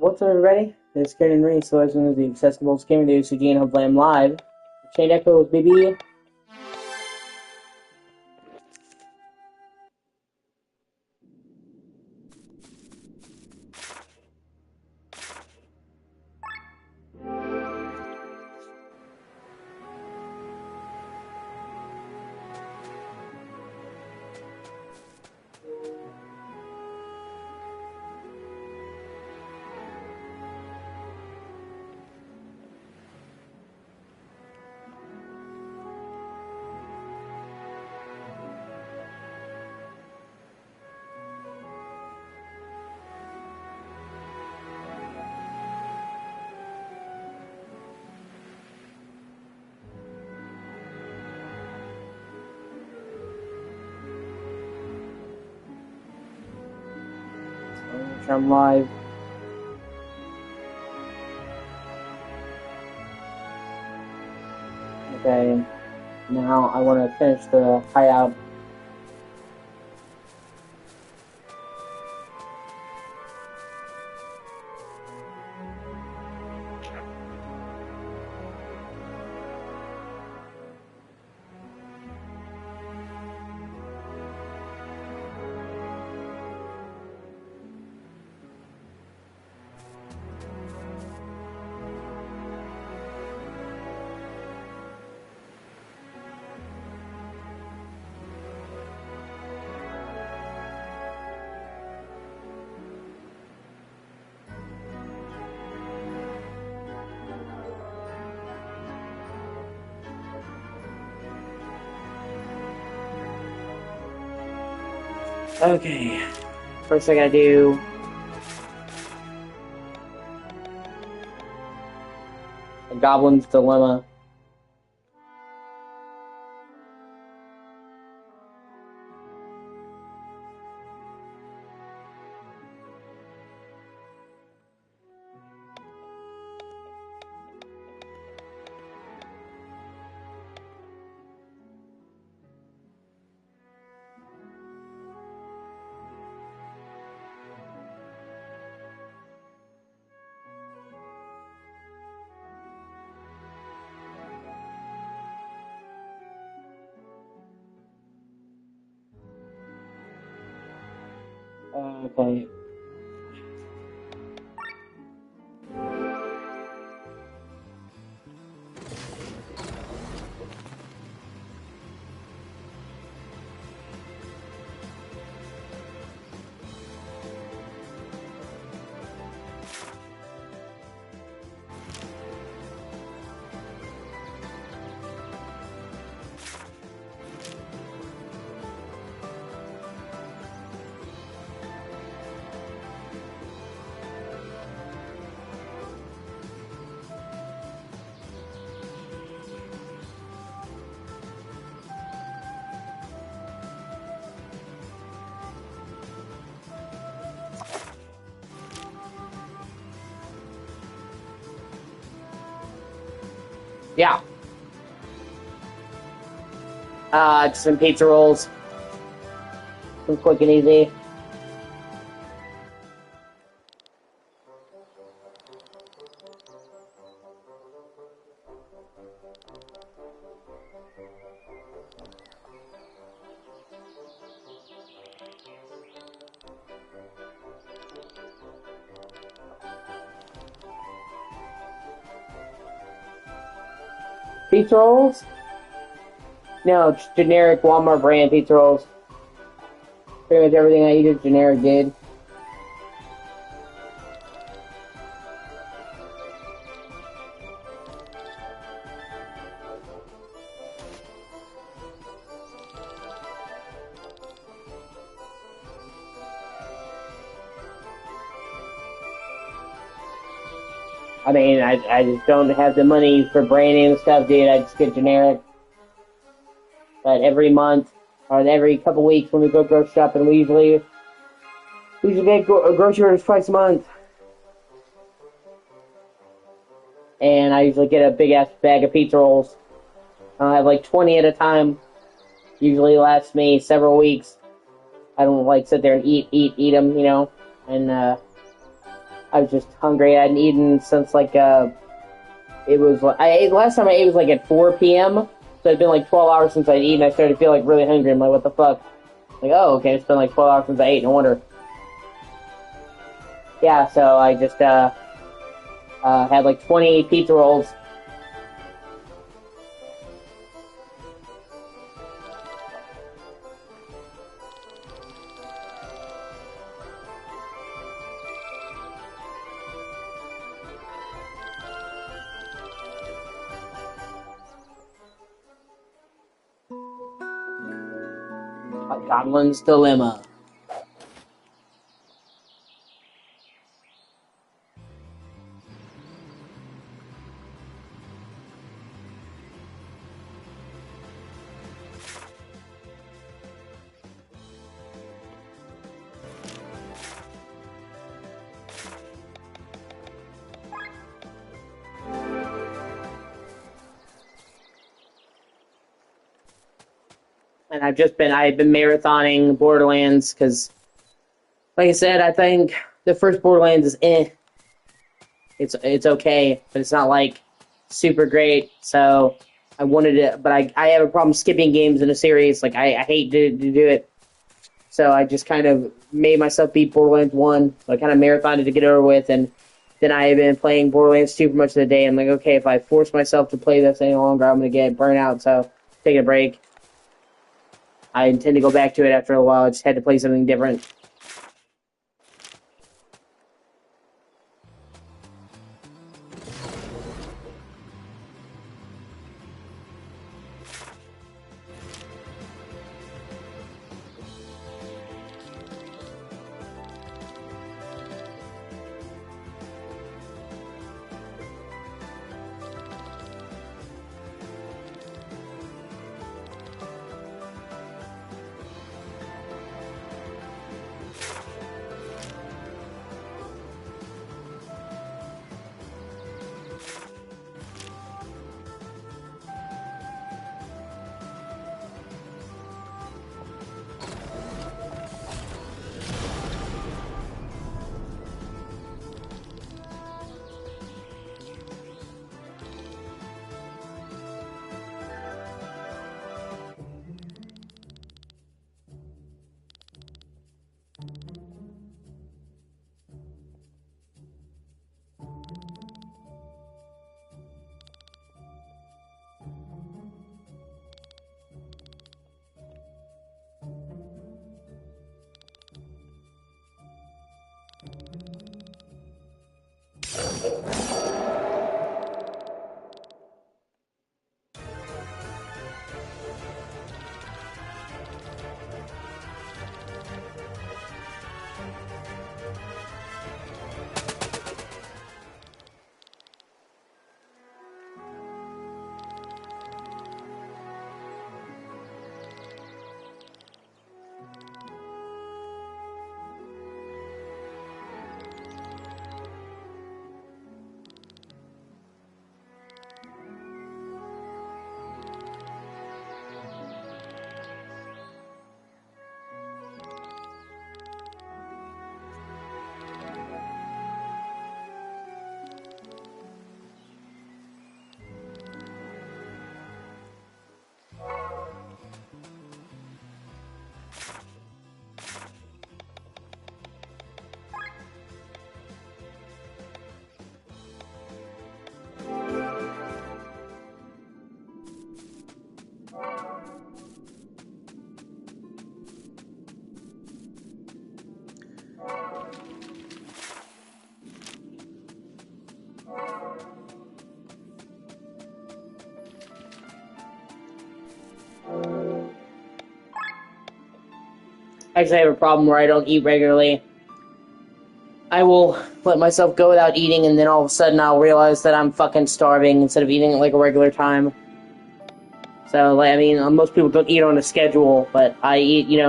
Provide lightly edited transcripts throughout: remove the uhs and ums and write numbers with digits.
What's up, everybody? This is Karen Reed, so as soon as the accessible gaming the O.C.G, and hopefully I'm live. Chain Echoes, baby. I'm live. Okay, now I want to finish the hideout. Okay, first I gotta do a Goblin's Dilemma. Okay. Yeah. Just some pizza rolls. Some quick and easy. Pizza rolls? No, just generic Walmart brand pizza rolls. Pretty much everything I eat is generic, dude. I mean, I just don't have the money for branding and stuff, dude. I just get generic. But every month, or every couple weeks when we go grocery shopping, we usually get grocery orders twice a month. And I usually get a big ass bag of pizza rolls. I have like 20 at a time. Usually lasts me several weeks. I don't like sit there and eat them, you know. And I was just hungry. I hadn't eaten since like it was like I ate last time I ate was like at 4 p.m. So it'd been like 12 hours since I'd eaten. I started to feel like really hungry. I'm like, what the fuck? Like, oh, okay, it's been like 12 hours since I ate. No wonder. Yeah, so I just had like 20 pizza rolls. A Goblin's Dilemma. And I've been marathoning Borderlands because, like I said, I think the first Borderlands is it's okay, but it's not like super great. So I wanted it, but I have a problem skipping games in a series. Like I hate to do it. So I just kind of made myself beat Borderlands 1. So I kind of marathoned it to get over with, and then I have been playing Borderlands 2 for much of the day. I'm like, okay, if I force myself to play this any longer, I'm going to get burnt out. So take a break. I intend to go back to it after a while. I just had to play something different. Actually, I have a problem where I don't eat regularly. I will let myself go without eating, and then all of a sudden I'll realize that I'm fucking starving instead of eating at like a regular time. So, like, I mean, most people don't eat on a schedule, but I eat,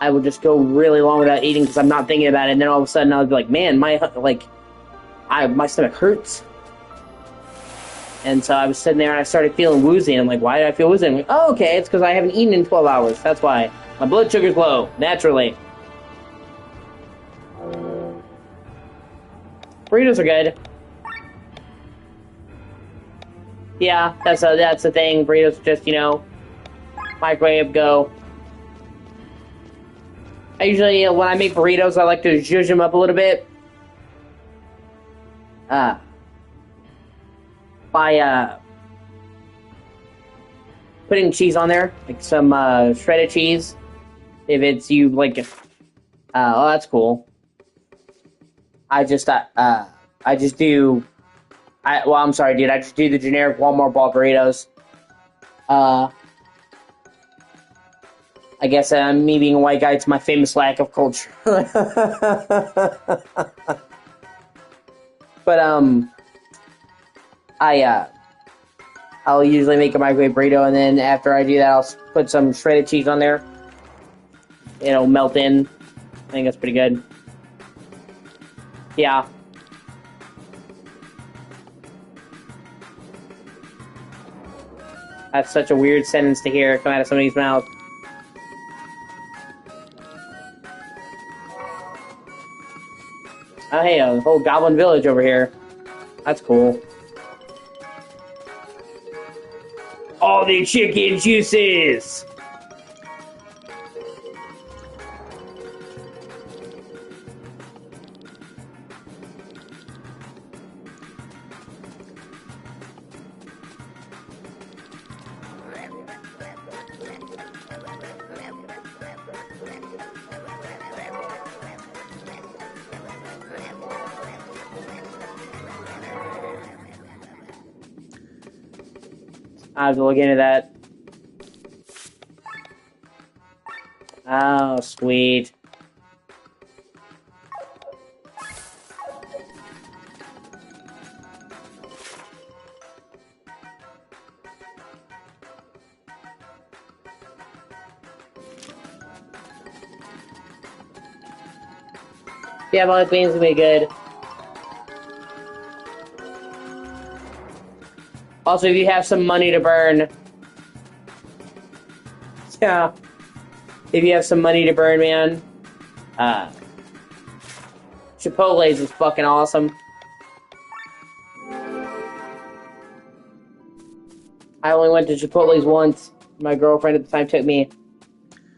I would just go really long without eating because I'm not thinking about it, and then all of a sudden I'll be like, man, my stomach hurts. And so I was sitting there and I started feeling woozy, and I'm like, why did I feel woozy? I'm like, oh, okay, it's because I haven't eaten in 12 hours. That's why. My blood sugar's low, naturally. Burritos are good. Yeah, that's the thing. Burritos just, microwave, go. I usually, when I make burritos, I like to zhuzh them up a little bit. By putting cheese on there, like some shredded cheese. If it's you like, oh, that's cool. I just do. Well, I'm sorry, dude. I just do the generic Walmart ball burritos. I guess me being a white guy, it's my famous lack of culture. But I'll usually make a microwave burrito, and then after I do that, I'll put some shredded cheese on there. It'll melt in. I think that's pretty good. Yeah. That's such a weird sentence to hear come out of somebody's mouth. Oh, hey, a whole goblin village over here. That's cool. All the chicken juices! I have to look into that. Oh, sweet. Yeah, Molly Queen's gonna be good. Also, if you have some money to burn... Yeah. If you have some money to burn, man, Chipotle's is fucking awesome. I only went to Chipotle's once. My girlfriend at the time took me.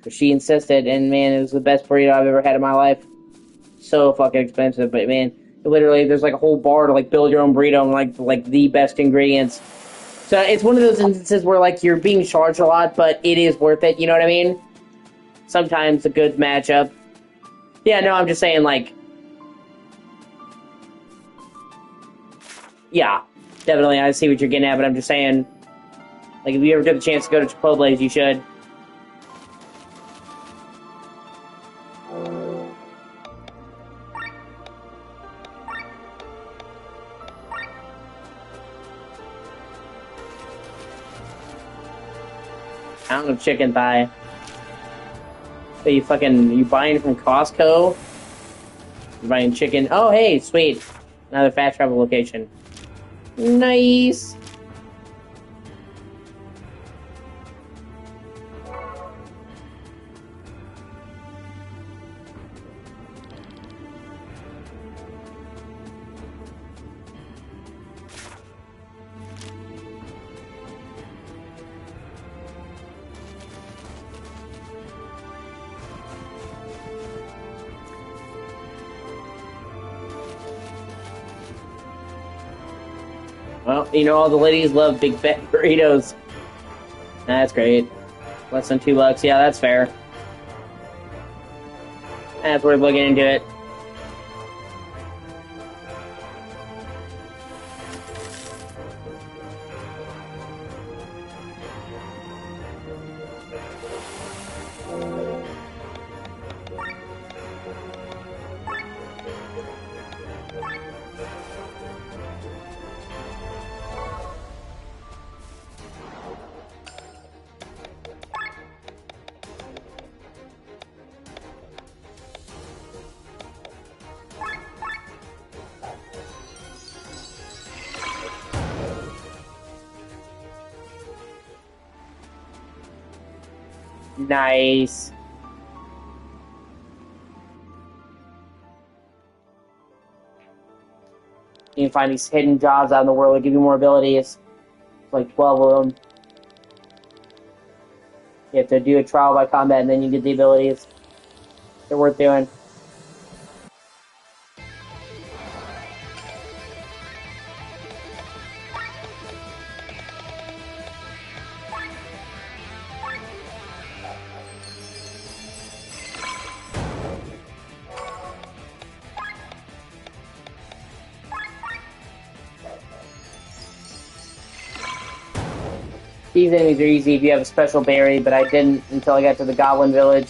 But she insisted, and man, it was the best burrito I've ever had in my life. So fucking expensive, but man, literally, there's like a whole bar to like build your own burrito and like the best ingredients. So it's one of those instances where like you're being charged a lot, but it is worth it. You know what I mean? Sometimes a good matchup. Yeah, no, I'm just saying like, yeah, definitely. I see what you're getting at, but I'm just saying, like, if you ever get the chance to go to Chipotle's, you should. Pound of chicken thigh. So you buying from Costco? You're buying chicken. Oh, hey, sweet. Another fast travel location. Nice. Well, all the ladies love big fat burritos. That's great. Less than $2. Yeah, that's fair. That's worth looking into it. Nice. You can find these hidden jobs out in the world that give you more abilities. Like 12 of them. You have to do a trial by combat and then you get the abilities. They're worth doing. These enemies are easy if you have a special berry, but I didn't until I got to the Goblin Village.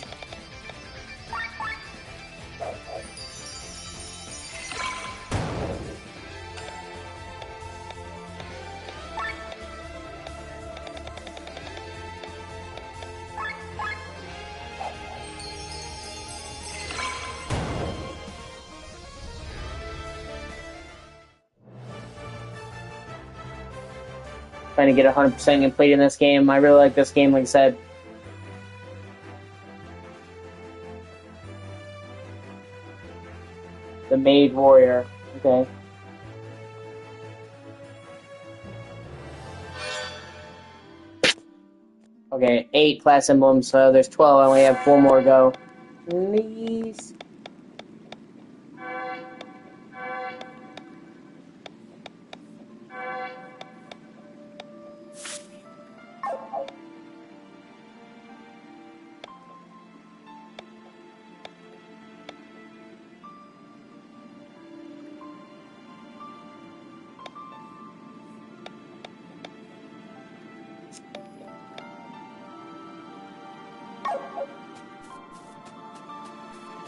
Trying to get 100% complete in this game. I really like this game, like I said. The Mage Warrior. Okay. Okay, 8 class emblems, so there's 12. I only have 4 more to go. Please.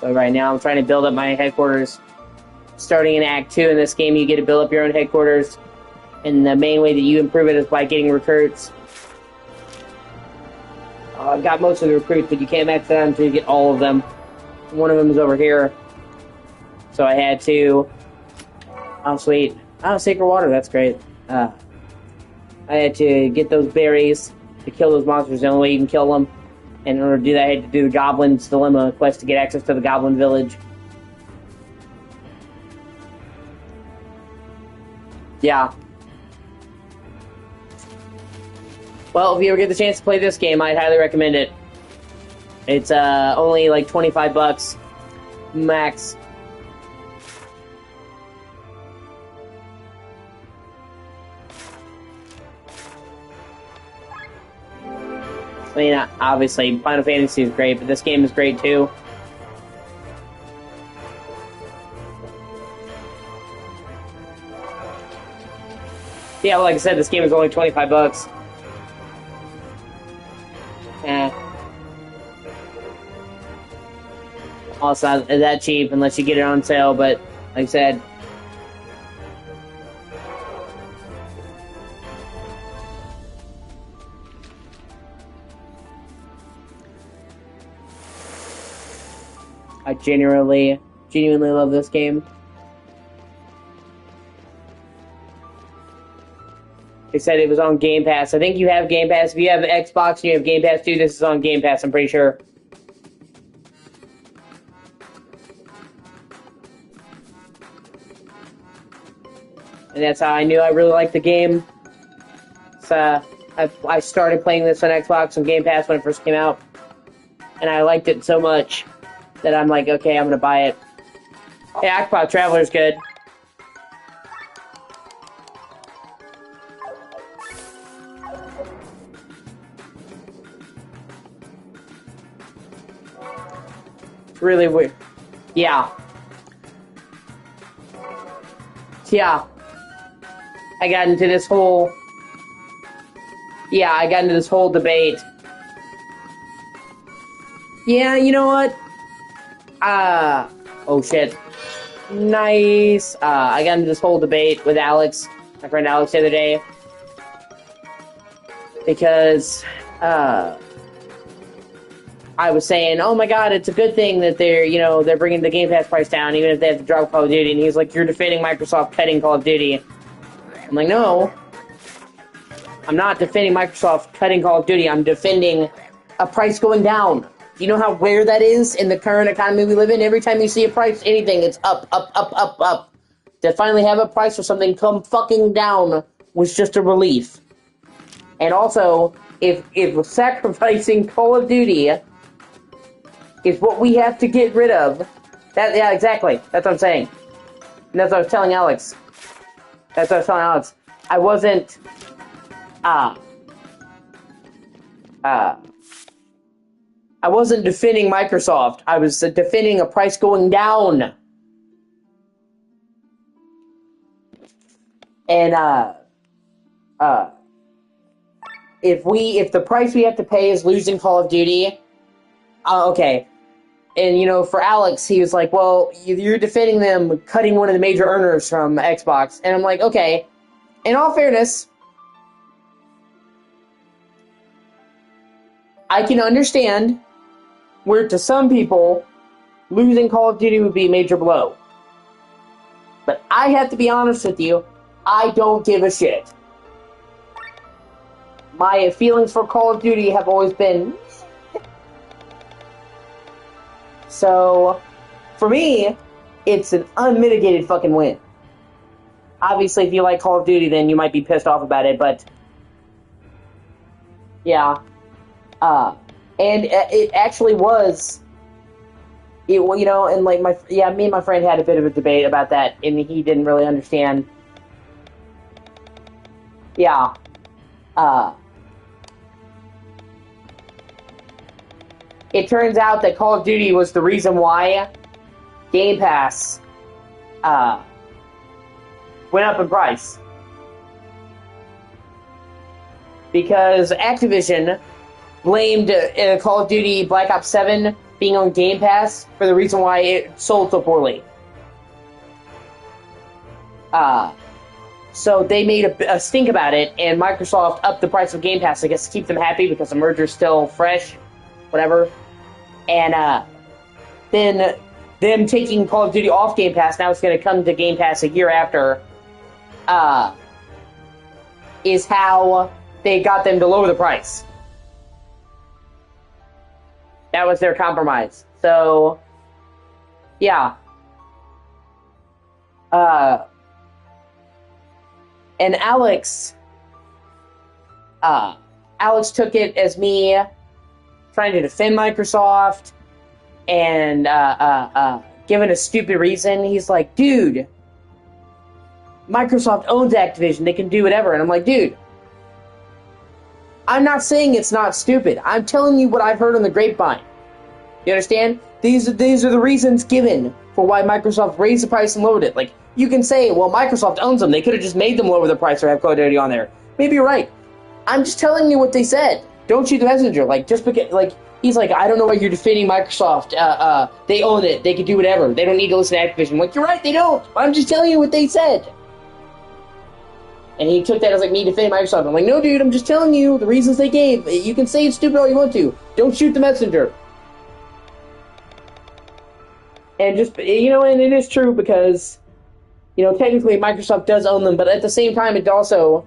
So right now I'm trying to build up my headquarters. Starting in Act 2 in this game, you get to build up your own headquarters. And the main way that you improve it is by getting recruits. I've got most of the recruits, but you can't max it out until you get all of them. One of them is over here. So I had to... Oh, sweet. Oh, Sacred Water, that's great. I had to get those berries to kill those monsters. The only way you can kill them. And in order to do that, I had to do the Goblin's Dilemma quest to get access to the Goblin Village. Yeah. Well, if you ever get the chance to play this game, I'd highly recommend it. It's only like 25 bucks max. I mean, obviously, Final Fantasy is great, but this game is great too. Yeah, well, like I said, this game is only 25 bucks. Also, not that cheap unless you get it on sale, but like I said... I genuinely love this game. They said it was on Game Pass. I think you have Game Pass. If you have Xbox and you have Game Pass too, this is on Game Pass, I'm pretty sure. And that's how I knew I really liked the game. So, I started playing this on Xbox and Game Pass when it first came out. And I liked it so much that I'm like, okay, I'm gonna buy it. Hey, Octopath Traveler's good. It's really weird. Yeah. Yeah. I got into this whole... Yeah, I got into this whole debate. Yeah, you know what? Oh shit. Nice. I got into this whole debate with Alex, my friend Alex, the other day. Because, I was saying, oh my god, it's a good thing that they're bringing the Game Pass price down, even if they have to drop Call of Duty. And he's like, you're defending Microsoft cutting Call of Duty. I'm like, no. I'm not defending Microsoft cutting Call of Duty. I'm defending a price going down. Do you know how rare that is in the current economy we live in? Every time you see a price, anything, it's up, up, up, up, up. to finally have a price for something come fucking down was just a relief. And also, if sacrificing Call of Duty is what we have to get rid of, yeah, exactly. That's what I'm saying. And that's what I was telling Alex. I wasn't, I wasn't defending Microsoft. I was defending a price going down. And, if the price we have to pay is losing Call of Duty, okay. And, you know, for Alex, he was like, well, you're defending them cutting one of the major earners from Xbox. And I'm like, okay, in all fairness, I can understand where, to some people, losing Call of Duty would be a major blow. But I have to be honest with you, I don't give a shit. My feelings for Call of Duty have always been... So, for me, it's an unmitigated fucking win. Obviously, if you like Call of Duty, then you might be pissed off about it, but... Yeah. And it actually was... you know, and like me and my friend had a bit of a debate about that, and he didn't really understand. Yeah. It turns out that Call of Duty was the reason why Game Pass went up in price. Because Activision blamed Call of Duty Black Ops 7 being on Game Pass for the reason why it sold so poorly. So they made a stink about it, and Microsoft upped the price of Game Pass, I guess, to keep them happy because the merger's still fresh, whatever. And then them taking Call of Duty off Game Pass, now it's going to come to Game Pass a year after, is how they got them to lower the price. That was their compromise. So, yeah. And Alex took it as me trying to defend Microsoft and given a stupid reason. He's like, dude, Microsoft owns Activision. They can do whatever. And I'm like, dude, I'm not saying it's not stupid. I'm telling you what I've heard on the grapevine. You understand? These are the reasons given for why Microsoft raised the price and lowered it. Like, you can say, well, Microsoft owns them. They could have just made them lower the price or have Call of Duty on there. Maybe you're right. I'm just telling you what they said. Don't shoot the messenger. Like, just because, like, he's like, I don't know why you're defending Microsoft. They own it. They can do whatever. They don't need to listen to Activision. I'm like, you're right, they don't. I'm just telling you what they said. And he took that as like me defending Microsoft. I'm like, no, dude, I'm just telling you the reasons they gave. You can say it's stupid all you want to. Don't shoot the messenger. And just, you know, and it is true because, you know, technically Microsoft does own them, but at the same time, it also,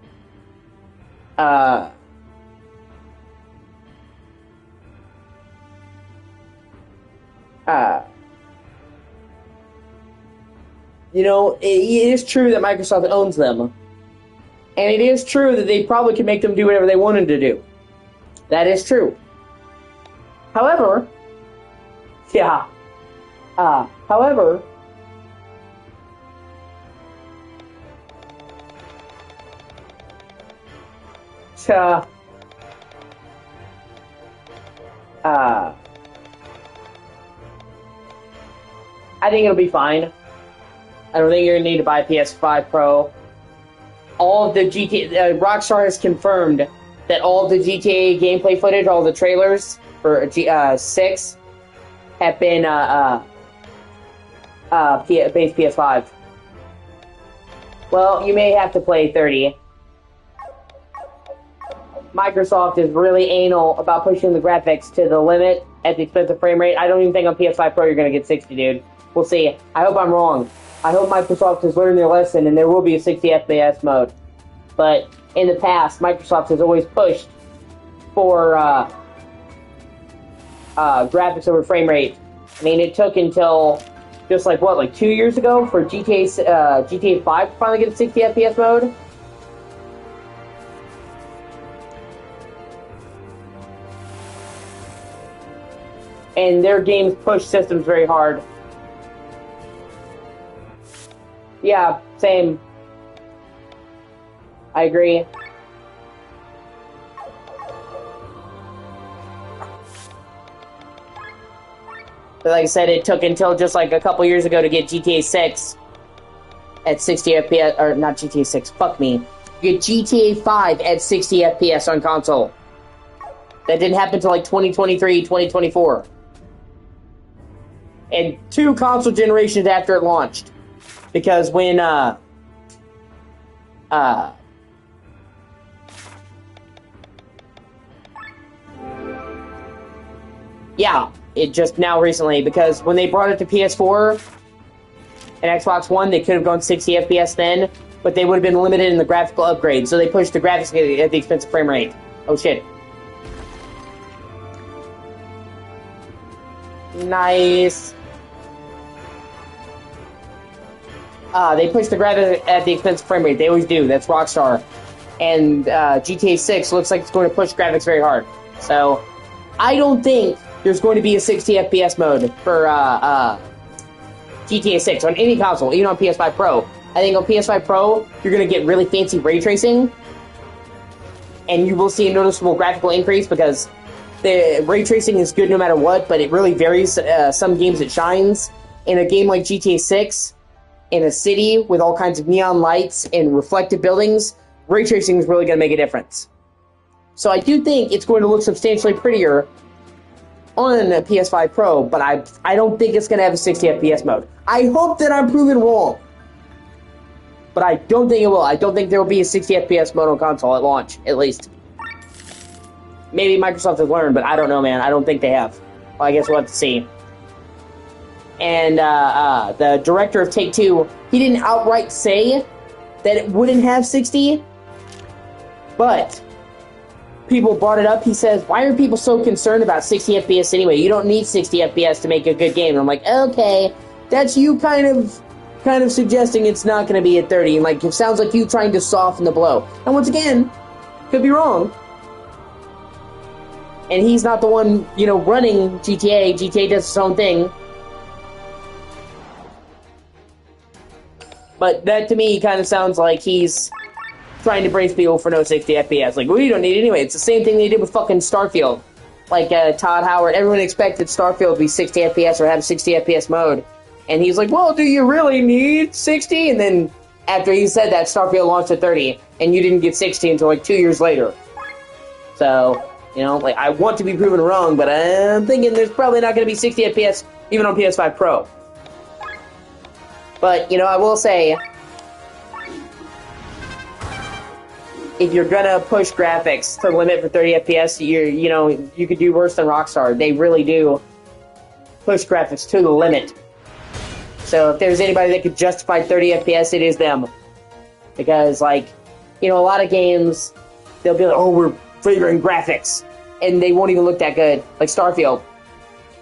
you know, it is true that Microsoft owns them. And it is true that they probably could make them do whatever they wanted to do. That is true. However, yeah. However, I think it'll be fine. I don't think you're going to need to buy a PS5 Pro. All of the GTA... Rockstar has confirmed that all of the GTA gameplay footage, all the trailers for 6 have been base PS5. Well, you may have to play 30. Microsoft is really anal about pushing the graphics to the limit at the expense of frame rate. I don't even think on PS5 Pro you're going to get 60, dude. We'll see. I hope I'm wrong. I hope Microsoft has learned their lesson and there will be a 60 FPS mode. But in the past, Microsoft has always pushed for graphics over frame rate. I mean, it took until just like what, like 2 years ago for GTA 5 to finally get a 60 FPS mode. And their games push systems very hard. Yeah, same. I agree. But like I said, it took until just like a couple years ago to get GTA 6 at 60 FPS, or not GTA 6, fuck me. Get GTA 5 at 60 FPS on console. That didn't happen until like 2023, 2024. And 2 console generations after it launched. Because when, yeah, it just now recently, because when they brought it to PS4 and Xbox One, they could have gone 60 FPS then, but they would have been limited in the graphical upgrade, so they pushed the graphics at the expense of frame rate. Oh shit. Nice. They push the graphics at the expense of frame rate. They always do. That's Rockstar. And GTA 6 looks like it's going to push graphics very hard. So, I don't think there's going to be a 60 FPS mode for GTA 6 on any console, even on PS5 Pro. I think on PS5 Pro, you're going to get really fancy ray tracing. And you will see a noticeable graphical increase because the ray tracing is good no matter what, but it really varies. Some games it shines. In a game like GTA 6, in a city with all kinds of neon lights and reflective buildings, ray tracing is really going to make a difference. So I do think it's going to look substantially prettier on a PS5 Pro, but I don't think it's going to have a 60 FPS mode. I hope that I'm proven wrong, but I don't think it will. I don't think there will be a 60 FPS mode on console at launch, at least. Maybe Microsoft has learned, but I don't know, man. I don't think they have. Well, I guess we'll have to see. And the director of Take-Two, he didn't outright say that it wouldn't have 60, but people brought it up. He says, why are people so concerned about 60 FPS anyway? You don't need 60 FPS to make a good game. And I'm like, okay, that's you kind of suggesting it's not going to be at 30. And like, it sounds like you trying to soften the blow. And once again, could be wrong. And he's not the one, running GTA. GTA does its own thing. But that, to me, kind of sounds like he's trying to brace people for no 60 FPS. Like, well, you don't need it anyway. It's the same thing they did with fucking Starfield. Like, Todd Howard, everyone expected Starfield to be 60 FPS or have 60 FPS mode. And he's like, well, do you really need 60? And then, after he said that, Starfield launched at 30, and you didn't get 60 until, 2 years later. So, I want to be proven wrong, but I'm thinking there's probably not going to be 60 FPS even on PS5 Pro. But, I will say, if you're gonna push graphics to the limit for 30 FPS, you could do worse than Rockstar. They really do push graphics to the limit. So if there's anybody that could justify 30 FPS, it is them. Because, a lot of games, they'll be like, oh, we're favoring graphics. And they won't even look that good. Like Starfield.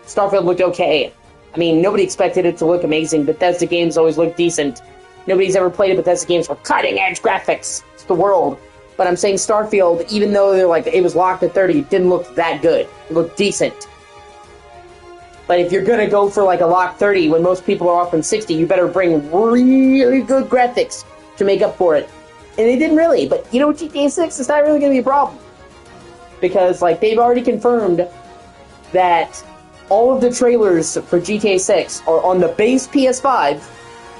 Starfield looked okay. I mean, nobody expected it to look amazing. Bethesda games always look decent. Nobody's ever played a Bethesda games with cutting-edge graphics. It's the world. But I'm saying Starfield, even though it was locked at 30, it didn't look that good. It looked decent. But if you're gonna go for a lock 30 when most people are offering 60, you better bring really good graphics to make up for it. And they didn't really. But GTA 6 is not really gonna be a problem. Because, they've already confirmed that all of the trailers for GTA 6 are on the base PS5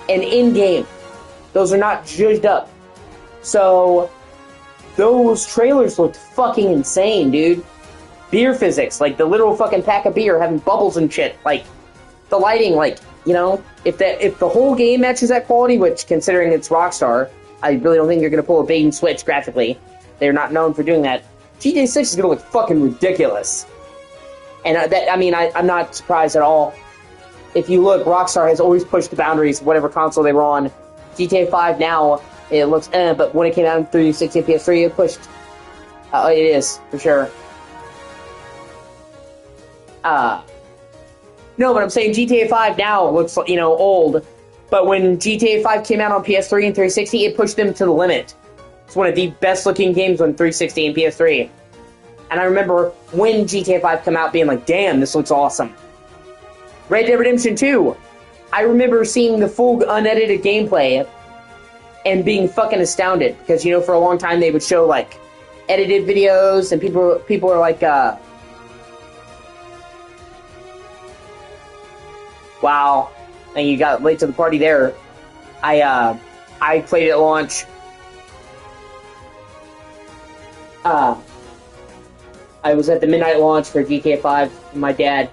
and in-game. Those are not judged up. So, those trailers looked fucking insane, dude. Beer physics, the literal fucking pack of beer having bubbles and shit. The lighting, if the whole game matches that quality, which, considering it's Rockstar, I really don't think you're going to pull a bait and switch graphically. They're not known for doing that. GTA 6 is going to look fucking ridiculous. And I'm not surprised at all. If you look, Rockstar has always pushed the boundaries of whatever console they were on. GTA 5 now, it looks but when it came out in 360 PS3, it pushed. It is, for sure. No, but I'm saying GTA 5 now looks, old. But when GTA 5 came out on PS3 and 360, it pushed them to the limit. It's one of the best looking games on 360 and PS3. And I remember when GTA 5 came out being like, damn, this looks awesome. Red Dead Redemption 2. I remember seeing the full unedited gameplay and being fucking astounded. Because, for a long time they would show, like, edited videos and people are like, wow. And you got late to the party there. I played it at launch. I was at the midnight launch for GTA 5 with my dad.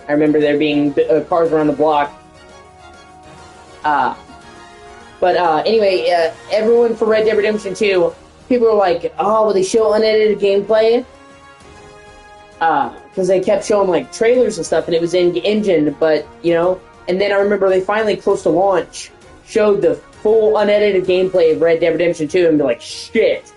I remember there being cars around the block. Anyway, everyone for Red Dead Redemption 2, people were like, oh, will they show unedited gameplay? Because they kept showing, like, trailers and stuff, and it was in engine, but, And then I remember they finally, close to launch, showed the full unedited gameplay of Red Dead Redemption 2, and be like, shit.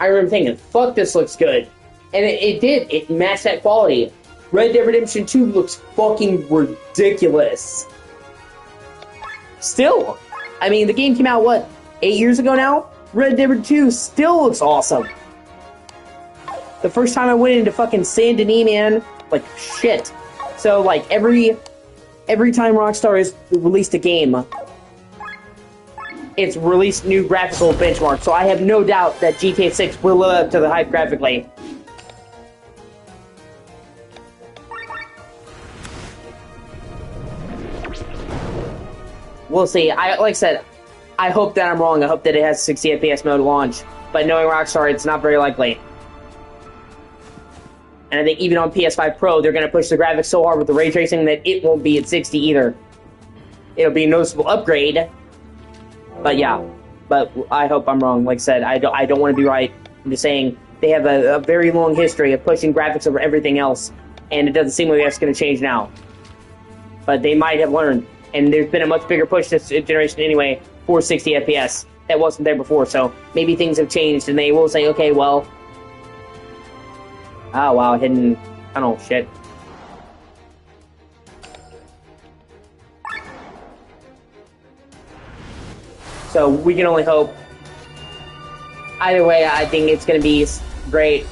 I remember thinking, fuck, this looks good. And it did. It matched that quality. Red Dead Redemption 2 looks fucking ridiculous. Still. I mean, the game came out, 8 years ago now? Red Dead Redemption 2 still looks awesome. The first time I went into fucking Saint Denis, man, like, shit. So, like, every time Rockstar has released a game, it's released new graphical benchmarks, so I have no doubt that GTA 6 will live up to the hype graphically. We'll see. Like I said, I hope that I'm wrong. I hope that it has 60 FPS mode launch, but knowing Rockstar, it's not very likely. And I think even on PS5 Pro, they're going to push the graphics so hard with the ray tracing that it won't be at 60 either. It'll be a noticeable upgrade. But yeah, but I hope I'm wrong. Like I said, I don't want to be right. I'm just saying they have a very long history of pushing graphics over everything else, and it doesn't seem like that's going to change now. But they might have learned, and there's been a much bigger push this generation anyway for 60 FPS. That wasn't there before, so maybe things have changed, and they will say, okay, well... Oh, wow, hidden tunnel, shit. So we can only hope. Either way, I think it's going to be great.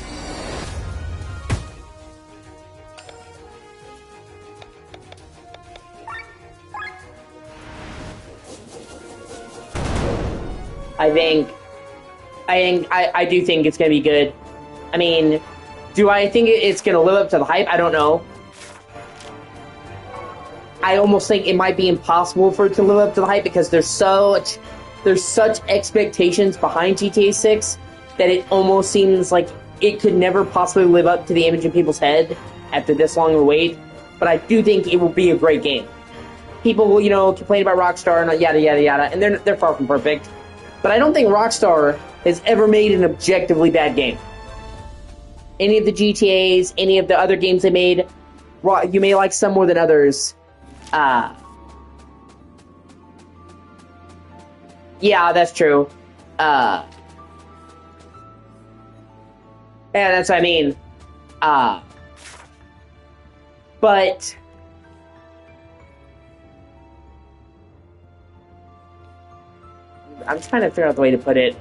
I do think it's going to be good. I mean, do I think it's going to live up to the hype? I don't know. I almost think it might be impossible for it to live up to the hype because there's such expectations behind GTA 6 that it almost seems like it could never possibly live up to the image in people's head after this long of a wait. But I do think it will be a great game. People will, complain about Rockstar and yada yada yada, and they're far from perfect. But I don't think Rockstar has ever made an objectively bad game. Any of the GTAs, any of the other games they made, you may like some more than others. Yeah, that's true. Yeah, that's what I mean. But I'm trying to figure out the way to put it.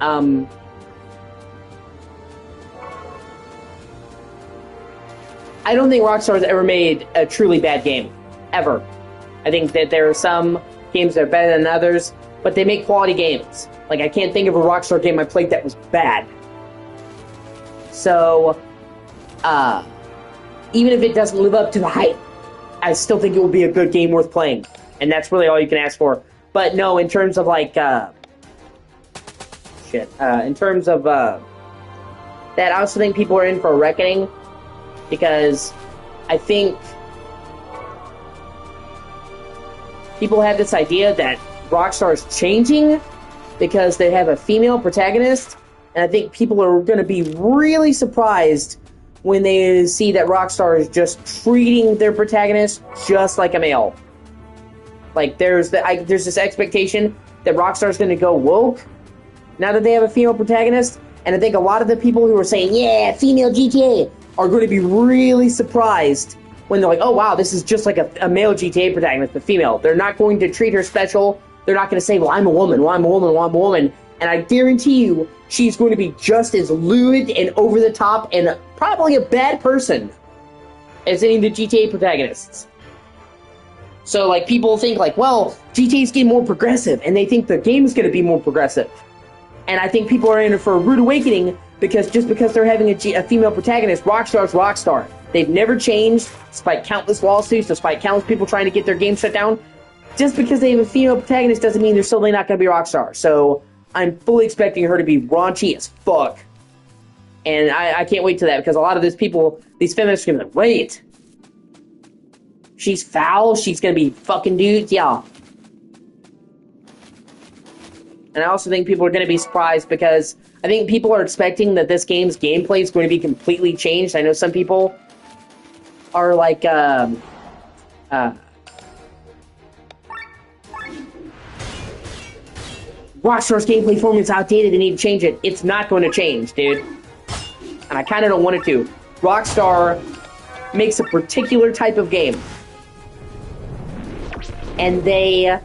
I don't think Rockstar has ever made a truly bad game. Ever. I think that there are some games that are better than others, but they make quality games. Like, I can't think of a Rockstar game I played that was bad. So, even if it doesn't live up to the hype, I still think it will be a good game worth playing. And that's really all you can ask for. But no, in terms of, like, in terms of, that, I also think people are in for a reckoning. Because I think people have this idea that Rockstar is changing because they have a female protagonist, and I think people are going to be really surprised when they see that Rockstar is just treating their protagonist just like a male. Like, there's this expectation that Rockstar is going to go woke now that they have a female protagonist, and I think a lot of the people who are saying, yeah, female GTA, are going to be really surprised when they're like, oh wow, this is just like a male GTA protagonist, but female. They're not going to treat her special. They're not going to say, well, I'm a woman, well, I'm a woman, well, I'm a woman. And I guarantee you, she's going to be just as lewd and over the top and probably a bad person as any of the GTA protagonists. So, like, people think, like, well, GTA's getting more progressive, and they think the game's going to be more progressive. And I think people are in for a rude awakening because they're having a female protagonist, Rockstar's Rockstar. They've never changed, despite countless lawsuits, despite countless people trying to get their game shut down. Just because they have a female protagonist doesn't mean they're still not going to be Rockstar. So I'm fully expecting her to be raunchy as fuck. And I can't wait to that, because a lot of these people, these feminists are going to be like, wait, she's foul, she's going to be fucking dudes, yeah. And I also think people are going to be surprised because I think people are expecting that this game's gameplay is going to be completely changed. I know some people are like, Rockstar's gameplay formula is outdated, they need to change it. It's not going to change, dude. And I kind of don't want it to. Rockstar makes a particular type of game. And they,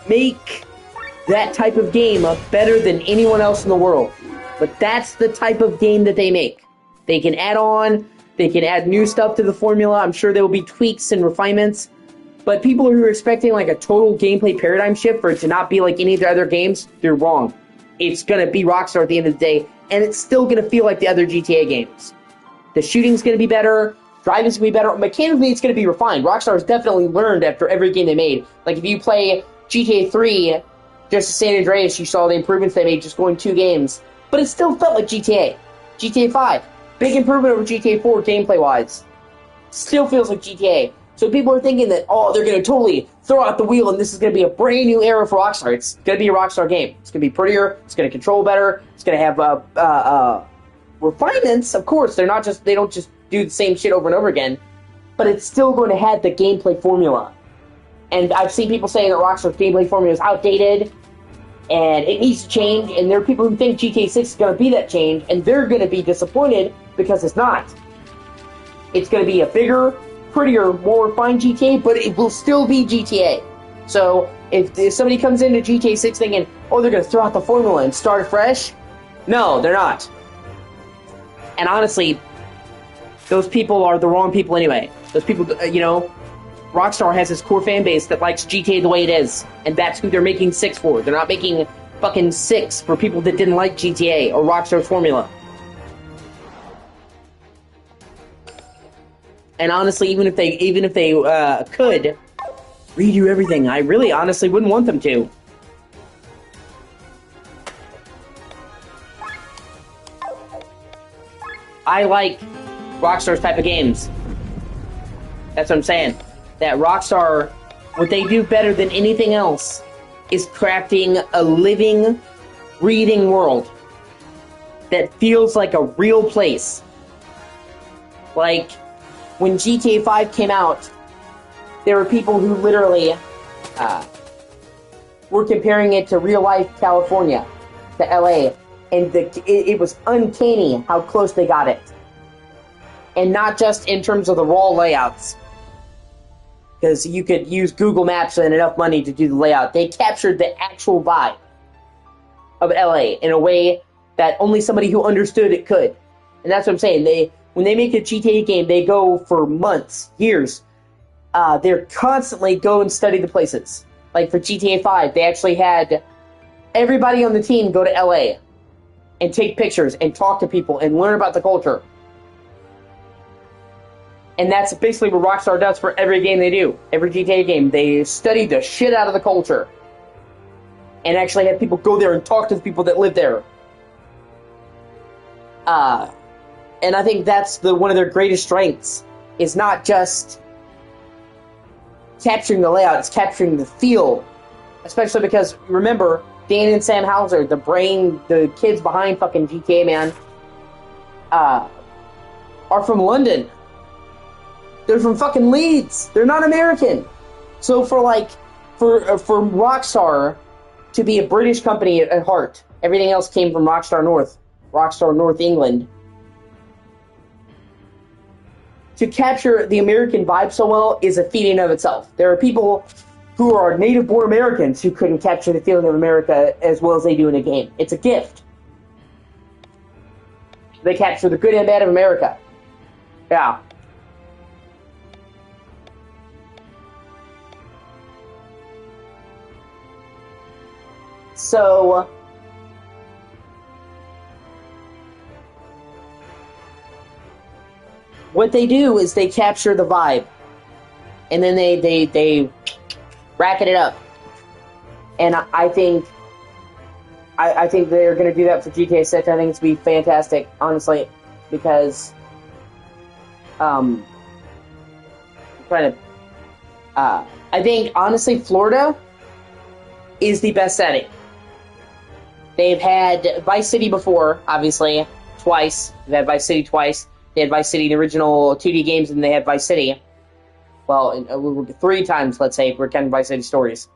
make that type of game better than anyone else in the world. But that's the type of game that they make. They can add on, they can add new stuff to the formula. I'm sure there will be tweaks and refinements. But people who are expecting like a total gameplay paradigm shift for it to not be like any of the other games, they're wrong. It's going to be Rockstar at the end of the day, and it's still going to feel like the other GTA games. The shooting's going to be better, driving's going to be better, mechanically it's going to be refined. Rockstar's definitely learned after every game they made. Like if you play GTA 3, just as San Andreas, you saw the improvements they made just going 2 games. But it still felt like GTA. GTA 5, big improvement over GTA 4 gameplay-wise. Still feels like GTA. So people are thinking that, oh, they're going to totally throw out the wheel and this is going to be a brand new era for Rockstar. It's going to be a Rockstar game. It's going to be prettier. It's going to control better. It's going to have refinements. Of course, they don't just do the same shit over and over again. But it's still going to have the gameplay formula. And I've seen people saying that Rockstar's gameplay formula is outdated and it needs to change. And there are people who think GTA 6 is going to be that change, and they're going to be disappointed because it's not. It's going to be a bigger, prettier, more refined GTA, but it will still be GTA. So if somebody comes into GTA 6 thinking, oh, they're going to throw out the formula and start fresh, no, they're not. And honestly, those people are the wrong people anyway. Those people, Rockstar has its core fan base that likes GTA the way it is, and that's who they're making 6 for. They're not making fucking 6 for people that didn't like GTA or Rockstar's formula. And honestly, even if they could redo everything, I really honestly wouldn't want them to. I like Rockstar's type of games. That's what I'm saying. That Rockstar, what they do better than anything else is crafting a living, breathing world that feels like a real place. Like, when GTA 5 came out, there were people who literally were comparing it to real-life California, to LA, and it was uncanny how close they got it. And not just in terms of the raw layouts, because you could use Google Maps and enough money to do the layout. They captured the actual vibe of LA in a way that only somebody who understood it could. And that's what I'm saying. When they make a GTA game, they go for months, years. They're constantly go and study the places. Like for GTA 5, they actually had everybody on the team go to LA and take pictures and talk to people and learn about the culture. And that's basically what Rockstar does for every game they do. Every GTA game, they study the shit out of the culture. And actually have people go there and talk to the people that live there. And I think that's one of their greatest strengths, is not just capturing the layout, it's capturing the feel. Especially because, remember, Dan and Sam Houser, the kids behind fucking GTA, man, are from London. They're from fucking Leeds. They're not American. So for Rockstar to be a British company at heart, everything else came from Rockstar North England. to capture the American vibe so well is a feat in of itself. There are people who are native-born Americans who couldn't capture the feeling of America as well as they do in a game. It's a gift. They capture the good and bad of America. Yeah. So, what they do is they capture the vibe, and then they racket it up. And I think they're going to do that for GTA 6. I think it's going to be fantastic, honestly, because I think honestly Florida is the best setting. They've had Vice City before, obviously, twice. They've had Vice City twice. They had Vice City in the original 2D games, and they had Vice City. Well, 3 times, let's say, if we're counting Vice City stories.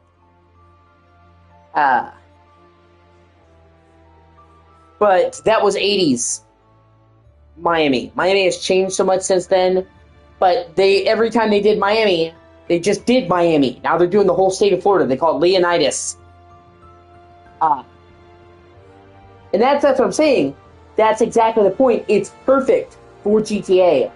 But that was 80s Miami. Miami has changed so much since then, but every time they did Miami, they just did Miami. Now they're doing the whole state of Florida. They call it Leonidas. And that's what I'm saying. That's exactly the point. It's perfect for GTA.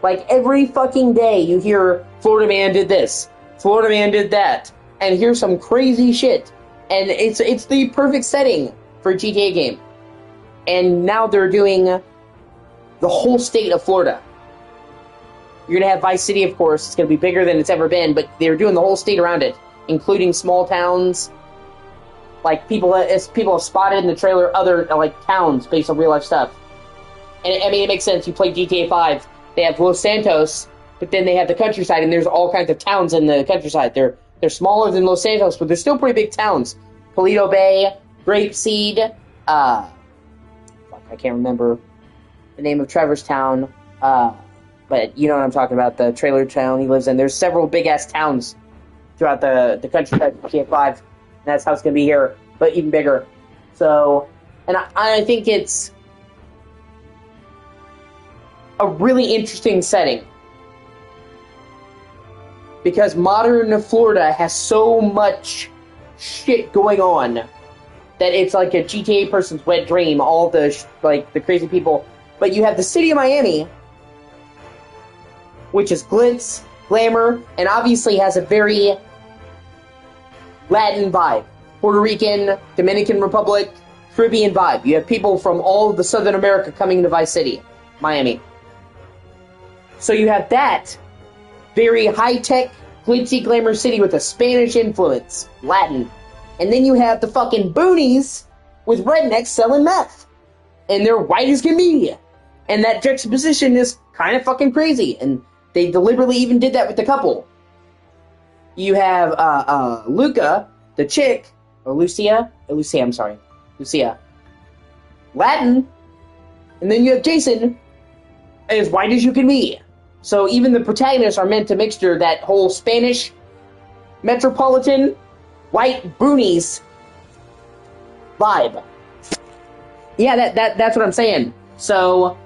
Like, every fucking day you hear, Florida man did this, Florida man did that, and here's some crazy shit. And it's the perfect setting for a GTA game. And now they're doing the whole state of Florida. You're going to have Vice City, of course. It's going to be bigger than it's ever been, but they're doing the whole state around it, including small towns. Like, people have spotted in the trailer other, like, towns based on real-life stuff. And, I mean, it makes sense. You play GTA 5, they have Los Santos, but then they have the countryside, and there's all kinds of towns in the countryside. They're smaller than Los Santos, but they're still pretty big towns. Paleto Bay, Grapeseed, I can't remember the name of Trevor's town, but you know what I'm talking about, the trailer town he lives in. There's several big-ass towns throughout the countryside of GTA 5, and that's how it's going to be here, but even bigger. So, and I think it's a really interesting setting, because modern Florida has so much shit going on that it's like a GTA person's wet dream, all the crazy people. But you have the city of Miami, which is glitz, glamour, and obviously has a very Latin vibe. Puerto Rican, Dominican Republic, Caribbean vibe. You have people from all of the Southern America coming into Vice City, Miami. So you have that very high-tech, glitzy, glamour city with a Spanish influence, Latin. And then you have the fucking boonies with rednecks selling meth. And they're white as can be. And that juxtaposition is kind of fucking crazy. And they deliberately even did that with the couple. You have Luca, the chick, or Lucia, Latin. And then you have Jason, as white as you can be. So even the protagonists are meant to mixture that whole Spanish, metropolitan, white boonies vibe. Yeah, that's what I'm saying. So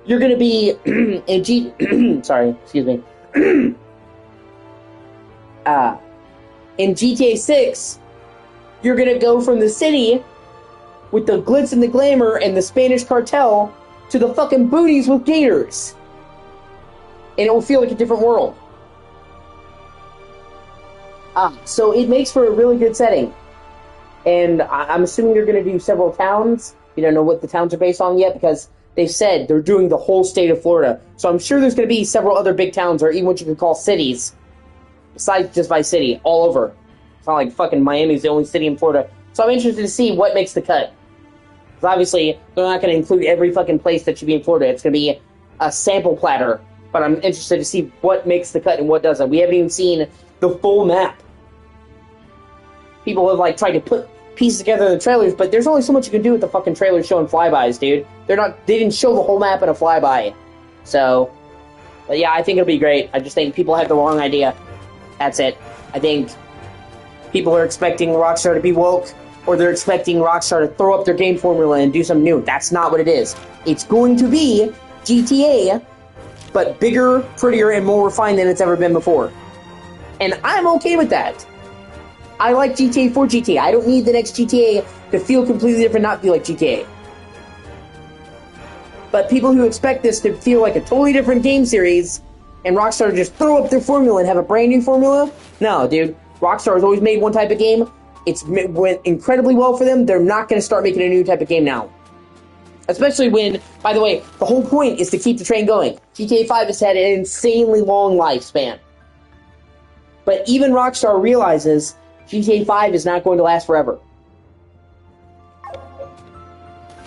you're gonna be in in GTA 6, you're gonna go from the city with the glitz and the glamour and the Spanish cartel to the fucking booties with gators. And it will feel like a different world. So it makes for a really good setting. And I'm assuming they're going to do several towns. You don't know what the towns are based on yet, because they've said they're doing the whole state of Florida. So I'm sure there's going to be several other big towns, or even what you could call cities, besides just Vice City, all over. It's not like fucking Miami's the only city in Florida. So I'm interested to see what makes the cut. Because obviously, they're not going to include every fucking place that should be in Florida. It's going to be a sample platter. But I'm interested to see what makes the cut and what doesn't. We haven't even seen the full map. People have, tried to put pieces together in the trailers, but there's only so much you can do with the fucking trailers showing flybys, dude. They didn't show the whole map in a flyby. So, but yeah, I think it'll be great. I just think people have the wrong idea. That's it. I think people are expecting Rockstar to be woke, or they're expecting Rockstar to throw up their game formula and do something new. That's not what it is. It's going to be GTA, but bigger, prettier, and more refined than it's ever been before. And I'm okay with that. I like GTA for GTA. I don't need the next GTA to feel completely different, not feel like GTA. But people who expect this to feel like a totally different game series, and Rockstar just throw up their formula and have a brand new formula? No, dude. Rockstar has always made one type of game. It's went incredibly well for them. They're not going to start making a new type of game now. Especially when, by the way, the whole point is to keep the train going. GTA 5 has had an insanely long lifespan. But even Rockstar realizes GTA 5 is not going to last forever.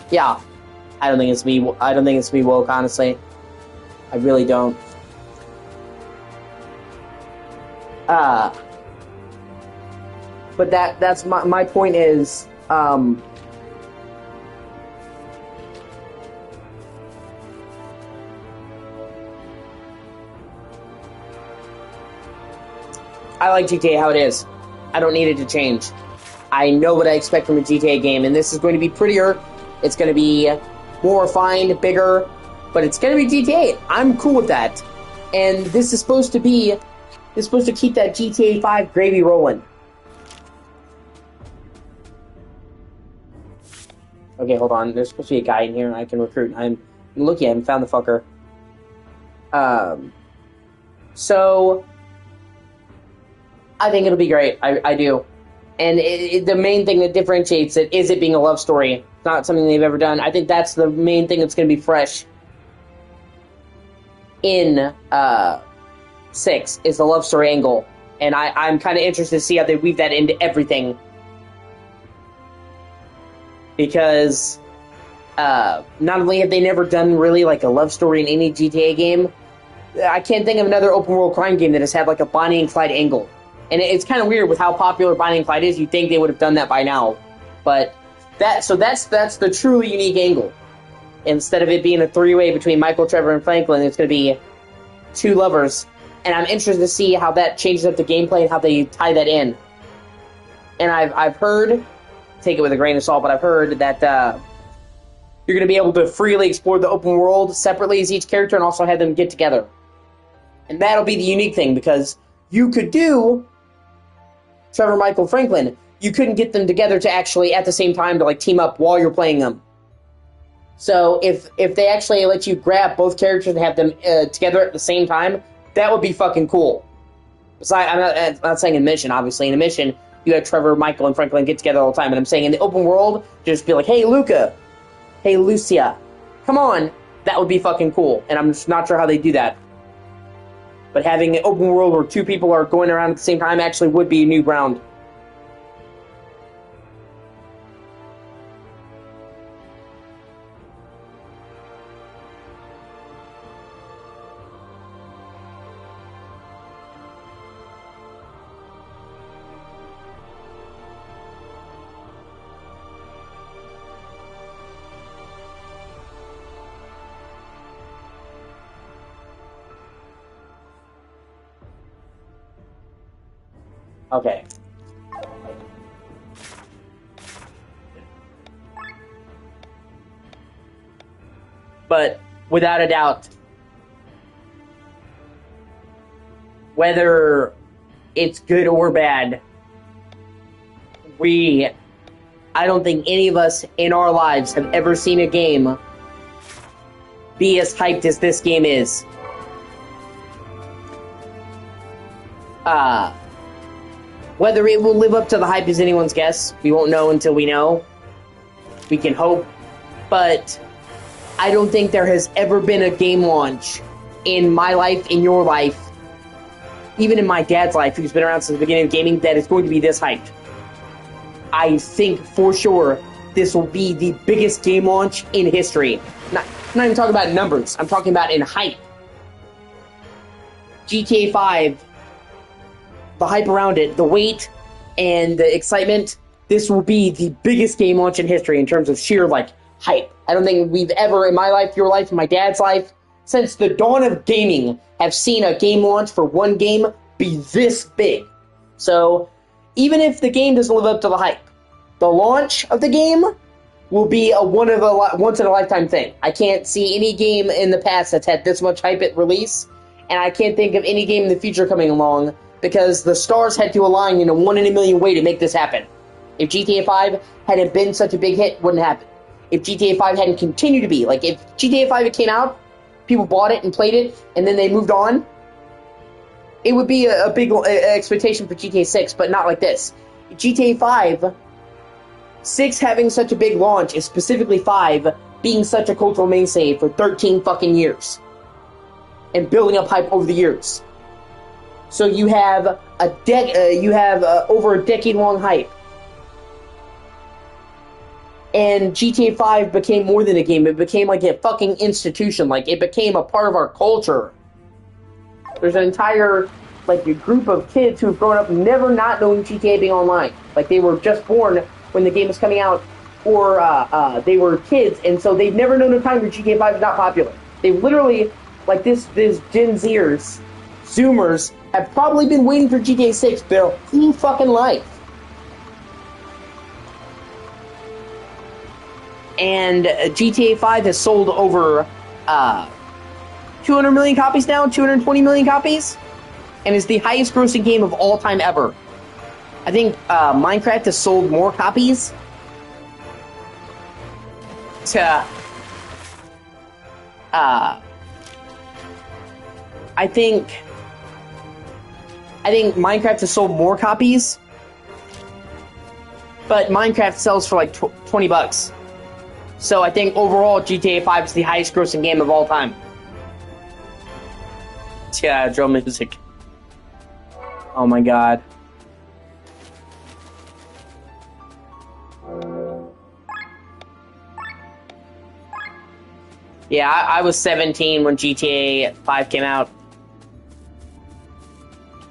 Yeah. I don't think it's me. I don't think it's me woke, honestly. I really don't. But that's my point is, I like GTA how it is. I don't need it to change. I know what I expect from a GTA game, and this is going to be prettier. It's going to be more refined, bigger, but it's going to be GTA. I'm cool with that. And this is supposed to be, it's supposed to keep that GTA 5 gravy rolling. Okay, hold on. There's supposed to be a guy in here I can recruit. I'm looking at him, found the fucker. So I think it'll be great. I do. And the main thing that differentiates it is it being a love story. It's not something they've ever done. I think that's the main thing that's going to be fresh in 6 is the love story angle. And I'm kind of interested to see how they weave that into everything. Because not only have they never done really like a love story in any GTA game, I can't think of another open world crime game that has had like a Bonnie and Clyde angle. And it's kind of weird with how popular Bonnie and Clyde is. You'd think they would have done that by now. But that's the truly unique angle. Instead of it being a three-way between Michael, Trevor, and Franklin, it's going to be two lovers. And I'm interested to see how that changes up the gameplay and how they tie that in. And I've heard, take it with a grain of salt, but I've heard that you're going to be able to freely explore the open world separately as each character and also have them get together. And that'll be the unique thing, because you could do Trevor, Michael, Franklin. You couldn't get them together to actually at the same time to like team up while you're playing them. So if they actually let you grab both characters and have them together at the same time, that would be fucking cool. So I'm not saying in Mission, obviously. In a Mission, you have Trevor, Michael, and Franklin get together all the time. And I'm saying in the open world, just be like, hey, Luca. Hey, Lucia. Come on. That would be fucking cool. And I'm just not sure how they do that. But having an open world where two people are going around at the same time actually would be new ground. Okay. But without a doubt, whether it's good or bad, I don't think any of us in our lives have ever seen a game be as hyped as this game is. Whether it will live up to the hype is anyone's guess. We won't know until we know. We can hope. But I don't think there has ever been a game launch in my life, in your life, even in my dad's life, who's been around since the beginning of gaming, that is going to be this hyped. I think for sure this will be the biggest game launch in history. I'm not even talking about numbers. I'm talking about in hype. GTA 5, the hype around it, the wait, and the excitement, this will be the biggest game launch in history in terms of sheer, like, hype. I don't think we've ever, in my life, your life, my dad's life, since the dawn of gaming, have seen a game launch for one game be this big. So, even if the game doesn't live up to the hype, the launch of the game will be a once in a lifetime thing. I can't see any game in the past that's had this much hype at release, and I can't think of any game in the future coming along because the stars had to align in a 1 in a million way to make this happen. If GTA 5 hadn't been such a big hit, it wouldn't happen. If GTA 5 hadn't continued to be, like if GTA 5 came out, people bought it and played it, and then they moved on, it would be a big expectation for GTA 6, but not like this. GTA 5, 6 having such a big launch, is specifically 5 being such a cultural mainstay for 13 fucking years. And building up hype over the years. So you have over a decade-long hype. And GTA 5 became more than a game. It became like a fucking institution. Like, it became a part of our culture. There's an entire, like, a group of kids who have grown up never not knowing GTA being online. Like, they were just born when the game was coming out, or they were kids, and so they've never known a time where GTA 5 is not popular. They literally, like, this Gen Zers, Zoomers, have probably been waiting for GTA 6 their whole fucking life. And GTA 5 has sold over 200 million copies now, 220 million copies, and is the highest grossing game of all time ever. I think Minecraft has sold more copies to I think Minecraft has sold more copies, but Minecraft sells for like $20. So I think overall GTA 5 is the highest grossing game of all time. Yeah, drum music. Oh my god. Yeah, I was 17 when GTA 5 came out.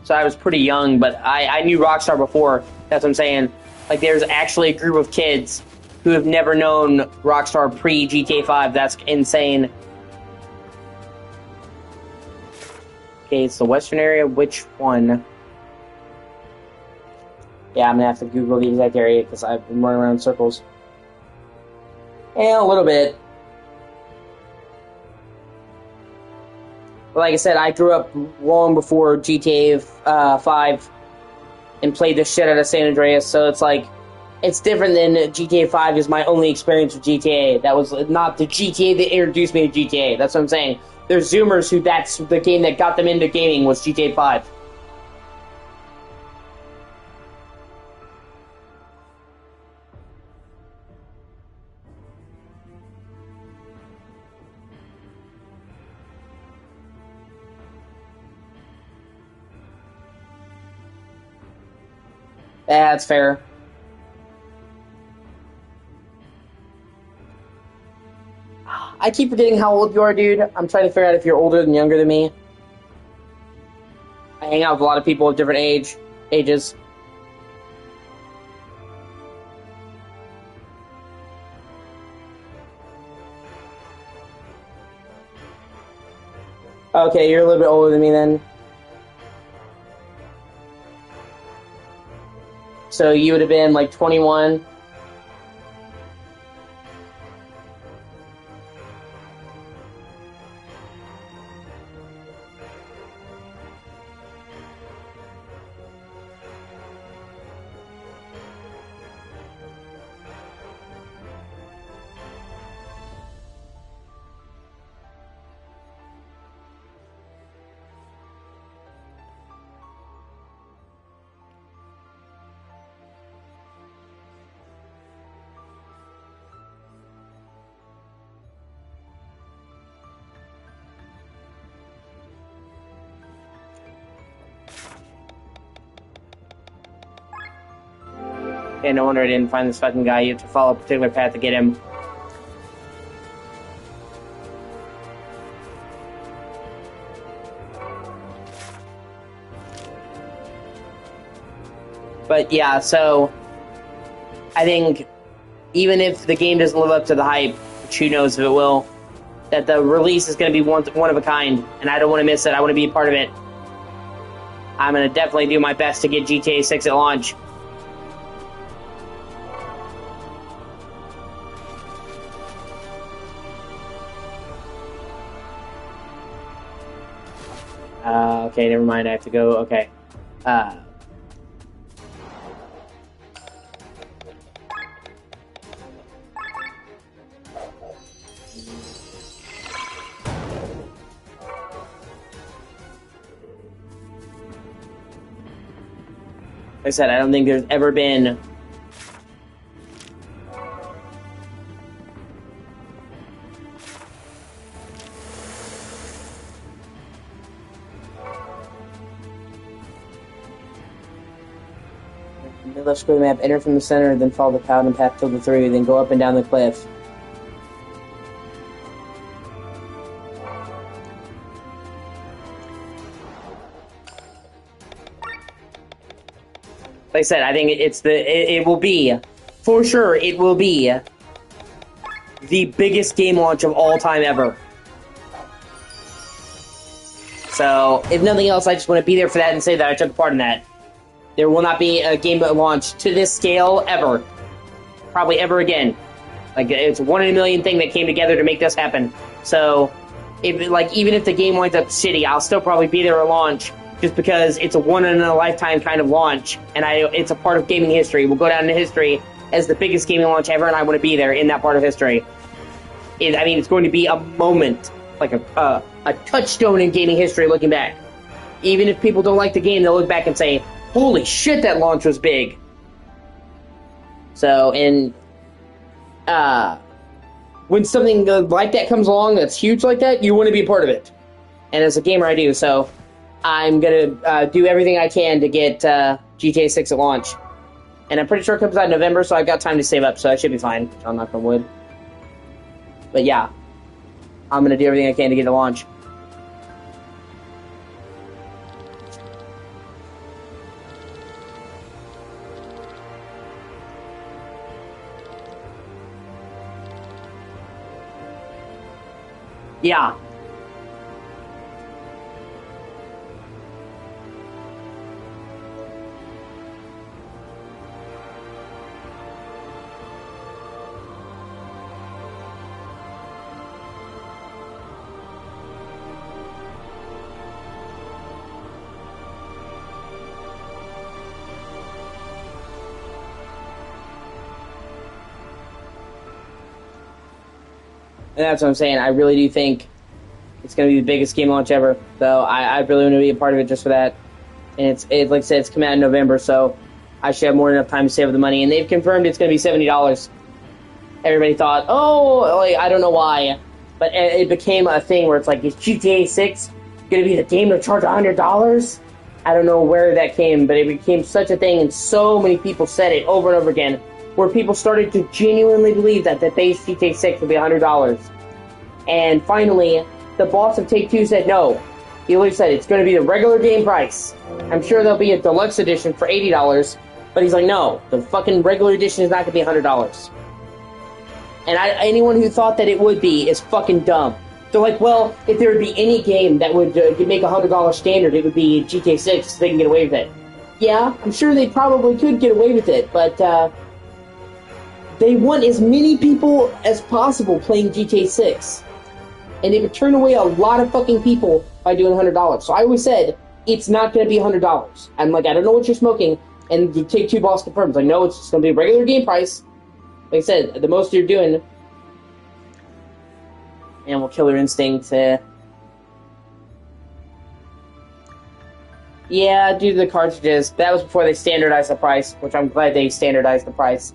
So I was pretty young, but I knew Rockstar before. That's what I'm saying. Like, there's actually a group of kids who have never known Rockstar pre-GTA 5. That's insane. Okay, it's the western area. Which one? Yeah, I'm gonna have to Google the exact area because I've been running around in circles. Yeah, a little bit. But like I said, I grew up long before GTA 5 and played the shit out of San Andreas, so it's like, it's different than GTA 5 is my only experience with GTA. That was not the GTA that introduced me to GTA. That's what I'm saying. There's Zoomers who that's the game that got them into gaming was GTA 5. That's fair. I keep forgetting how old you are, dude. I'm trying to figure out if you're older than younger than me. I hang out with a lot of people of different ages. Okay, you're a little bit older than me then. So you would have been like 21. Okay, no wonder I didn't find this fucking guy. You have to follow a particular path to get him. But yeah, so I think even if the game doesn't live up to the hype, which who knows if it will, that the release is going to be one of a kind, and I don't want to miss it. I want to be a part of it. I'm going to definitely do my best to get GTA 6 at launch. Okay, never mind. I have to go. Okay. Like I said, I don't think there's ever been let's go to the map, enter from the center, then follow the pattern path till the 3, then go up and down the cliff. Like I said, I think it will be, for sure, it will be the biggest game launch of all time ever. So, if nothing else, I just want to be there for that and say that I took part in that. There will not be a game launch to this scale ever. Probably ever again. Like, it's a 1 in a million thing that came together to make this happen. So, even if the game winds up shitty, I'll still probably be there at launch, just because it's a 1 in a lifetime kind of launch, and it's a part of gaming history. We'll go down into history as the biggest gaming launch ever, and I want to be there in that part of history. It's going to be a moment, like a touchstone in gaming history looking back. Even if people don't like the game, they'll look back and say, holy shit, that launch was big. So, when something like that comes along that's huge like that, you want to be a part of it. And as a gamer, I do. So, I'm going to do everything I can to get GTA 6 at launch. And I'm pretty sure it comes out in November, so I've got time to save up, so I should be fine. I'm knock on wood. But yeah, I'm going to do everything I can to get it launch. Yeah. And that's what I'm saying. I really do think it's going to be the biggest game launch ever. So I really want to be a part of it just for that. And it's like I said, it's coming out in November, so I should have more than enough time to save up the money. And they've confirmed it's going to be $70. Everybody thought, I don't know why, but it became a thing where it's like, is GTA 6 going to be the game to charge $100? I don't know where that came, but it became such a thing, and so many people said it over and over again, where people started to genuinely believe that the base GTA 6 would be $100. And finally, the boss of Take-Two said no. He always said it's going to be the regular game price. I'm sure there'll be a deluxe edition for $80, but he's like, no, the fucking regular edition is not going to be $100. And anyone who thought that it would be is fucking dumb. They're like, well, if there would be any game that would make $100 standard, it would be GTA 6, so they can get away with it. Yeah, I'm sure they probably could get away with it, but they want as many people as possible playing GTA 6. And they would turn away a lot of fucking people by doing $100. So I always said, it's not going to be $100. I'm like, I don't know what you're smoking. And the Take-Two boss confirms, like, no, it's just going to be a regular game price. Like I said, the most you're doing. Animal Killer Instinct. Yeah, due to the cartridges. That was before they standardized the price, which I'm glad they standardized the price.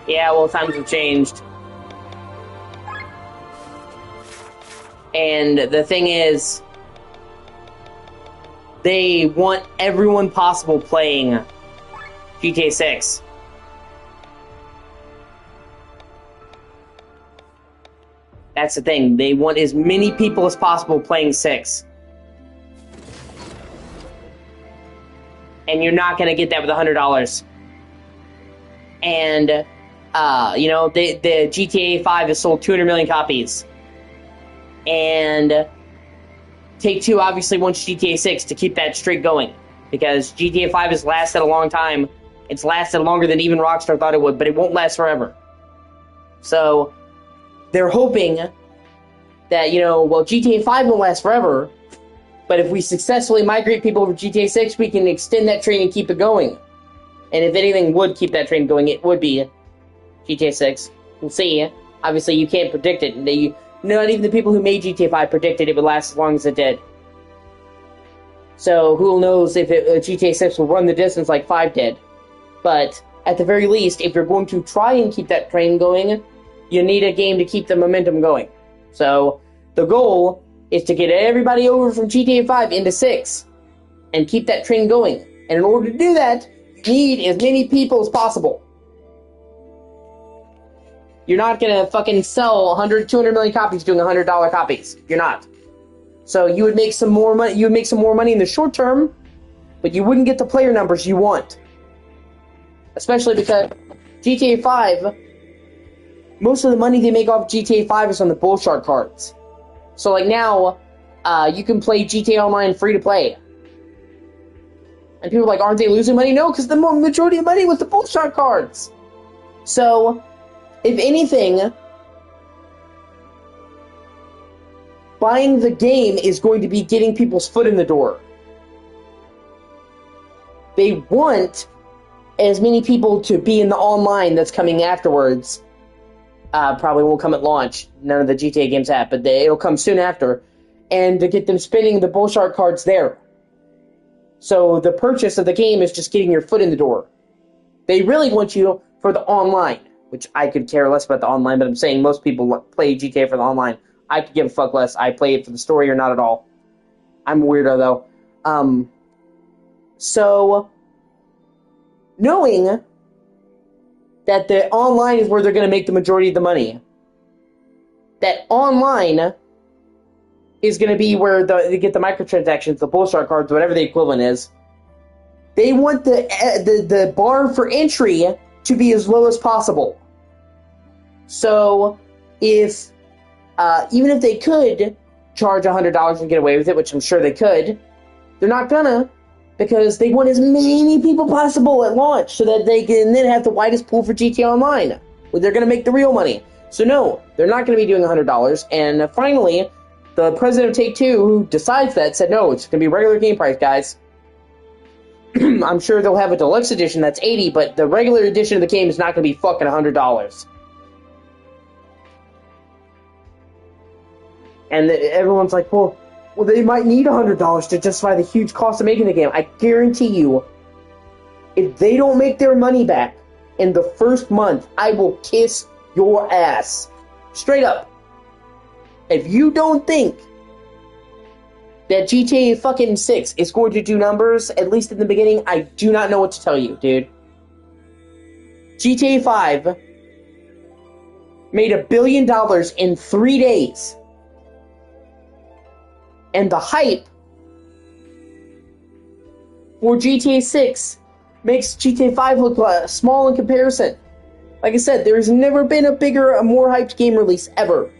Yeah, well, times have changed. And the thing is, they want everyone possible playing GTA 6. That's the thing. They want as many people as possible playing 6. And you're not going to get that with $100. and the GTA 5 has sold 200 million copies, and Take-Two obviously wants GTA 6 to keep that streak going, because GTA 5 has lasted a long time. It's lasted longer than even Rockstar thought it would, but it won't last forever. So they're hoping that, GTA 5 won't last forever, but if we successfully migrate people over GTA 6, we can extend that train and keep it going. And if anything would keep that train going, it would be GTA 6. We'll see. Obviously, you can't predict it. Not even the people who made GTA 5 predicted it would last as long as it did. So who knows if GTA 6 will run the distance like 5 did. But at the very least, if you're going to try and keep that train going, you need a game to keep the momentum going. So the goal is to get everybody over from GTA 5 into 6 and keep that train going. And in order to do that, you need as many people as possible. You're not going to fucking sell 100, 200 million copies doing $100 copies. You're not. So you would make some more money. You would make some more money in the short term, but you wouldn't get the player numbers you want. Especially because GTA 5, most of the money they make off GTA 5 is on the bull shark cards. So like now, you can play GTA Online free to play. And people are like, aren't they losing money? No, because the majority of money was the bull shark cards. So, if anything, buying the game is going to be getting people's foot in the door. They want as many people to be in the online that's coming afterwards. Probably won't come at launch. None of the GTA games have, but it'll come soon after. And to get them spending the bull shark cards there. So the purchase of the game is just getting your foot in the door. They really want you for the online, which I could care less about the online, but I'm saying most people play GTA for the online. I could give a fuck less. I play it for the story or not at all. I'm a weirdo, though. So, knowing that the online is where they're going to make the majority of the money, that online is going to be where they get the microtransactions, the bull shark cards, whatever the equivalent is. They want the bar for entry to be as low as possible. So, if even if they could charge $100 and get away with it, which I'm sure they could, they're not gonna, because they want as many people possible at launch so that they can then have the widest pool for GTA Online, where they're gonna make the real money. So no, they're not gonna be doing $100. And finally, the president of Take-Two, who decides that, said no, it's gonna be regular game price, guys. I'm sure they'll have a deluxe edition that's $80, but the regular edition of the game is not gonna be fucking $100. And everyone's like, well, they might need $100 to justify the huge cost of making the game. I guarantee you, if they don't make their money back in the first month, I will kiss your ass. Straight up. If you don't think that GTA fucking 6 is going to do numbers, at least in the beginning, I do not know what to tell you, dude. GTA 5 made $1 billion in 3 days. And the hype for GTA 6 makes GTA 5 look small in comparison. Like I said, there's never been a bigger, a more hyped game release ever.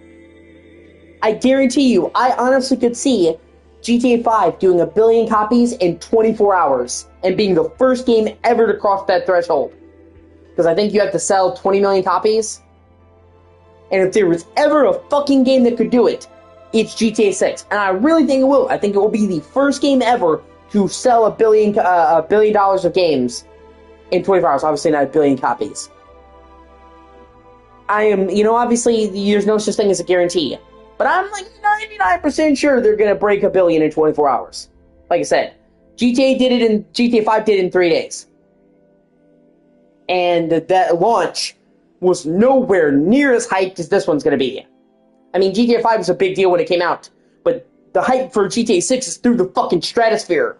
I guarantee you, I honestly could see GTA 5 doing 1 billion copies in 24 hours and being the first game ever to cross that threshold. Because I think you have to sell 20 million copies. And if there was ever a fucking game that could do it, it's GTA 6. And I really think it will. I think it will be the first game ever to sell $1 billion of games in 24 hours. Obviously not 1 billion copies. I am, obviously there's no such thing as a guarantee. But I'm like 99% sure they're going to break 1 billion in 24 hours. Like I said, GTA 5 did it in 3 days. And that launch was nowhere near as hyped as this one's going to be. I mean, GTA 5 was a big deal when it came out, but the hype for GTA 6 is through the fucking stratosphere.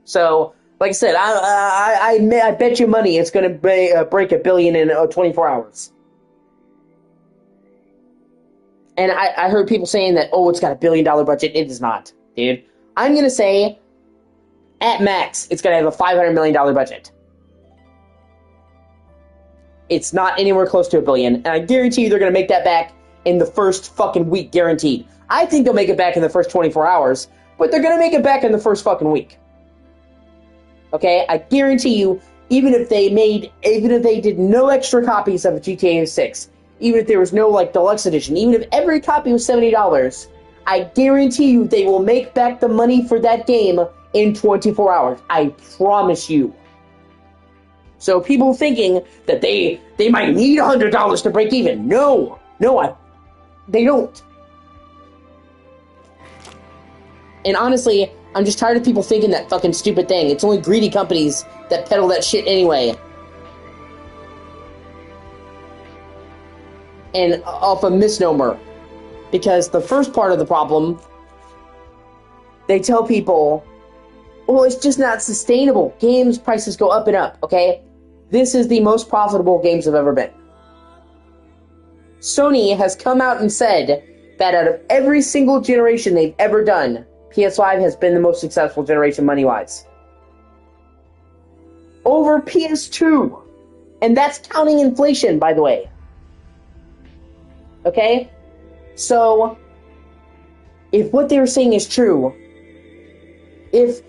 So, like I said, I bet you money it's going to break 1 billion in 24 hours. And I heard people saying that, oh, it's got $1 billion budget. It does not, dude. I'm going to say, at max, it's going to have a $500 million budget. It's not anywhere close to $1 billion, and I guarantee you they're going to make that back in the first fucking week, guaranteed. I think they'll make it back in the first 24 hours, but they're going to make it back in the first fucking week. Okay, I guarantee you, even if they did no extra copies of GTA 6, even if there was no, like, deluxe edition, even if every copy was $70, I guarantee you they will make back the money for that game in 24 hours. I promise you. So people thinking that they might need $100 to break even. No, they don't. And honestly, I'm just tired of people thinking that fucking stupid thing. It's only greedy companies that peddle that shit anyway. And off a misnomer. Because the first part of the problem, they tell people, well, it's just not sustainable. Games prices go up and up, okay? This is the most profitable games have ever been. Sony has come out and said that out of every single generation they've ever done, PS5 has been the most successful generation money-wise. Over PS2. And that's counting inflation, by the way. Okay? So, if what they were saying is true, if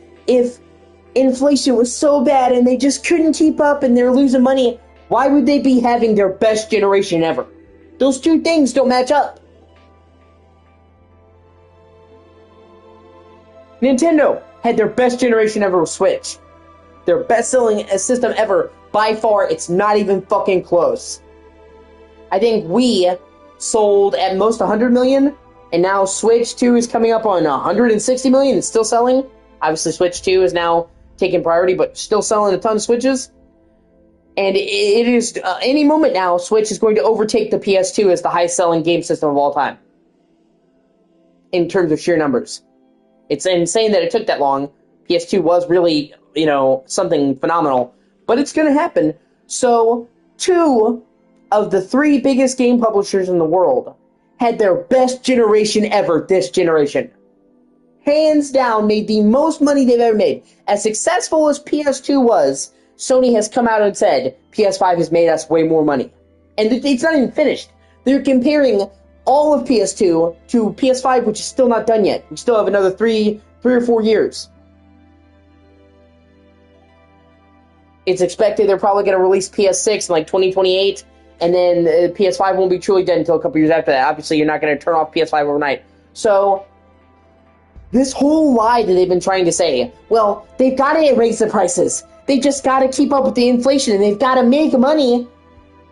inflation was so bad and they just couldn't keep up and they're losing money, why would they be having their best generation ever? Those two things don't match up. Nintendo had their best generation ever with Switch. Their best-selling system ever. By far, it's not even fucking close. I think Wii sold at most 100 million, and now Switch 2 is coming up on 160 million. It's still selling. Obviously, Switch 2 is now taking priority, but still selling a ton of Switches. And it is, any moment now, Switch is going to overtake the PS2 as the highest-selling game system of all time. In terms of sheer numbers. It's insane that it took that long. PS2 was really, something phenomenal. But it's going to happen. So, 2 of the 3 biggest game publishers in the world had their best generation ever this generation. Hands down, made the most money they've ever made. As successful as PS2 was, Sony has come out and said, PS5 has made us way more money. And it's not even finished. They're comparing all of PS2 to PS5, which is still not done yet. We still have another 3 or 4 years. It's expected they're probably going to release PS6 in like 2028, and then PS5 won't be truly dead until a couple years after that. Obviously, you're not going to turn off PS5 overnight. So, this whole lie that they've been trying to say, well, they've got to raise the prices. They just got to keep up with the inflation, and they've got to make money.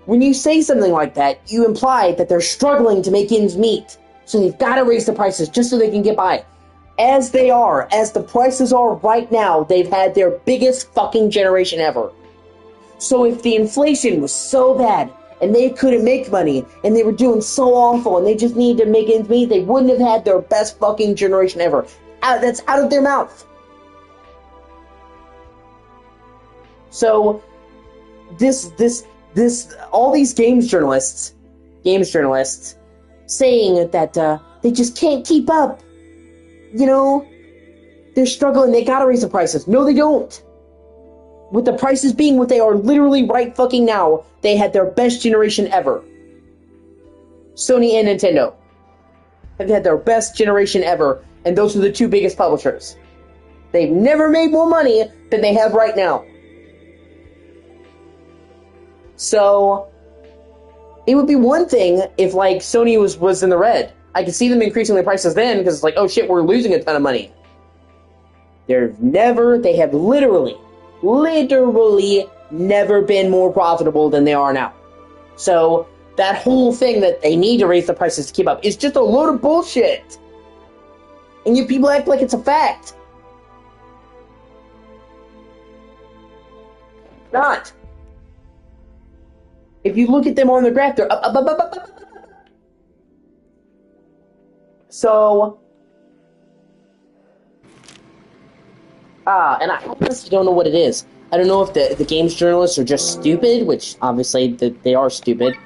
When you say something like that, you imply that they're struggling to make ends meet. So they've got to raise the prices just so they can get by. As they are, as the prices are right now, they've had their biggest fucking generation ever. So if the inflation was so bad, and they couldn't make money, and they were doing so awful, and they just needed to make ends meet, they wouldn't have had their best fucking generation ever. That's out of their mouth. So, all these games journalists saying that they just can't keep up. They're struggling, they gotta raise the prices. No, they don't. With the prices being what they are literally right fucking now, they had their best generation ever. Sony and Nintendo have had their best generation ever, and those are the 2 biggest publishers. They've never made more money than they have right now. So, it would be one thing if, like, Sony was in the red. I could see them increasing the prices then, because it's like, oh shit, we're losing a ton of money. They have literally never been more profitable than they are now. So, that whole thing that they need to raise the prices to keep up is just a load of bullshit. And you people act like it's a fact. Not. If you look at them on the graph, they're up. So, and I honestly don't know what it is. I don't know if the games journalists are just stupid, which obviously they are stupid,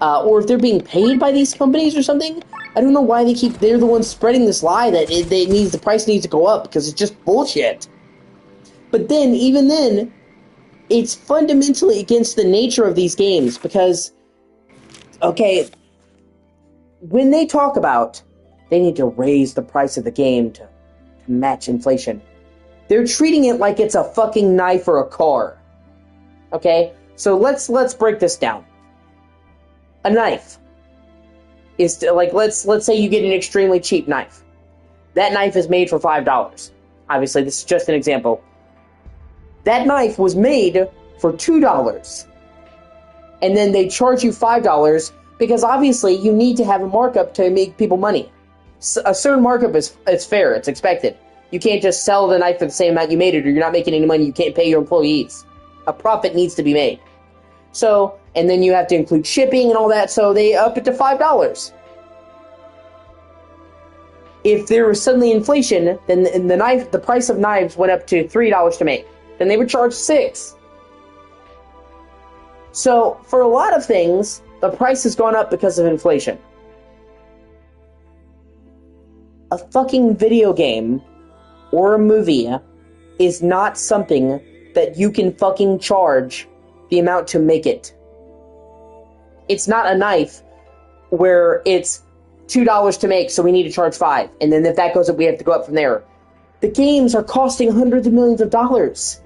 or if they're being paid by these companies or something. I don't know why they're the ones spreading this lie that the price needs to go up, because it's just bullshit. But then, even then, it's fundamentally against the nature of these games because, okay, when they talk about they need to raise the price of the game to match inflation, they're treating it like it's a fucking knife or a car. Okay? So let's break this down. A knife is like let's say you get an extremely cheap knife. That knife is made for $5. Obviously, this is just an example. That knife was made for $2. And then they charge you $5 because obviously you need to have a markup to make people money. A certain markup is fair, it's expected. You can't just sell the knife for the same amount you made it or you're not making any money, you can't pay your employees. A profit needs to be made. So, and then you have to include shipping and all that, so they up it to $5. If there was suddenly inflation, then the price of knives went up to $3 to make. Then they would charge $6. So, for a lot of things, the price has gone up because of inflation. A fucking video game or a movie is not something that you can fucking charge the amount to make it. It's not a knife where it's $2 to make, so we need to charge $5. And then if that goes up, we have to go up from there. The games are costing hundreds of millions of dollars.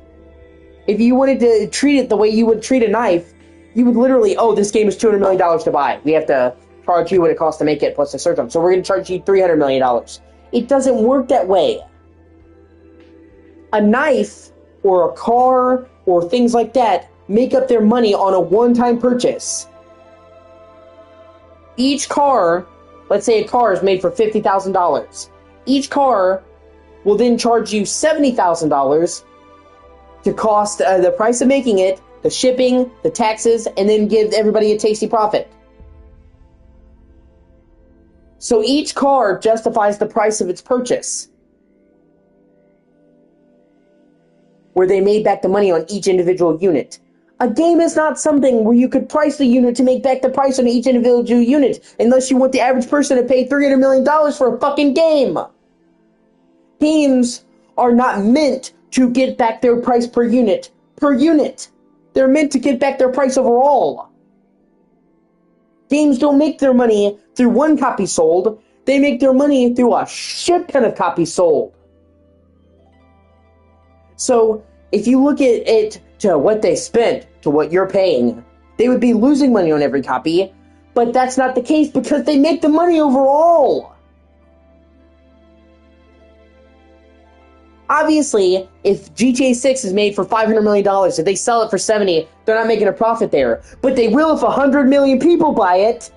If you wanted to treat it the way you would treat a knife, you would literally, oh, this game is $200 million to buy. We have to charge you what it costs to make it, plus the surcharge. So we're going to charge you $300 million. It doesn't work that way. A knife or a car or things like that make up their money on a one-time purchase. Each car, let's say a car is made for $50,000. Each car will then charge you $70,000 to cost the price of making it, the shipping, the taxes, and then give everybody a tasty profit. So each car justifies the price of its purchase, where they made back the money on each individual unit. A game is not something where you could price the unit to make back the price on each individual unit, unless you want the average person to pay $300 million for a fucking game. Games are not meant to get back their price per unit. They're meant to get back their price overall. Games don't make their money through one copy sold. They make their money through a shit ton of copies sold. So, if you look at it to what they spent, to what you're paying, they would be losing money on every copy, but that's not the case because they make the money overall. Obviously, if GTA 6 is made for $500 million, if they sell it for $70, they're not making a profit there. But they will if 100 million people buy it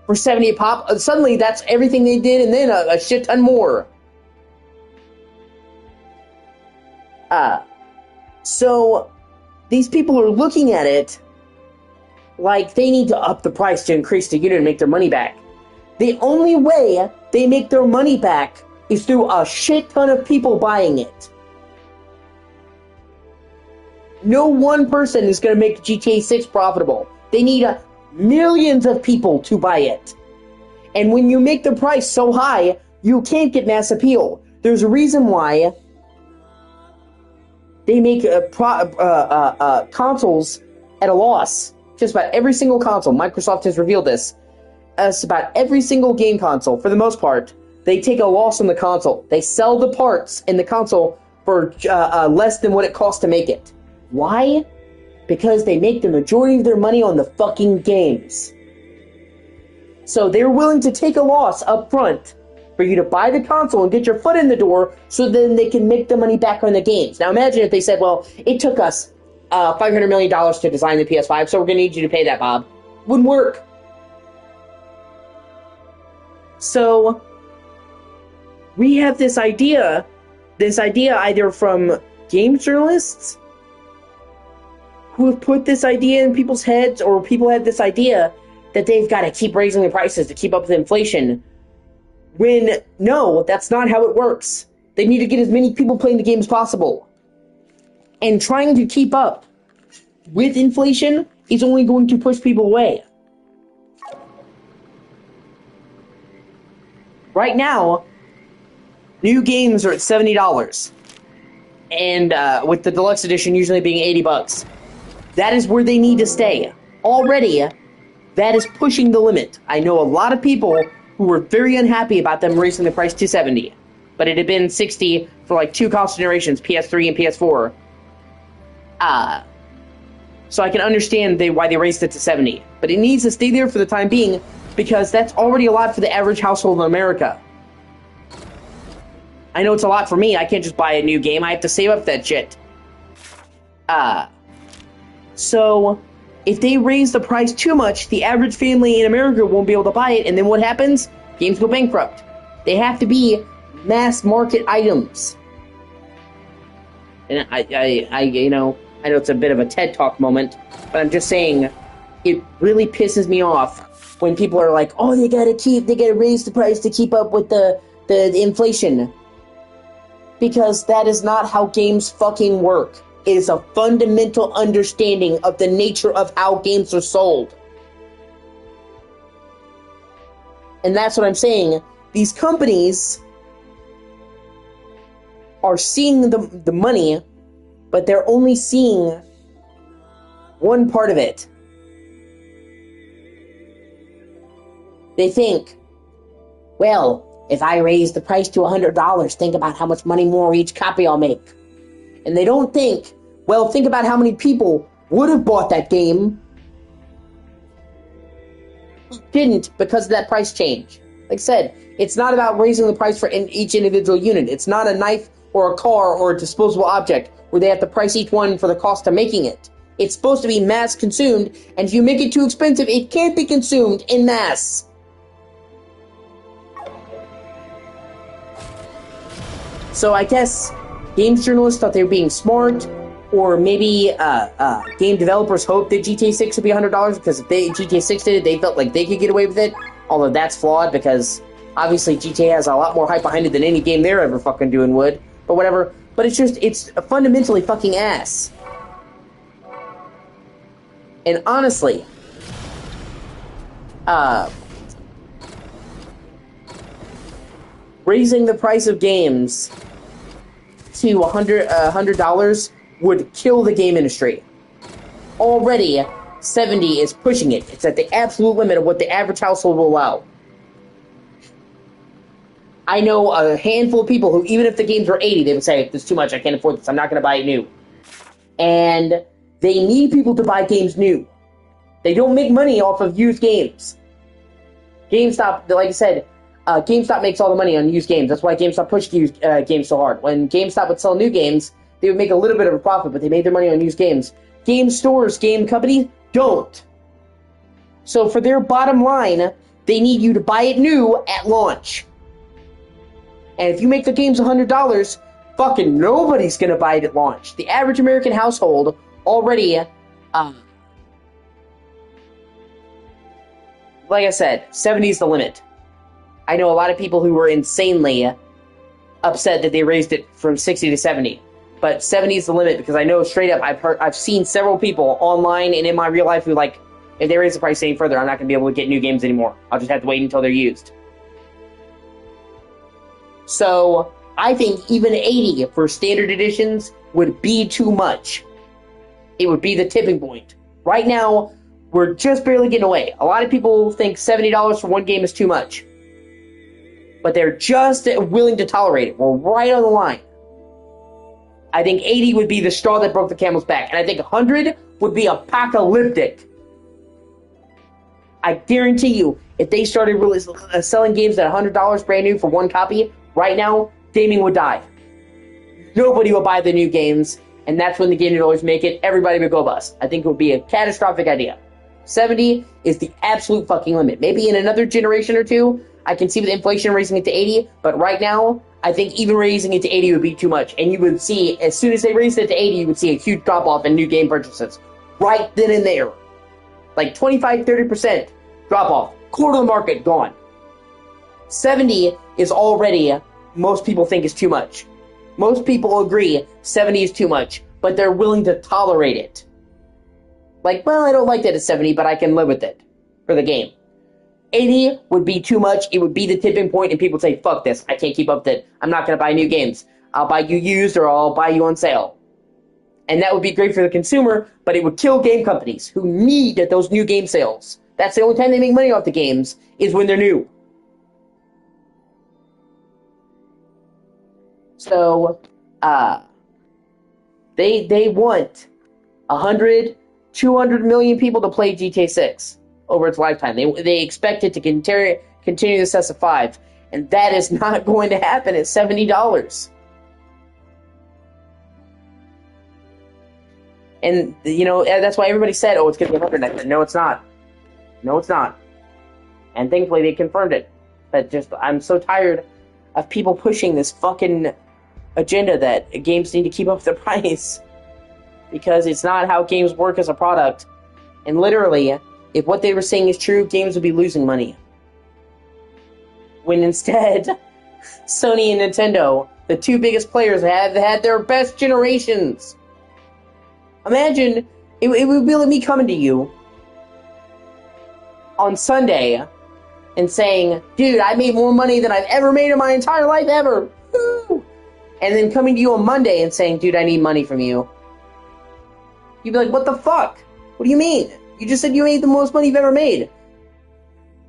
for 70 a pop. Suddenly, that's everything they did and then a shit ton more. So, these people are looking at it like they need to up the price to increase the unit and make their money back. The only way they make their money back is through a shit ton of people buying it. No one person is going to make GTA 6 profitable. They need millions of people to buy it. And when you make the price so high, you can't get mass appeal. There's a reason why they make consoles at a loss. Just about every single console. Microsoft has revealed this. It's about every single game console, for the most part, they take a loss on the console. They sell the parts in the console for less than what it costs to make it. Why? Because they make the majority of their money on the fucking games. So they're willing to take a loss up front for you to buy the console and get your foot in the door so then they can make the money back on the games. Now imagine if they said, well, it took us $500 million to design the PS5, so we're going to need you to pay that, Bob. Wouldn't work. So, we have this idea either from game journalists who have put this idea in people's heads, or people had this idea that they've got to keep raising the prices to keep up with inflation. When, no, that's not how it works. They need to get as many people playing the game as possible. And trying to keep up with inflation is only going to push people away. Right now, new games are at $70. and with the deluxe edition usually being $80. That is where they need to stay. Already, that is pushing the limit. I know a lot of people who were very unhappy about them raising the price to $70. But it had been $60 for like 2 console generations, PS3 and PS4. So I can understand why they raised it to $70. But it needs to stay there for the time being, because that's already a lot for the average household in America. I know it's a lot for me. I can't just buy a new game. I have to save up that shit. So if they raise the price too much, the average family in America won't be able to buy it, and then what happens? Games go bankrupt. They have to be mass market items. And I know it's a bit of a TED Talk moment, but I'm just saying, it really pisses me off when people are like, oh, they gotta raise the price to keep up with the inflation. Because that is not how games fucking work. It is a fundamental understanding of the nature of how games are sold. And that's what I'm saying. These companies are seeing the money, but they're only seeing one part of it. They think, well, if I raise the price to $100, think about how much money more each copy I'll make. And they don't think, well, think about how many people would have bought that game, didn't because of that price change. Like I said, it's not about raising the price for each individual unit. It's not a knife or a car or a disposable object where they have to price each one for the cost of making it. It's supposed to be mass consumed, and if you make it too expensive, it can't be consumed in mass. So I guess games journalists thought they were being smart, or maybe game developers hoped that GTA 6 would be $100 because if GTA 6 did it, they felt like they could get away with it. Although that's flawed because obviously GTA has a lot more hype behind it than any game they're ever fucking doing would. But whatever. But it's fundamentally fucking ass. And honestly, raising the price of games to $100 would kill the game industry. Already, 70 is pushing it. It's at the absolute limit of what the average household will allow. I know a handful of people who, even if the games were 80, they would say, "This is too much, I can't afford this, I'm not going to buy it new." And they need people to buy games new. They don't make money off of used games. GameStop, like I said, GameStop makes all the money on used games. That's why GameStop pushed used games so hard. When GameStop would sell new games, they would make a little bit of a profit, but they made their money on used games. Game stores, game companies, don't. So for their bottom line, they need you to buy it new at launch. And if you make the games $100, fucking nobody's gonna buy it at launch. The average American household already, like I said, 70 is the limit. I know a lot of people who were insanely upset that they raised it from 60 to 70. But 70 is the limit because I know straight up I've seen several people online and in my real life who like, if they raise the price any further, I'm not going to be able to get new games anymore. I'll just have to wait until they're used. So I think even 80 for standard editions would be too much. It would be the tipping point. Right now, we're just barely getting away. A lot of people think $70 for one game is too much. But they're just willing to tolerate it. We're right on the line. I think 80 would be the straw that broke the camel's back. And I think 100 would be apocalyptic. I guarantee you, if they started really selling games at $100 brand new for one copy, right now, gaming would die. Nobody will buy the new games, and that's when the game would always make it. Everybody would go bust. I think it would be a catastrophic idea. 70 is the absolute fucking limit. Maybe in another generation or two, I can see with inflation raising it to 80, but right now, I think even raising it to 80 would be too much. And you would see, as soon as they raised it to 80, you would see a huge drop-off in new game purchases. Right then and there. Like 25-30% drop-off. Quarter of the market gone. 70 is already, most people think is too much. Most people agree 70 is too much, but they're willing to tolerate it. Like, well, I don't like that at 70, but I can live with it for the game. 80 would be too much. It would be the tipping point, and people would say, fuck this. I can't keep up with it. I'm not going to buy new games. I'll buy you used or I'll buy you on sale. And that would be great for the consumer, but it would kill game companies who need those new game sales. That's the only time they make money off the games, is when they're new. So, they want 100, 200 million people to play GTA 6 over its lifetime. They expect it to continue the success of 5, and that is not going to happen at $70. And, that's why everybody said, oh, it's going to be 100. I said, no, it's not. No, it's not. And thankfully, they confirmed it. But I'm so tired of people pushing this fucking agenda that games need to keep up the price. Because it's not how games work as a product. And literally, if what they were saying is true, games would be losing money. When instead, Sony and Nintendo, the two biggest players, have had their best generations. Imagine, it would be like me coming to you on Sunday and saying, dude, I made more money than I've ever made in my entire life ever. Woo! And then coming to you on Monday and saying, dude, I need money from you. You'd be like, what the fuck? What do you mean? You just said you made the most money you've ever made.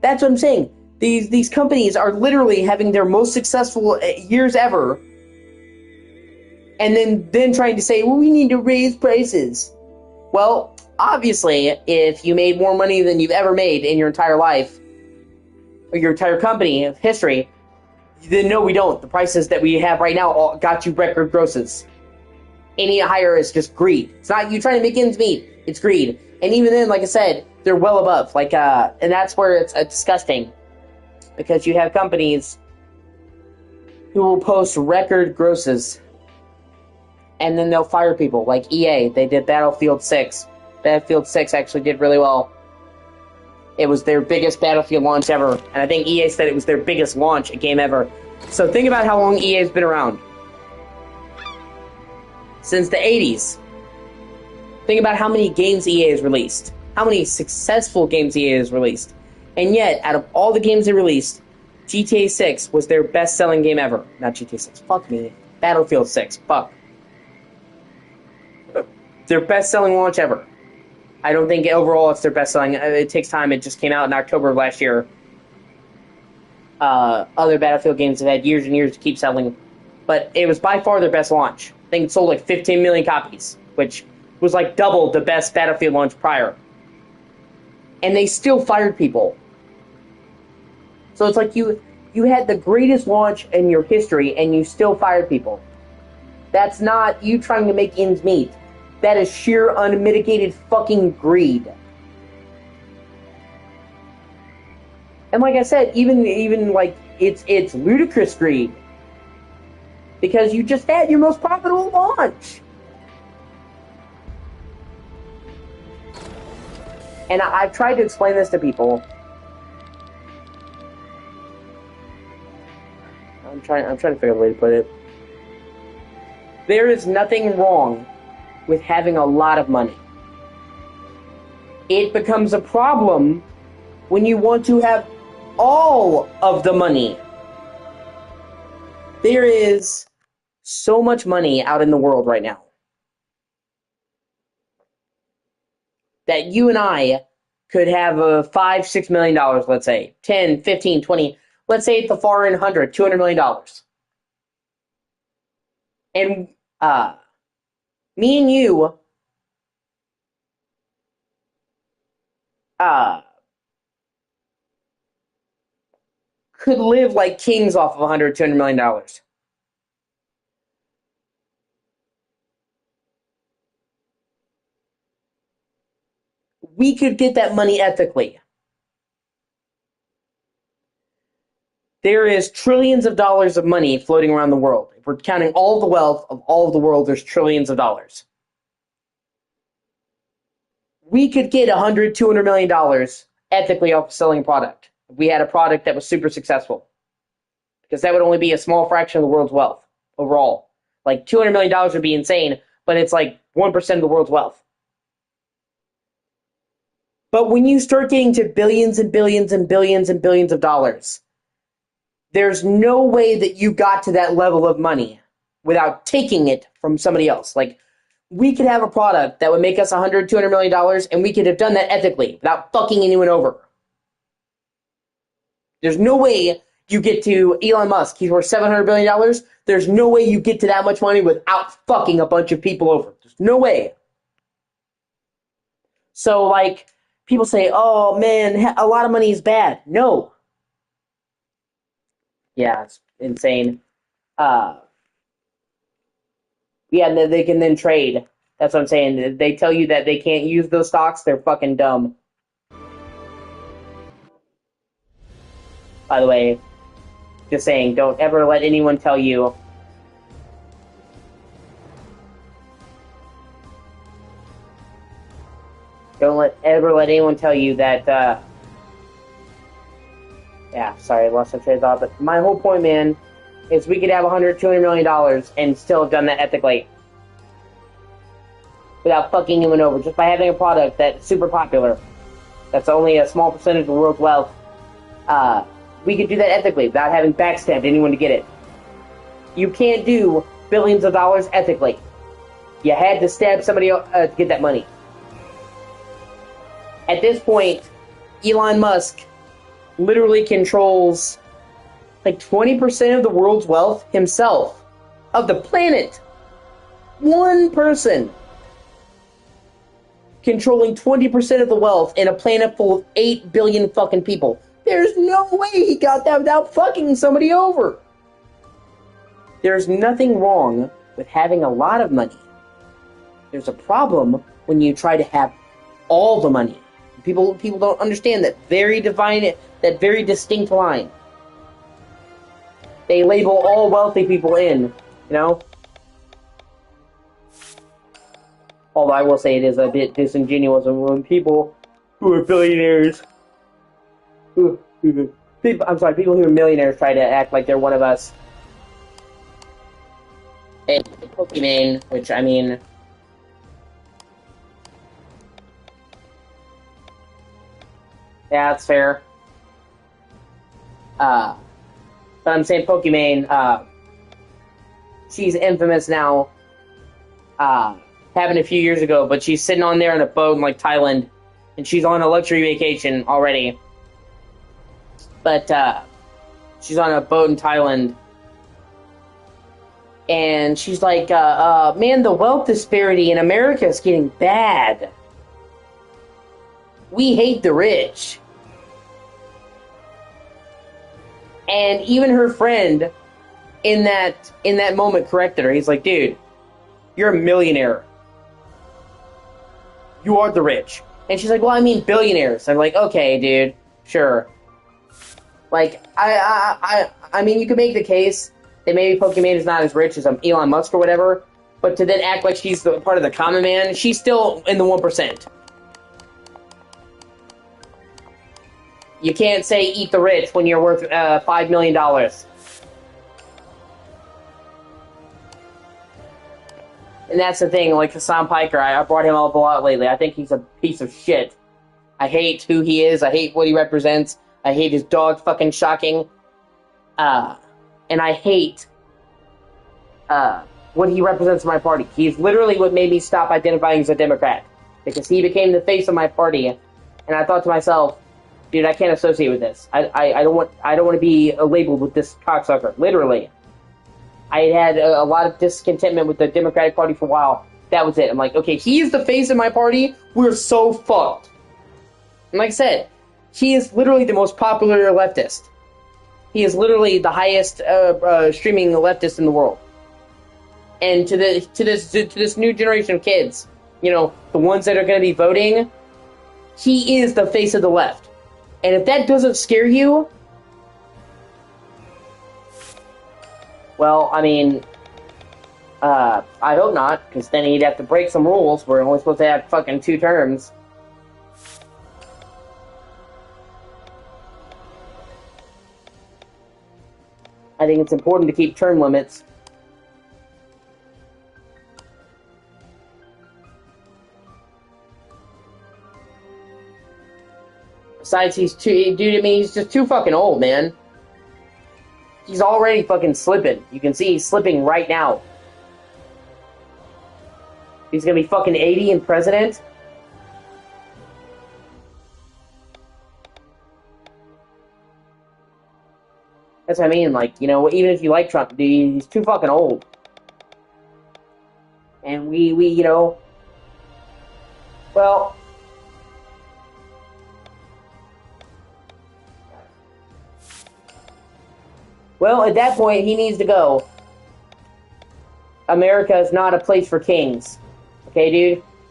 That's what I'm saying. These companies are literally having their most successful years ever, and then trying to say, well, we need to raise prices. Well, obviously, if you made more money than you've ever made in your entire life, or your entire company history, then no, we don't. The prices that we have right now all got you record grosses. Any higher is just greed. It's not you trying to make ends meet. It's greed. And even then, like I said, they're well above. And that's where it's disgusting. Because you have companies who will post record grosses, and then they'll fire people. Like EA, they did Battlefield 6. Battlefield 6 actually did really well. It was their biggest Battlefield launch ever. And I think EA said it was their biggest launch game ever. So think about how long EA has been around. Since the 80s. Think about how many games EA has released. How many successful games EA has released. And yet, out of all the games they released, GTA 6 was their best-selling game ever. Not GTA 6. Fuck me. Battlefield 6. Fuck. Their best-selling launch ever. I don't think overall it's their best-selling. It takes time. It just came out in October of last year. Other Battlefield games have had years and years to keep selling. But it was by far their best launch. I think it sold like 15 million copies, which was like double the best Battlefield launch prior. And they still fired people. So it's like you had the greatest launch in your history and you still fired people. That's not you trying to make ends meet. That is sheer unmitigated fucking greed. And like I said, even like it's ludicrous greed. Because you just had your most profitable launch. And I've tried to explain this to people. I'm trying to figure out a way to put it. There is nothing wrong with having a lot of money. It becomes a problem when you want to have all of the money. There is so much money out in the world right now that you and I could have $5-6 million, let's say, 10, 15, 20, let's say at the far end, $200 million. And me and you could live like kings off of $200 million. We could get that money ethically. There is trillions of dollars of money floating around the world. If we're counting all the wealth of all of the world, there's trillions of dollars. We could get $100-200 million ethically off selling a product. If we had a product that was super successful. Because that would only be a small fraction of the world's wealth overall. Like $200 million would be insane, but it's like 1% of the world's wealth. But when you start getting to billions and billions and billions and billions of dollars, there's no way that you got to that level of money without taking it from somebody else. Like, we could have a product that would make us $100, $200 million, and we could have done that ethically without fucking anyone over. There's no way you get to Elon Musk. He's worth $700 billion. There's no way you get to that much money without fucking a bunch of people over. There's no way. So, like, people say, oh, man, a lot of money is bad. No. Yeah, it's insane. Yeah, and they can then trade. That's what I'm saying. They tell you that they can't use those stocks. They're fucking dumb. By the way, just saying, don't ever let anyone tell you. Don't ever let anyone tell you that. Yeah, sorry, I lost my train of thought. But my whole point, man, is we could have $100, $200 million and still have done that ethically, without fucking anyone over, just by having a product that's super popular. That's only a small percentage of the world's wealth. We could do that ethically without having backstabbed anyone to get it. You can't do billions of dollars ethically. You had to stab somebody to get that money. At this point, Elon Musk literally controls like 20% of the world's wealth himself. Of the planet. One person controlling 20% of the wealth in a planet full of 8 billion fucking people. There's no way he got that without fucking somebody over. There's nothing wrong with having a lot of money. There's a problem when you try to have all the money. People don't understand that very distinct line. They label all wealthy people in, you know? Although I will say it is a bit disingenuous when people who are billionaires, people who are millionaires try to act like they're one of us. And Pokemon, which, I mean, yeah, that's fair. But I'm saying Pokemon, she's infamous now. Happened a few years ago, but she's sitting on there in a boat in like Thailand, and she's on a luxury vacation already. But she's on a boat in Thailand, and she's like, man, the wealth disparity in America is getting bad. We hate the rich. And even her friend in that moment corrected her. He's like, dude, you're a millionaire. You are the rich. And she's like, well, I mean billionaires. I'm like, okay, dude, sure. Like, I mean, you could make the case that maybe Pokemon is not as rich as Elon Musk or whatever, but to then act like she's part of the common man, she's still in the 1%. You can't say eat the rich when you're worth $5 million. And that's the thing, like Hassan Piker, I brought him up a lot lately. I think he's a piece of shit. I hate who he is. I hate what he represents. I hate his dog fucking shocking. And I hate what he represents in my party. He's literally what made me stop identifying as a Democrat. Because he became the face of my party. And I thought to myself, dude, I can't associate with this. I don't want to be labeled with this cocksucker. Literally. I had a lot of discontentment with the Democratic Party for a while. That was it. I'm like, okay, he's the face of my party. We're so fucked. And like I said, he is literally the most popular leftist. He is literally the highest streaming leftist in the world. And to this new generation of kids, you know, the ones that are going to be voting, he is the face of the left. And if that doesn't scare you, well, I mean, I hope not, because then he'd have to break some rules. We're only supposed to have fucking 2 terms. I think it's important to keep term limits. Besides, he's just too fucking old, man. He's already fucking slipping. You can see he's slipping right now. He's gonna be fucking 80 and president. That's what I mean. Like, you know, even if you like Trump, dude, he's too fucking old. And we, you know, well, at that point, he needs to go. America is not a place for kings. Okay,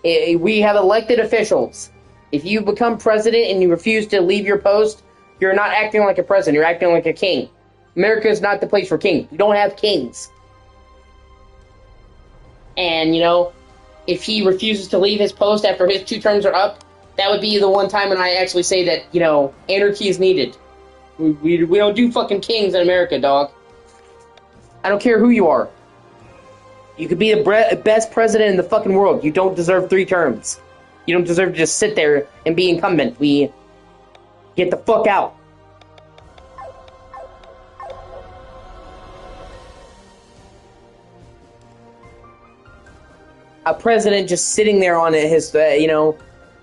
dude? We have elected officials. If you become president and you refuse to leave your post, you're not acting like a president. You're acting like a king. America is not the place for kings. You don't have kings. And, you know, if he refuses to leave his post after his 2 terms are up, that would be the one time when I actually say that, you know, anarchy is needed. We don't do fucking kings in America, dog. I don't care who you are. You could be the best president in the fucking world. You don't deserve 3 terms. You don't deserve to just sit there and be incumbent. We get the fuck out. A president just sitting there on his, you know,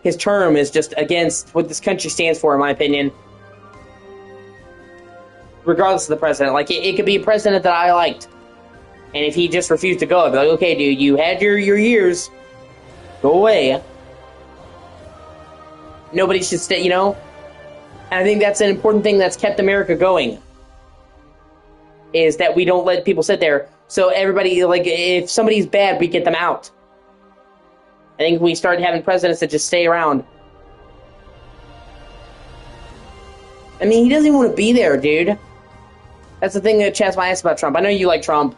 his term is just against what this country stands for, in my opinion. Regardless of the president. Like, it could be a president that I liked. And if he just refused to go, I'd be like, okay, dude, you had your years. Go away. Nobody should stay, you know? And I think that's an important thing that's kept America going. Is that we don't let people sit there. So everybody, like, if somebody's bad, we get them out. I think we started having presidents that just stay around. I mean, he doesn't even want to be there, dude. That's the thing that chaps my ass about Trump. I know you like Trump.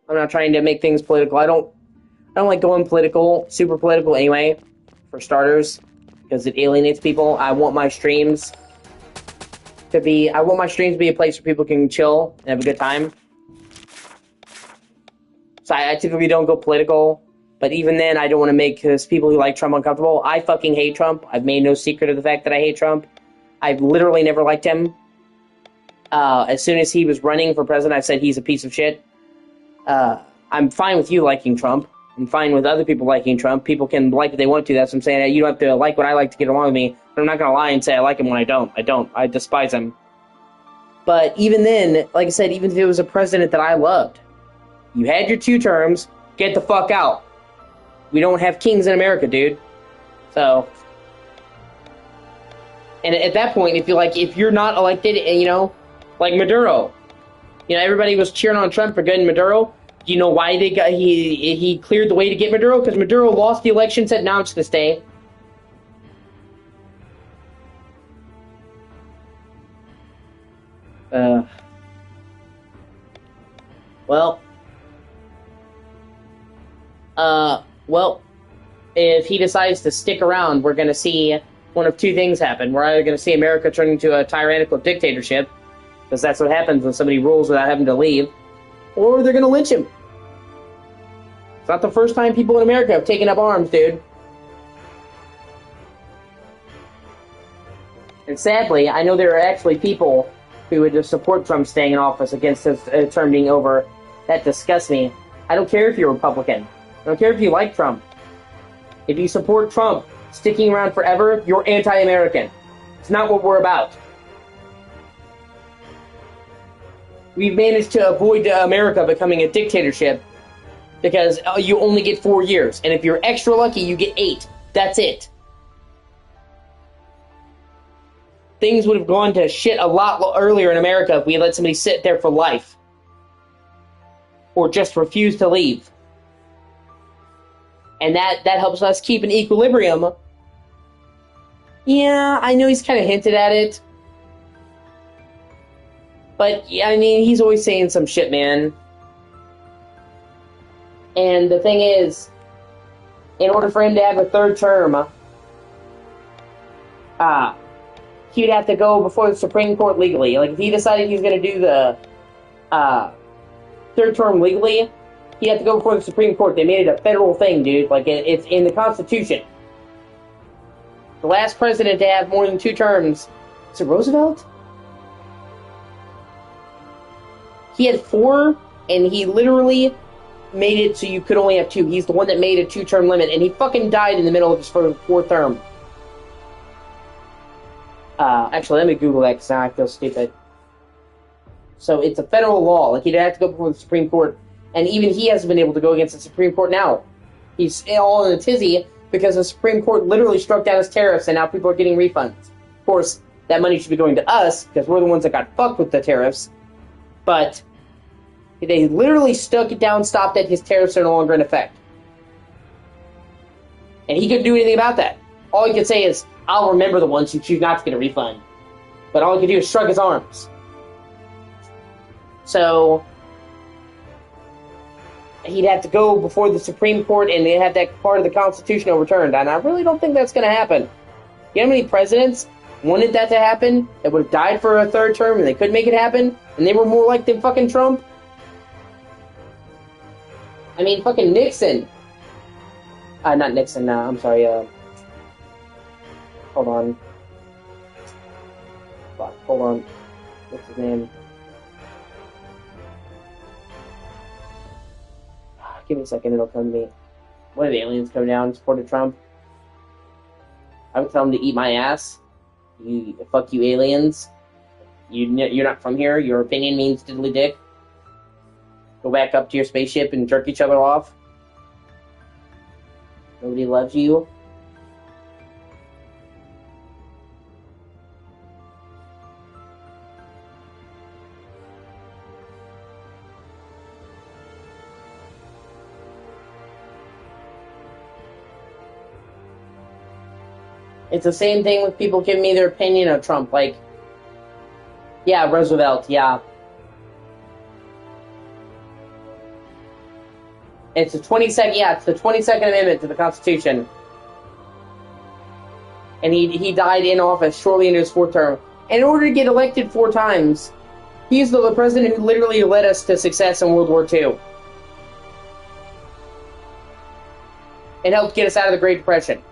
I'm not trying to make things political. I don't like going political, super political anyway, for starters, because it alienates people. I want my streams to be a place where people can chill and have a good time. So I typically don't go political, but even then, I don't want to make people who like Trump uncomfortable. I fucking hate Trump. I've made no secret of the fact that I hate Trump. I've literally never liked him. As soon as he was running for president, I've said he's a piece of shit. I'm fine with you liking Trump. I'm fine with other people liking Trump. People can like what they want to. That's what I'm saying. You don't have to like what I like to get along with me. But I'm not going to lie and say I like him when I don't. I don't. I despise him. But even then, like I said, even if it was a president that I loved, you had your 2 terms, get the fuck out. We don't have kings in America, dude. So, and at that point, if you're not elected, and you know, like Maduro, you know, everybody was cheering on Trump for getting Maduro. Do you know why he cleared the way to get Maduro? Because Maduro lost the election, said, "Now I'm just gonna stay." Well, if he decides to stick around, we're going to see one of 2 things happen. We're either going to see America turn into a tyrannical dictatorship, because that's what happens when somebody rules without having to leave, or they're going to lynch him. It's not the first time people in America have taken up arms, dude. And sadly, I know there are actually people who would just support Trump staying in office against his term being over. That disgusts me. I don't care if you're a Republican. I don't care if you like Trump. If you support Trump sticking around forever, you're anti-American. It's not what we're about. We've managed to avoid America becoming a dictatorship because you only get 4 years. And if you're extra lucky, you get 8. That's it. Things would have gone to shit a lot earlier in America if we let somebody sit there for life. Or just refuse to leave. And that helps us keep an equilibrium. Yeah, I know he's kind of hinted at it. But, yeah, I mean, he's always saying some shit, man. And the thing is, in order for him to have a 3rd term, he'd have to go before the Supreme Court legally. Like, if he decided he was going to do the 3rd term legally, he'd have to go before the Supreme Court. They made it a federal thing, dude. Like, it's in the Constitution. The last president to have more than 2 terms, is it Roosevelt? He had 4, and he literally made it so you could only have two. He's the one that made a 2-term limit, and he fucking died in the middle of his fourth term. Actually, let me Google that because now I feel stupid. So it's a federal law. Like, he'd have to go before the Supreme Court. And even he hasn't been able to go against the Supreme Court now. He's all in a tizzy because the Supreme Court literally struck down his tariffs and now people are getting refunds. Of course, that money should be going to us because we're the ones that got fucked with the tariffs. But they literally stuck it down, stopped it. His tariffs are no longer in effect. And he couldn't do anything about that. All he could say is, I'll remember the ones who choose not to get a refund. But all he could do is shrug his arms. So he'd have to go before the Supreme Court and they'd have that part of the Constitution overturned. And I really don't think that's going to happen. You know how many presidents wanted that to happen? That would have died for a third term and they couldn't make it happen? And they were more like than fucking Trump? I mean, fucking Nixon. Not Nixon, I'm sorry, hold on. Fuck, hold on. What's his name? Give me a second, it'll come to me. One of the aliens come down and supported Trump. I would tell them to eat my ass. Fuck you, aliens. You're not from here. Your opinion means diddly dick. Go back up to your spaceship and jerk each other off. Nobody loves you. It's the same thing with people giving me their opinion of Trump. Like, yeah, Roosevelt, yeah. It's the 22nd Amendment to the Constitution. And he died in office shortly into his fourth term. And in order to get elected 4 times, he's the president who literally led us to success in World War II. And helped get us out of the Great Depression.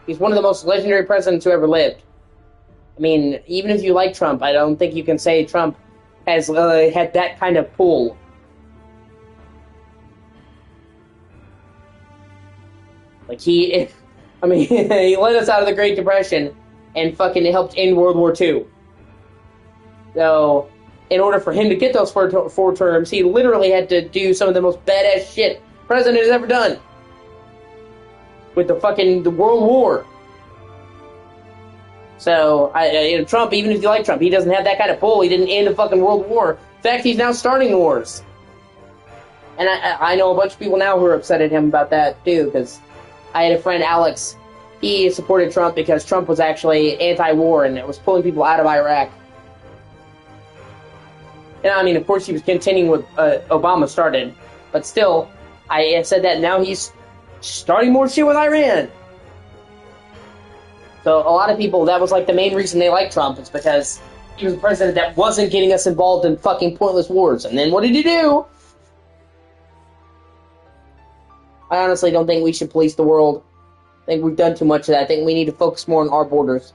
He's one of the most legendary presidents who ever lived. I mean, even if you like Trump, I don't think you can say Trump has had that kind of pull. Like, he led us out of the Great Depression and fucking helped end World War II. So, in order for him to get those 4 terms, he literally had to do some of the most badass shit the president has ever done. With the World War. So, Trump, even if you like Trump, he doesn't have that kind of pull. He didn't end a fucking World War. In fact, he's now starting wars. And I know a bunch of people now who are upset at him about that, too, because I had a friend, Alex. He supported Trump because Trump was actually anti-war and it was pulling people out of Iraq. And I mean, of course, he was continuing what Obama started. But still, I said that now he's starting more shit with Iran. So a lot of people, that was like the main reason they liked Trump. It's because he was a president that wasn't getting us involved in fucking pointless wars. And then what did he do? I honestly don't think we should police the world. I think we've done too much of that. I think we need to focus more on our borders.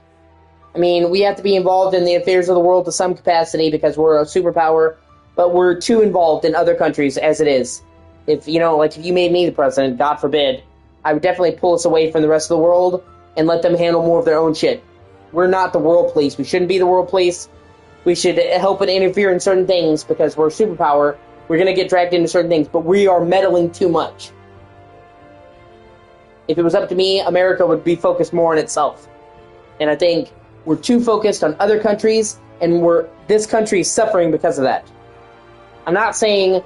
I mean, we have to be involved in the affairs of the world to some capacity because we're a superpower, but we're too involved in other countries as it is. If you made me the president, God forbid, I would definitely pull us away from the rest of the world and let them handle more of their own shit. We're not the world police. We shouldn't be the world police. We should help and interfere in certain things because we're a superpower. We're going to get dragged into certain things, but we are meddling too much. If it was up to me, America would be focused more on itself. And I think we're too focused on other countries, and this country is suffering because of that. I'm not saying,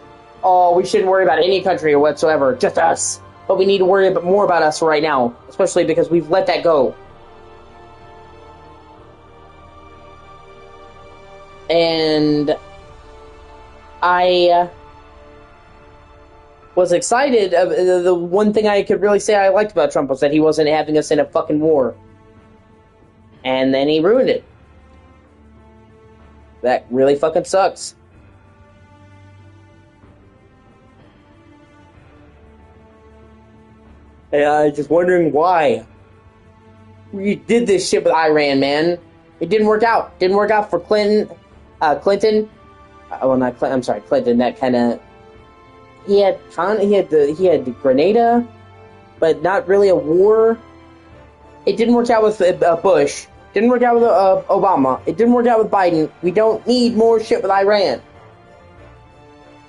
we shouldn't worry about any country or whatsoever, just us. But we need to worry a bit more about us right now, especially because we've let that go. And I was excited. The one thing I could really say I liked about Trump was that he wasn't having us in a fucking war. And then he ruined it. That really fucking sucks. And I'm just wondering why we did this shit with Iran, man. It didn't work out. Didn't work out for Clinton. Clinton. Not Clinton. I'm sorry, Clinton. That kind of... he had Grenada, but not really a war. It didn't work out with Bush. Didn't work out with Obama. It didn't work out with Biden. We don't need more shit with Iran.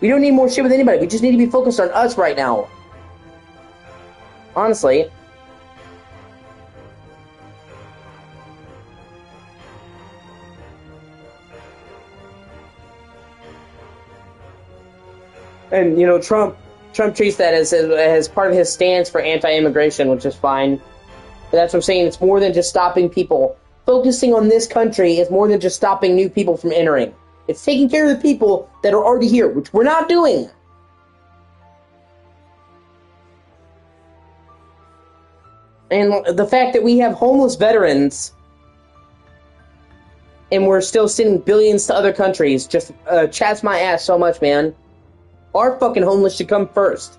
We don't need more shit with anybody. We just need to be focused on us right now. Honestly. And, you know, Trump treats that as part of his stance for anti-immigration, which is fine. But that's what I'm saying. It's more than just stopping people. Focusing on this country is more than just stopping new people from entering. It's taking care of the people that are already here, which we're not doing. And the fact that we have homeless veterans and we're still sending billions to other countries just chats my ass so much, man. Our fucking homeless should come first.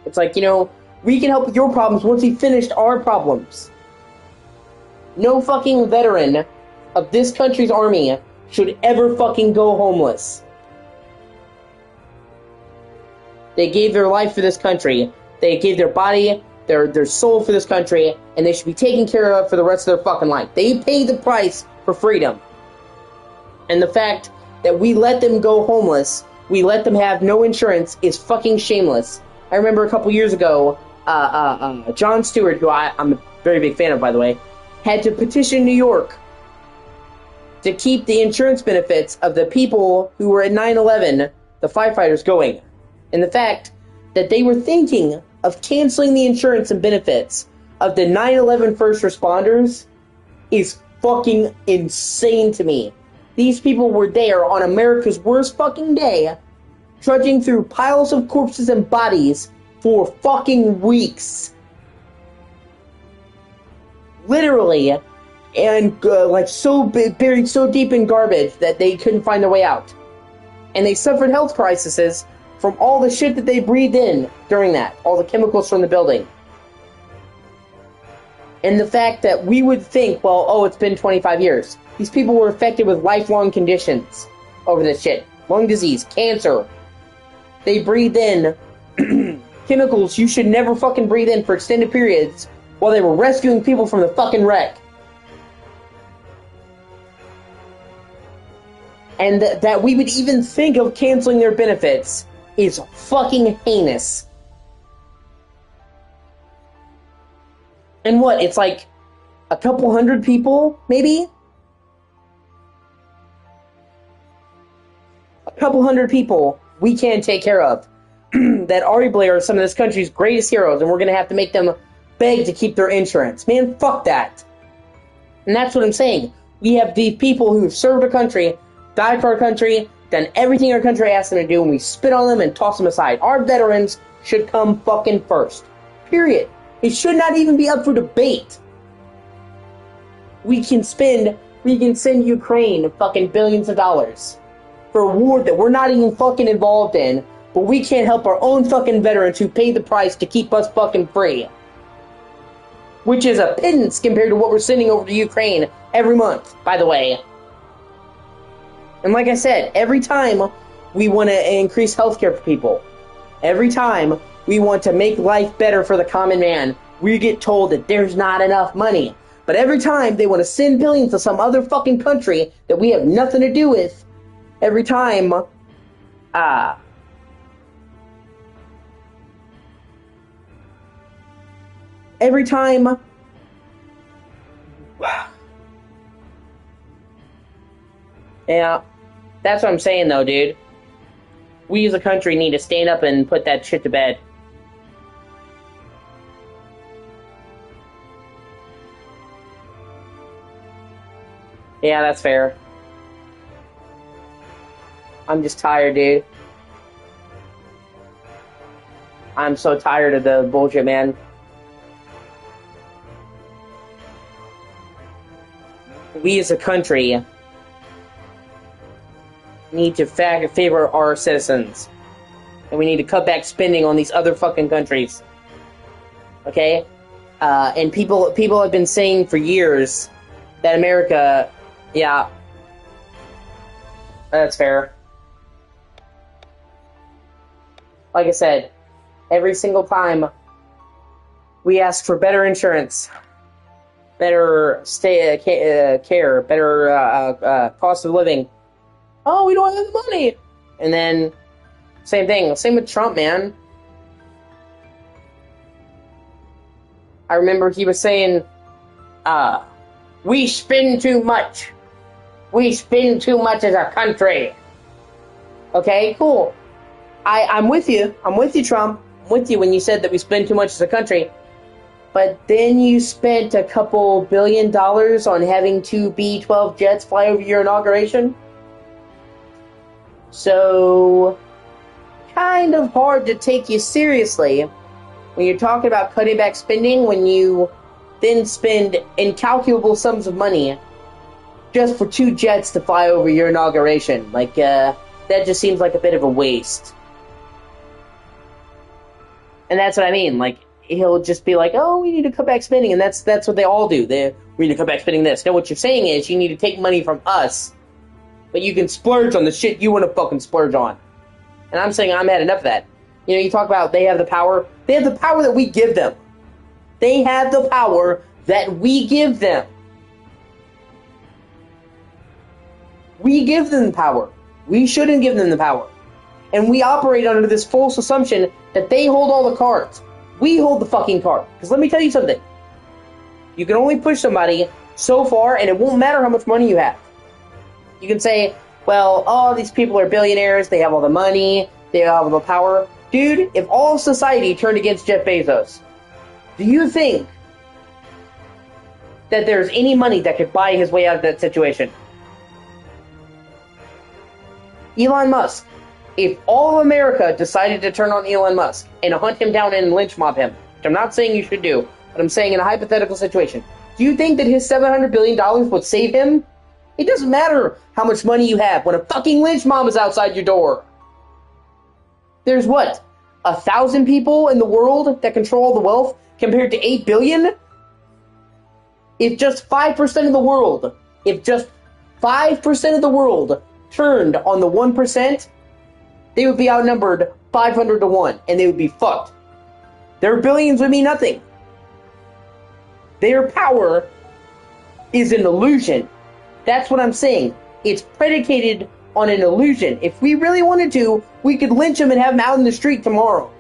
It's like, you know, we can help with your problems once we finished our problems. No fucking veteran of this country's army should ever fucking go homeless. They gave their life for this country. They gave their body, their soul for this country, and they should be taken care of for the rest of their fucking life. They paid the price for freedom. And the fact that we let them go homeless, we let them have no insurance, is fucking shameless. I remember a couple years ago, Jon Stewart, who I'm a very big fan of, by the way, had to petition New York to keep the insurance benefits of the people who were at 9/11, the firefighters, going. And the fact that they were thinking of canceling the insurance and benefits of the 9/11 first responders is fucking insane to me. These people were there on America's worst fucking day, trudging through piles of corpses and bodies for fucking weeks. Literally, and buried so deep in garbage that they couldn't find their way out. And they suffered health crises from all the shit that they breathed in during that, all the chemicals from the building. And the fact that we would think, well, oh, it's been 25 years. These people were affected with lifelong conditions over this shit. Lung disease, cancer. They breathed in chemicals you should never fucking breathe in for extended periods while they were rescuing people from the fucking wreck. And that we would even think of canceling their benefits is fucking heinous. And what, it's like a couple hundred people, maybe? A couple hundred people we can't take care of. That arguably are some of this country's greatest heroes, and we're going to have to make them beg to keep their insurance. Man, fuck that. And that's what I'm saying. We have these people who've served our country, died for our country, done everything our country asked them to do, and we spit on them and toss them aside. Our veterans should come fucking first. Period. It should not even be up for debate. We can send Ukraine fucking billions of dollars for a war that we're not even fucking involved in, but we can't help our own fucking veterans who paid the price to keep us fucking free. Which is a pittance compared to what we're sending over to Ukraine every month, by the way. And like I said, every time we want to increase healthcare for people, every time we want to make life better for the common man, we get told that there's not enough money. But every time they want to send billions to some other fucking country that we have nothing to do with, every time, yeah, that's what I'm saying though, dude. We as a country need to stand up and put that shit to bed. Yeah, that's fair. I'm just tired, dude. I'm so tired of the bullshit, man. We as a country need to favor our citizens. And we need to cut back spending on these other fucking countries. Okay? And people have been saying for years that America... Yeah. That's fair. like I said, every single time we ask for better insurance, better care, better cost of living. Oh, we don't have the money. And then, same thing. Same with Trump, man. I remember he was saying, we spend too much. We spend too much as a country. Okay, cool. I'm with you. I'm with you, Trump. I'm with you when you said that we spend too much as a country. But then you spent a couple $1 billion on having two B-12 jets fly over your inauguration. So, kind of hard to take you seriously when you're talking about cutting back spending when you then spend incalculable sums of money just for two jets to fly over your inauguration. Like, that just seems like a bit of a waste. And that's what I mean. Like, he'll just be like, oh, we need to cut back spending, and that's what they all do. We need to cut back spending this. No, what you're saying is you need to take money from us, but you can splurge on the shit you want to fucking splurge on. And I'm saying I'm had enough of that. You know, you talk about they have the power. They have the power that we give them. They have the power that we give them. We give them power. We shouldn't give them the power. And we operate under this false assumption that they hold all the cards. We hold the fucking card. Because let me tell you something. You can only push somebody so far, and it won't matter how much money you have. You can say, well, oh, these people are billionaires, they have all the money, they have all the power. Dude, if all of society turned against Jeff Bezos, do you think that there's any money that could buy his way out of that situation? Elon Musk. If all of America decided to turn on Elon Musk and hunt him down and lynch mob him, which I'm not saying you should do, but I'm saying in a hypothetical situation, do you think that his $700 billion would save him? It doesn't matter how much money you have when a fucking lynch mob is outside your door. There's what? 1,000 people in the world that control the wealth compared to 8 billion? If just 5% of the world, turned on the 1%, they would be outnumbered 500 to 1, and they would be fucked. Their billions would mean nothing. Their power is an illusion. That's what I'm saying. It's predicated on an illusion. If we really wanted to, we could lynch him and have him out in the street tomorrow.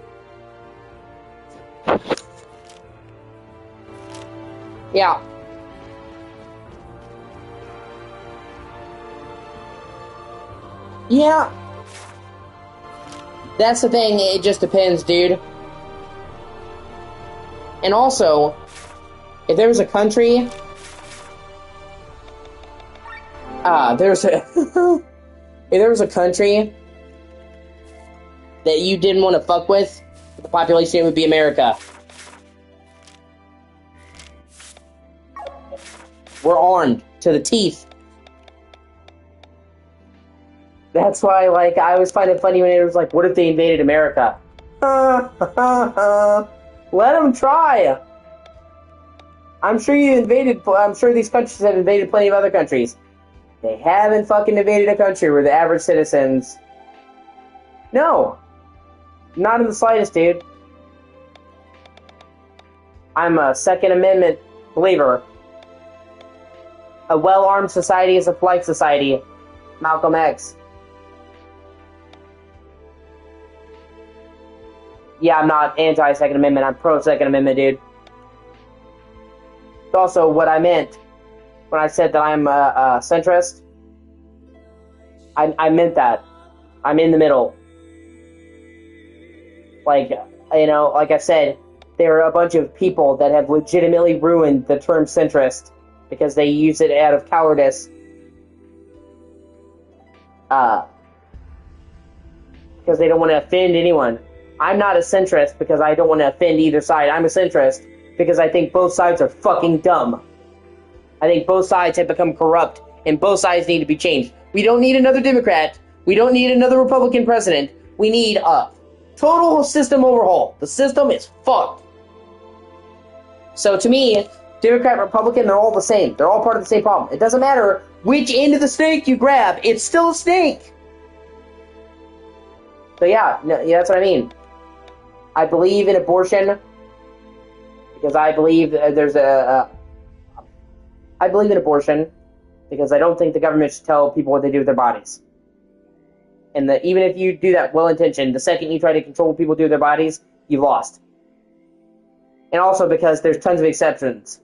Yeah. Yeah. That's the thing, it just depends, dude. And also, if there was a country... if there was a country that you didn't want to fuck with, the population would be America. We're armed to the teeth. That's why, like, I always find it funny when it was like, what if they invaded America? Let them try. I'm sure these countries have invaded plenty of other countries. They haven't fucking invaded a country where the average citizens... No. Not in the slightest, dude. I'm a Second Amendment believer. A well-armed society is a polite society. Malcolm X. Yeah, I'm not anti-Second Amendment. I'm pro-Second Amendment, dude. It's also what I meant when I said that I'm a centrist. I meant that. I'm in the middle. Like, you know, like I said, there are a bunch of people that have legitimately ruined the term centrist because they use it out of cowardice. Because they don't want to offend anyone. I'm not a centrist because I don't want to offend either side. I'm a centrist because I think both sides are fucking dumb. I think both sides have become corrupt, and both sides need to be changed. We don't need another Democrat. We don't need another Republican president. We need a total system overhaul. The system is fucked. So to me, Democrat, Republican, they're all the same. They're all part of the same problem. It doesn't matter which end of the snake you grab. It's still a snake. So yeah, that's what I mean. I believe in abortion because I believe I believe in abortion because I don't think the government should tell people what they do with their bodies. And even if you do that well-intentioned, the second you try to control what people do with their bodies, you lost. And also because there's tons of exceptions.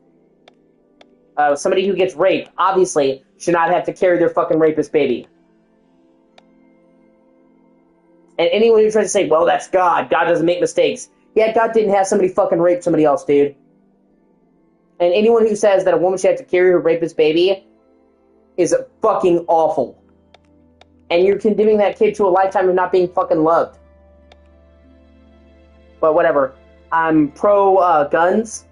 Somebody who gets raped, obviously, should not have to carry their fucking rapist baby. And anyone who tries to say, well, that's God. God doesn't make mistakes. Yeah, God didn't have somebody fucking rape somebody else, dude. And anyone who says that a woman should have to carry her rapist baby is fucking awful. And you're condemning that kid to a lifetime of not being fucking loved. But whatever. I'm pro guns.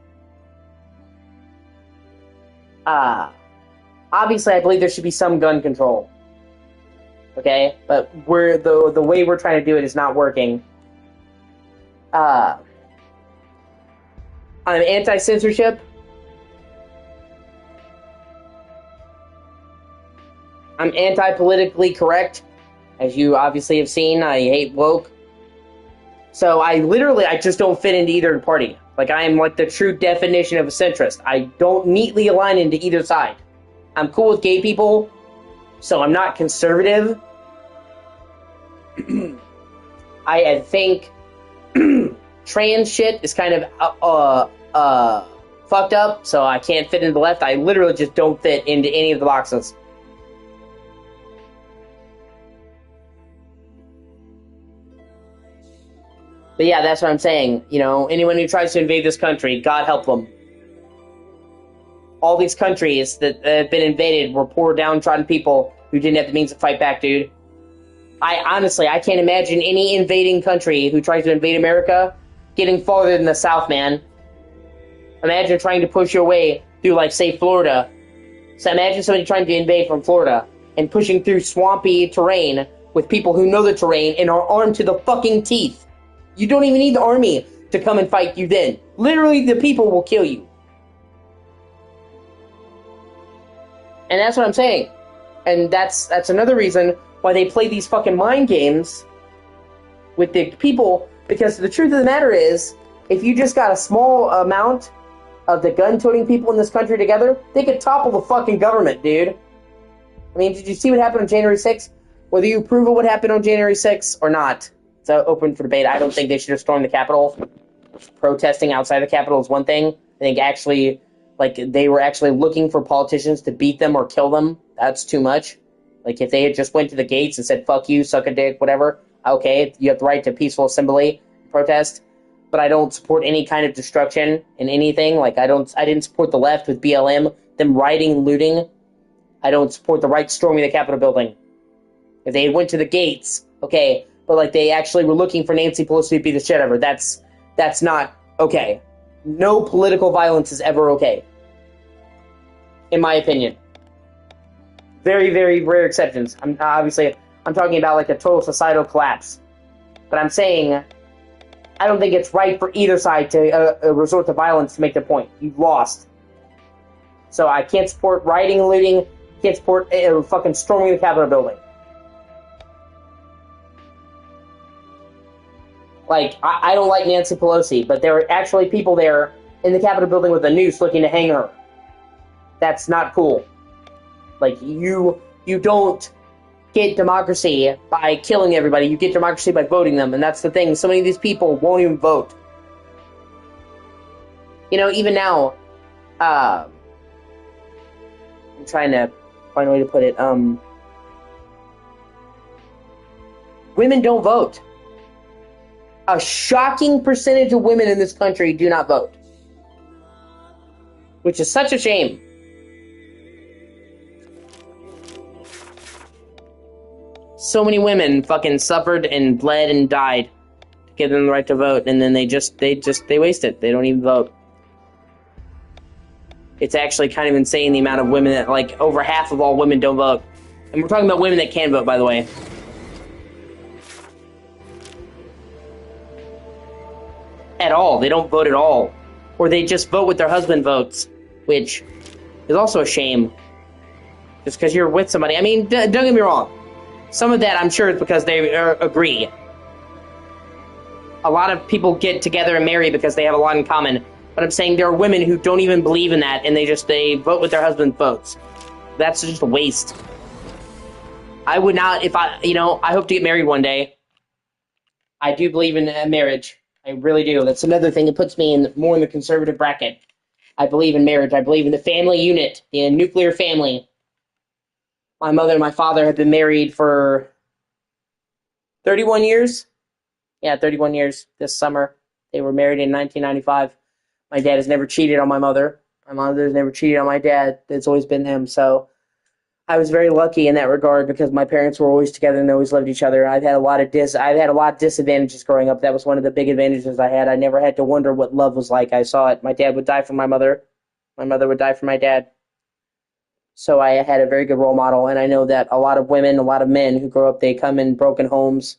Obviously, I believe there should be some gun control. Okay? But the way we're trying to do it is not working. I'm anti-censorship. I'm anti-politically correct. As you obviously have seen, I hate woke. So I just don't fit into either party. Like, I am like the true definition of a centrist. I don't neatly align into either side. I'm cool with gay people, so I'm not conservative. I think trans shit is kind of fucked up, so I can't fit into the left. I literally just don't fit into any of the boxes. But yeah, that's what I'm saying. You know, anyone who tries to invade this country, God help them. All these countries that have been invaded were poor, downtrodden people who didn't have the means to fight back, dude. I can't imagine any invading country who tries to invade America getting farther than the South, man. Imagine trying to push your way through, like, say, Florida. So imagine somebody trying to invade from Florida and pushing through swampy terrain with people who know the terrain and are armed to the fucking teeth. You don't even need the army to come and fight you then. Literally, the people will kill you. And that's what I'm saying. And that's another reason why they play these fucking mind games with the people, because the truth of the matter is, if you just got a small amount of the gun-toting people in this country together, they could topple the fucking government, dude. I mean, did you see what happened on January 6th? Whether you approve of what happened on January 6th or not, it's open for debate. I don't think they should have stormed the Capitol. Protesting outside the Capitol is one thing. I think actually, like, they were actually looking for politicians to beat them or kill them. That's too much. Like, if they had just went to the gates and said, fuck you, suck a dick, whatever, okay, you have the right to peaceful assembly, protest, but I don't support any kind of destruction in anything. Like, I didn't support the left with BLM, them rioting and looting. I don't support the right storming the Capitol building. If they went to the gates, okay, but, like, they actually were looking for Nancy Pelosi to beat the shit out of her, that's not okay. No political violence is ever okay. In my opinion. Very, very rare exceptions. I'm talking about, like, a total societal collapse. But I'm saying, I don't think it's right for either side to resort to violence to make their point. You've lost. So I can't support rioting and looting. Can't support fucking storming the Capitol building. Like, I don't like Nancy Pelosi, but there are actually people there in the Capitol building with a noose looking to hang her. That's not cool. Like, you don't get democracy by killing everybody. You get democracy by voting them, and that's the thing. So many of these people won't even vote. You know, even now, I'm trying to find a way to put it. Women don't vote. A shocking percentage of women in this country do not vote. Which is such a shame. So many women fucking suffered and bled and died to give them the right to vote, and then they waste it. They don't even vote. It's actually kind of insane the amount of women that, like, over half of all women don't vote. And we're talking about women that can vote, by the way. At all. They don't vote at all. Or they just vote with their husband votes, which is also a shame. Just because you're with somebody. I mean, don't get me wrong. Some of that, I'm sure, is because they agree. a lot of people get together and marry because they have a lot in common. But I'm saying there are women who don't even believe in that, and they vote with their husband's votes. That's just a waste. I would not, if I, I hope to get married one day. I do believe in marriage. I really do. That's another thing that puts me in more in the conservative bracket. I believe in marriage. I believe in the family unit, the nuclear family. My mother and my father have been married for 31 years. Yeah, 31 years this summer. They were married in 1995. My dad has never cheated on my mother. My mother has never cheated on my dad. It's always been them. So I was very lucky in that regard because my parents were always together and they always loved each other. I've had a lot of disadvantages growing up. That was one of the big advantages I had. I never had to wonder what love was like. I saw it. My dad would die for my mother. My mother would die for my dad. So I had a very good role model, and I know that a lot of women, a lot of men who grow up, they come in broken homes.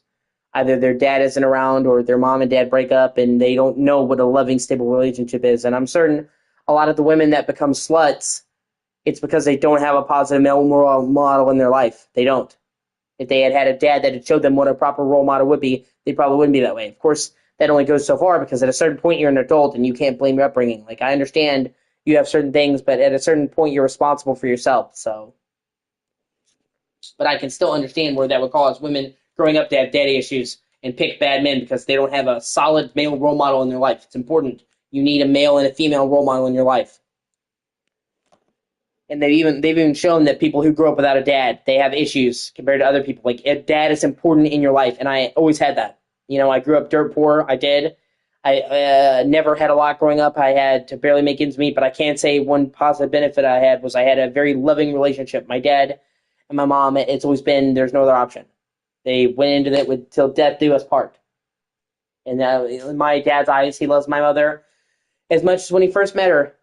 Either their dad isn't around or their mom and dad break up, and they don't know what a loving, stable relationship is. And I'm certain a lot of the women that become sluts, it's because they don't have a positive male role model in their life. They don't. If they had had a dad that had showed them what a proper role model would be, they probably wouldn't be that way. Of course, that only goes so far because at a certain point you're an adult and you can't blame your upbringing. Like, I understand you have certain things, but at a certain point you're responsible for yourself. So, but I can still understand where that would cause women growing up to have daddy issues and pick bad men because they don't have a solid male role model in their life. It's important. You need a male and a female role model in your life. And they've even shown that people who grow up without a dad, they have issues compared to other people. Like, a dad is important in your life, and I always had that. I grew up dirt poor. I did. I never had a lot growing up. I had to barely make ends meet, but I can say one positive benefit I had was I had a very loving relationship. My dad and my mom, it's always been there's no other option. They went into it with till death do us part. And in my dad's eyes, he loves my mother as much as when he first met her.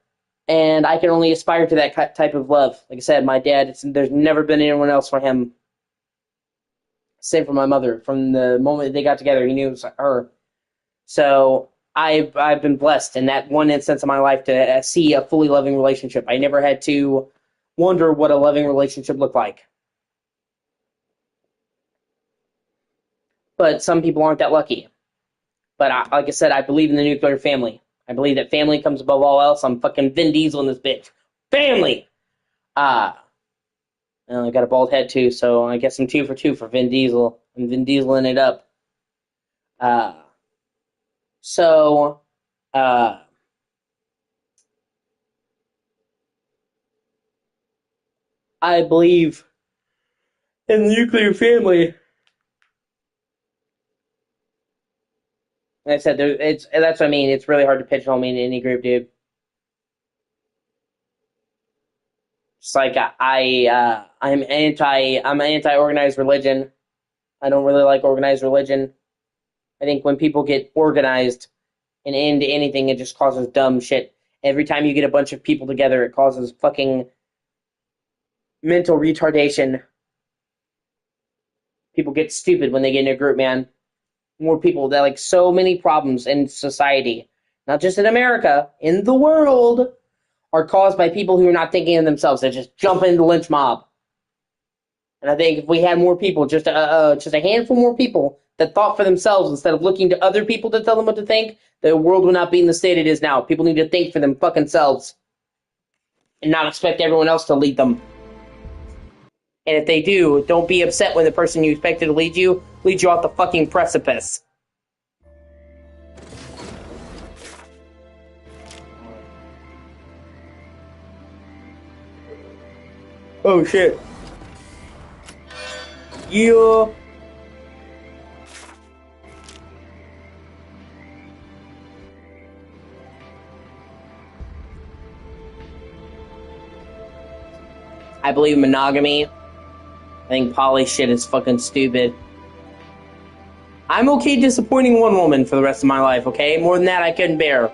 And I can only aspire to that type of love. Like I said, my dad, there's never been anyone else for him. Same for my mother. From the moment they got together, he knew it was her. So I've been blessed in that one instance of my life to see a fully loving relationship. I never had to wonder what a loving relationship looked like. But some people aren't that lucky. But like I said, I believe in the nuclear family. I believe that family comes above all else. I'm fucking Vin Diesel in this bitch. Family! I got a bald head too, so I guess I'm 2 for 2 for Vin Diesel. I'm Vin Dieseling it up. Uh, so, uh, I believe in the nuclear family. Like I said, that's what I mean. It's really hard to pigeonhole me in any group, dude. It's like I'm anti organized religion. I don't really like organized religion. I think when people get organized and into anything, it just causes dumb shit. Every time you get a bunch of people together, it causes fucking mental retardation. People get stupid when they get in a group, man. More people that like so many problems in society, not just in America, in the world, are caused by people who are not thinking of themselves. They just jump into the lynch mob. And I think if we had more people, just a handful more people that thought for themselves instead of looking to other people to tell them what to think, the world would not be in the state it is now. People need to think for them fucking selves and not expect everyone else to lead them. And if they do, don't be upset when the person you expected to lead you leads you off the fucking precipice. Oh shit. Yeah. I believe in monogamy. I think poly shit is fucking stupid. I'm okay disappointing one woman for the rest of my life, okay? More than that, I couldn't bear.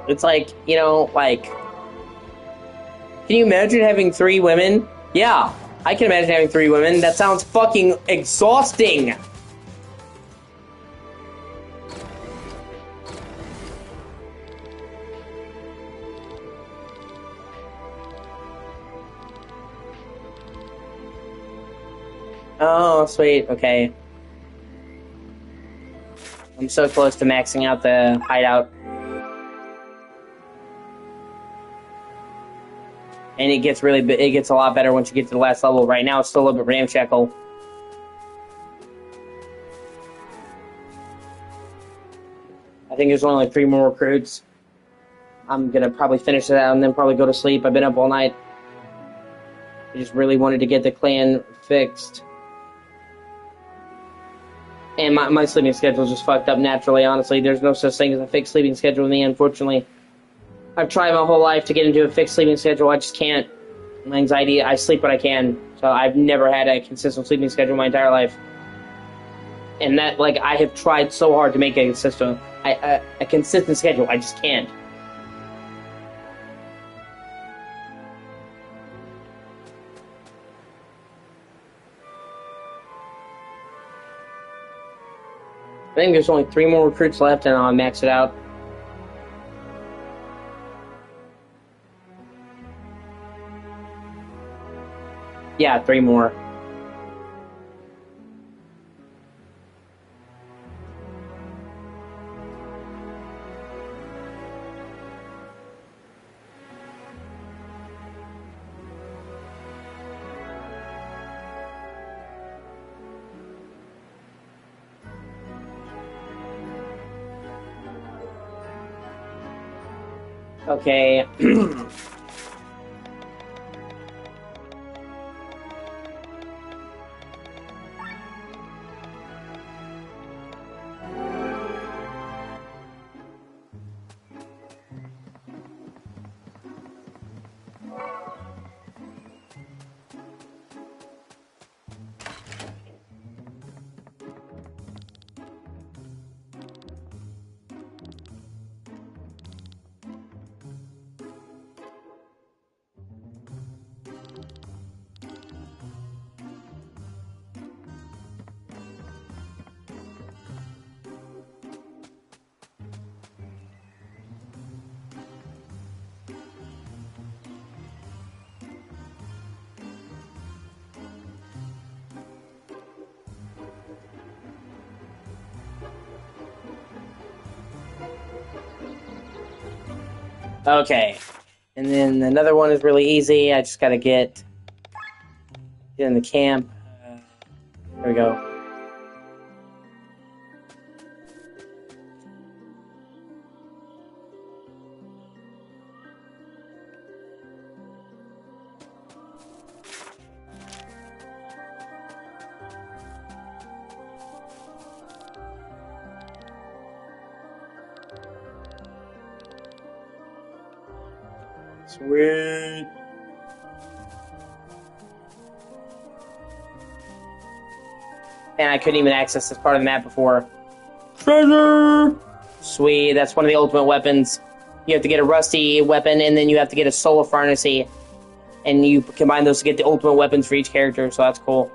It's like, can you imagine having 3 women? Yeah, I can imagine having 3 women. That sounds fucking exhausting. Oh, sweet. Okay. I'm so close to maxing out the hideout. And it gets it gets a lot better once you get to the last level. Right now, it's still a little bit ramshackle. I think there's only like 3 more recruits. I'm gonna probably finish it out and then probably go to sleep. I've been up all night. I just really wanted to get the clan fixed. And my sleeping schedule is just fucked up naturally, honestly. There's no such thing as a fixed sleeping schedule with me, unfortunately. I've tried my whole life to get into a fixed sleeping schedule. I just can't. My anxiety, I sleep when I can. So I've never had a consistent sleeping schedule my entire life. And that, like, I have tried so hard to make a consistent schedule. I just can't. I think there's only 3 more recruits left, and I'll max it out. Yeah, 3 more. Okay. Okay. And then another one is really easy. I just gotta get in the camp. There we go. Sweet. And I couldn't even access this part of the map before. Treasure! Sweet, that's one of the ultimate weapons. You have to get a rusty weapon, and then you have to get a solar pharmacy. And you combine those to get the ultimate weapons for each character, so that's cool.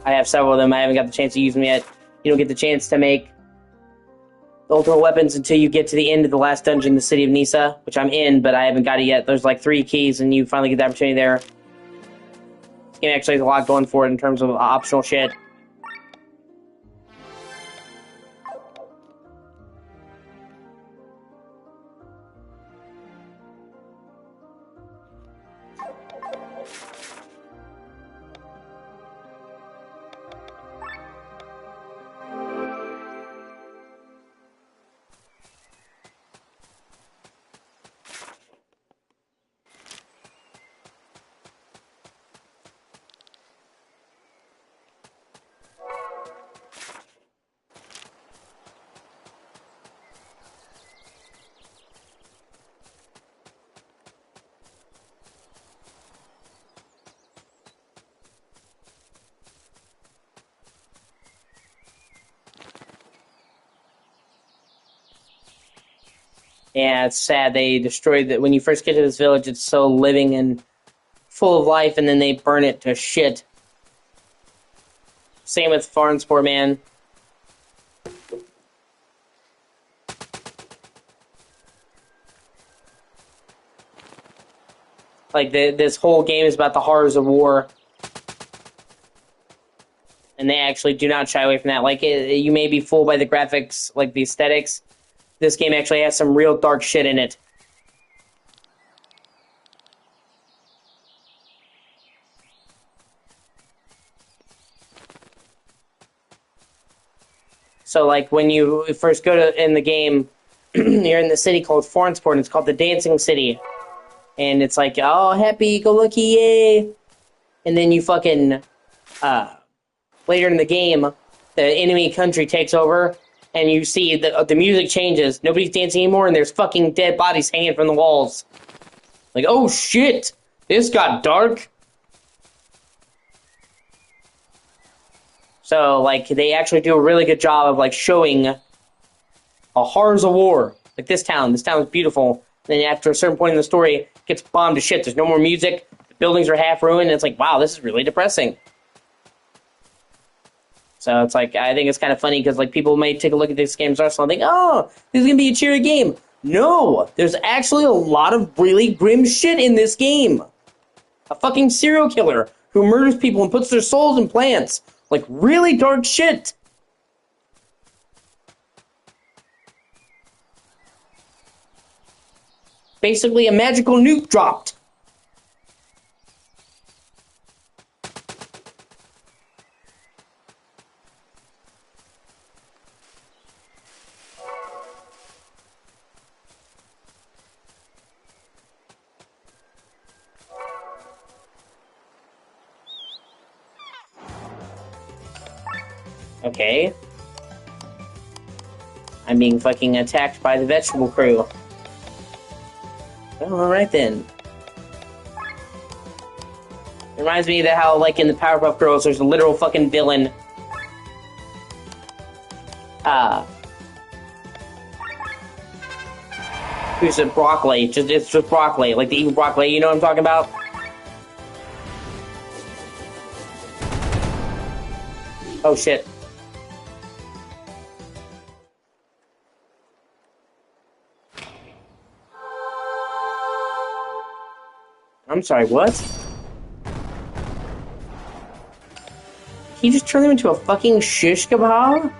I have several of them. I haven't got the chance to use them yet. You don't get the chance to make the ultimate weapons until you get to the end of the last dungeon, the city of Nisa, which I'm in, but I haven't got it yet. There's like 3 keys, and you finally get the opportunity there. This game actually has a lot going for it in terms of optional shit. Yeah, it's sad. They destroyed that. When you first get to this village, it's so living and full of life, and then they burn it to shit. Same with Farnsport, man. Like, this whole game is about the horrors of war. and they actually do not shy away from that. Like, you may be fooled by the graphics, like the aesthetics. This game actually has some real dark shit in it. So, like, when you first go to in the game, you're in the city called Fornsport, and it's called the Dancing City. And it's like, oh, happy-go-lucky, yay! And then you fucking, later in the game, the enemy country takes over, and you see the music changes. Nobody's dancing anymore, and there's fucking dead bodies hanging from the walls. Like, oh shit! This got dark! So, like, they actually do a really good job of, like, showing a horrors of war. Like, this town is beautiful. Then after a certain point in the story, it gets bombed to shit. There's no more music, the buildings are half ruined, and it's like, wow, this is really depressing. So it's like, I think it's kind of funny, because, like, people may take a look at this game's arsenal and think, oh, this is gonna be a cheery game. No! There's actually a lot of really grim shit in this game. A fucking serial killer who murders people and puts their souls in plants. Like, really dark shit. Basically, a magical nuke dropped. Okay. I'm being fucking attacked by the vegetable crew. Well, alright then. It reminds me of how, like, in the Powerpuff Girls, there's a literal fucking villain. Who's a broccoli. It's just broccoli. Like the evil broccoli, you know what I'm talking about? Oh shit. I'm sorry, what? He just turned him into a fucking shish kebab?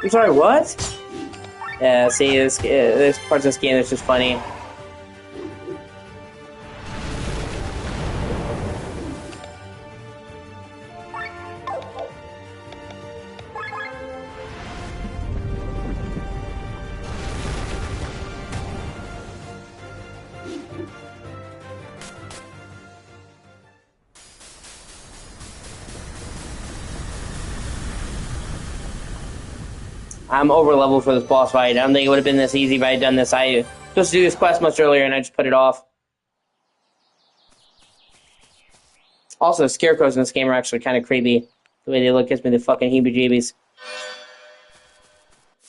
I'm sorry, what? Yeah, see, this parts of this game that's just funny. I'm over leveled for this boss fight. I don't think it would have been this easy if I had done this. I was supposed to do this quest much earlier and I just put it off. Also, scarecrows in this game are actually kind of creepy. The way they look gives me the fucking heebie-jeebies.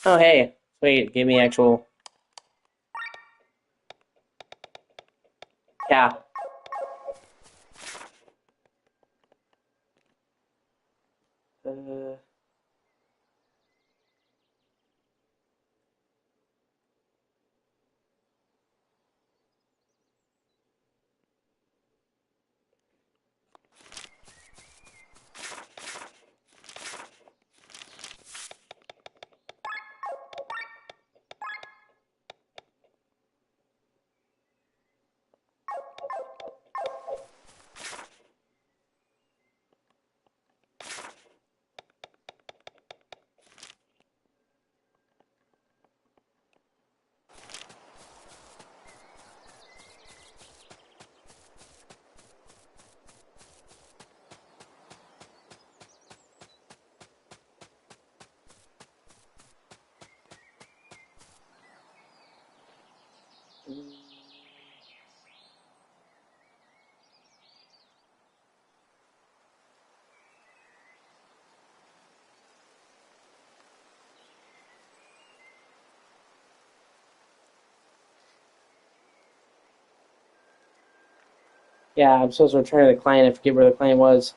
Oh, hey. Wait, give me actual... Yeah. Yeah, I'm supposed to return to the client. I forget where the client was.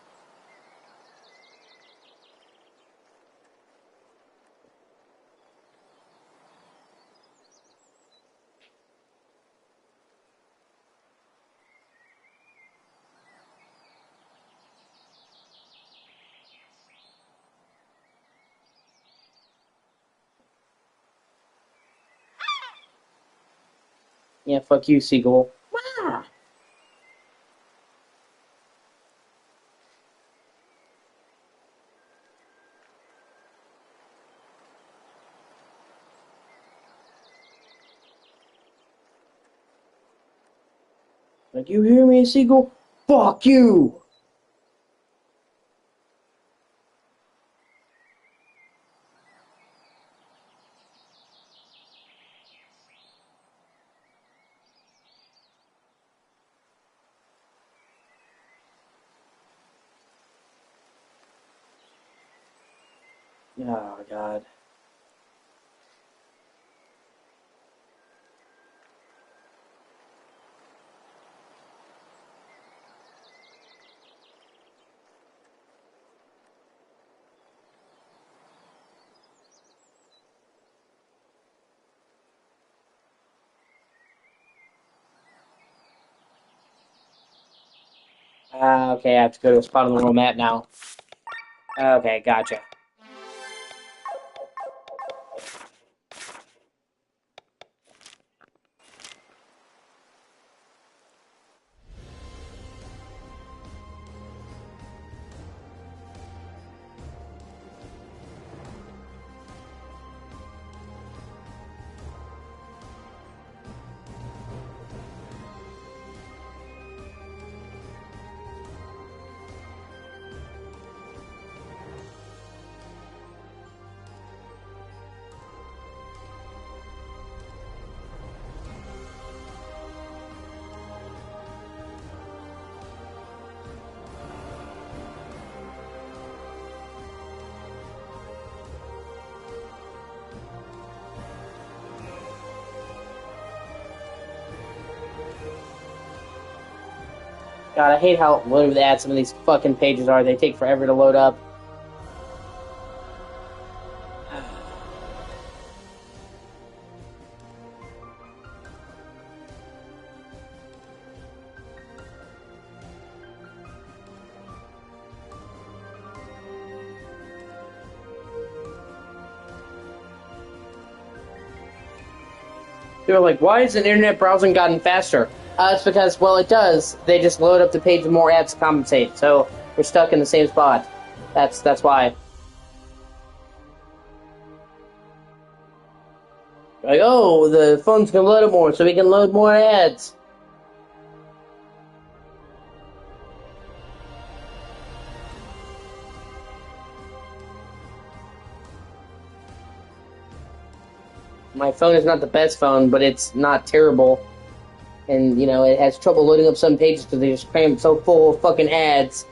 Yeah, fuck you, Seagull. Like, you hear me, Seagull? Fuck you! Oh, God. Okay, I have to go to a spot on the world map now. Okay, gotcha. God, I hate how loaded that some of these fucking pages are. They take forever to load up. They were like, why isn't internet browsing gotten faster? It's because, well, it does. They just load up the page with more ads to compensate. So we're stuck in the same spot. That's why. Like, oh, the phone's gonna load up more, so we can load more ads. My phone is not the best phone, but it's not terrible. And, you know, it has trouble loading up some pages because they just cram it so full of fucking ads.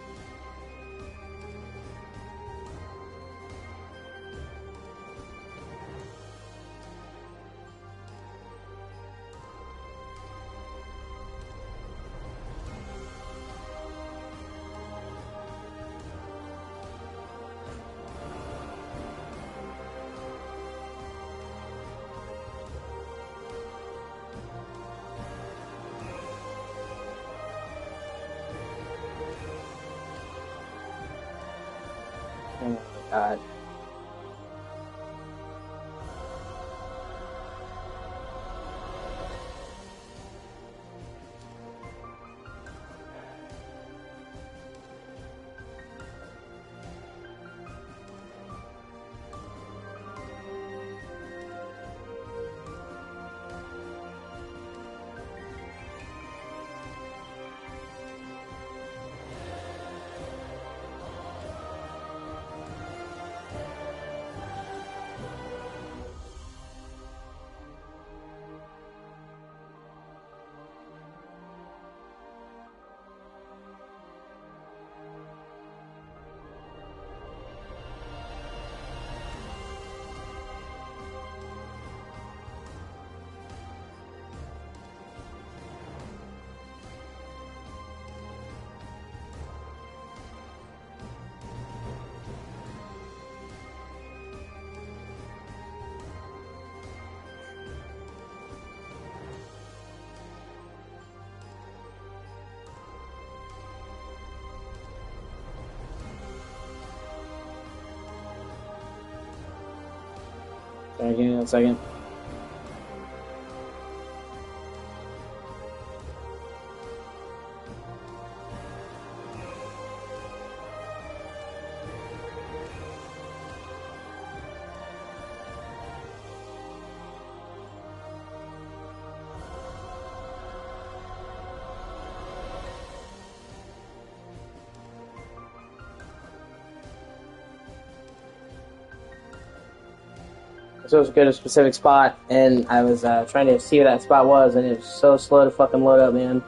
Oh my god. Sorry, give me 1 second. supposed to go to a specific spot, and I was trying to see where that spot was, and it was so slow to fucking load up, man.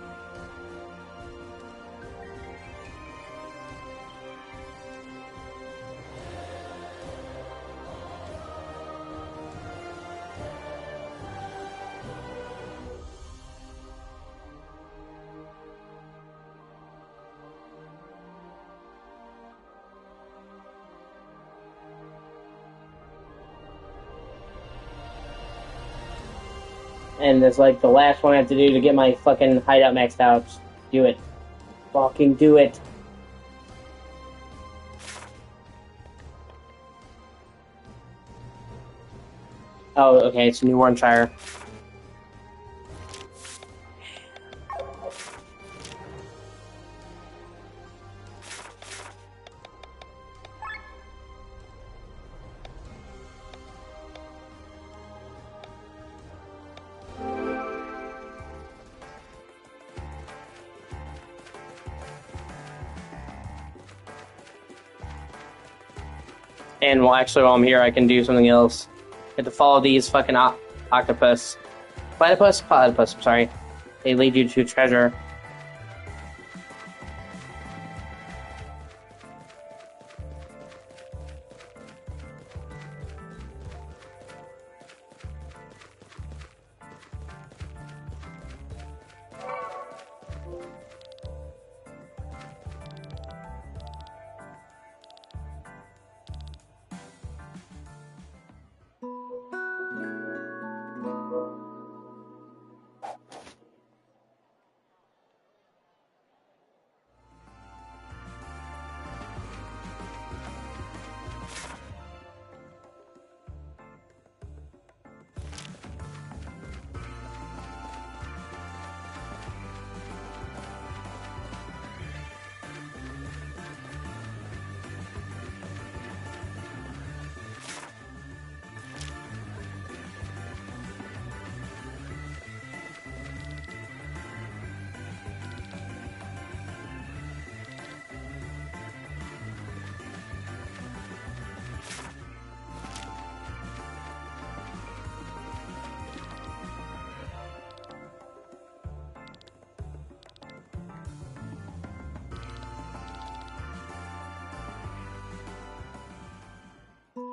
And it's like the last one I have to do to get my fucking hideout maxed out. Just do it. Fucking do it. Oh, okay, it's New Warrenshire. And well, actually, while I'm here, I can do something else. I have to follow these fucking octopus. Platypus? Platypus, I'm sorry. They lead you to treasure.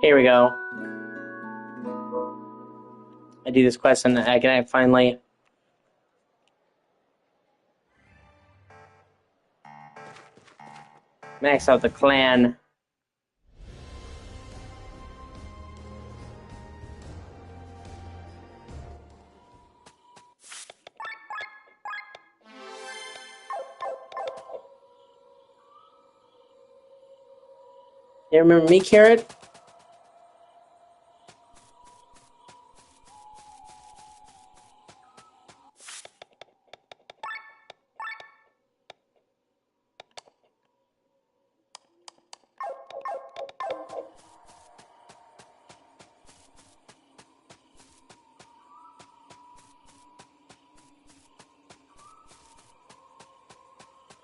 Here we go. I do this quest and I can finally... max out the clan. You remember me, Carrot?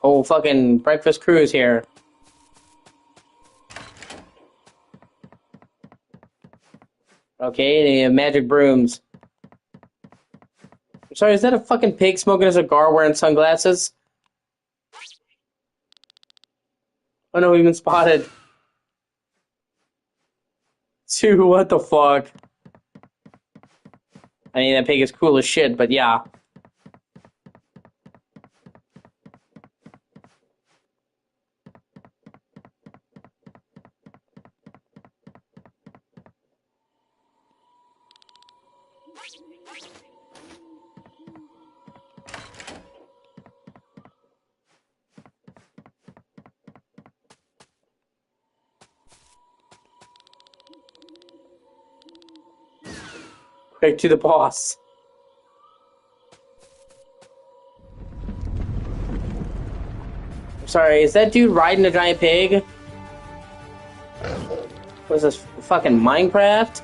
Oh, fucking breakfast crew is here. Okay, they have magic brooms. I'm sorry, is that a fucking pig smoking a cigar wearing sunglasses? Oh no, we've been spotted. Dude, what the fuck? I mean, that pig is cool as shit, but yeah. Quick to the boss. I'm sorry, is that dude riding a giant pig? What is this, fucking Minecraft?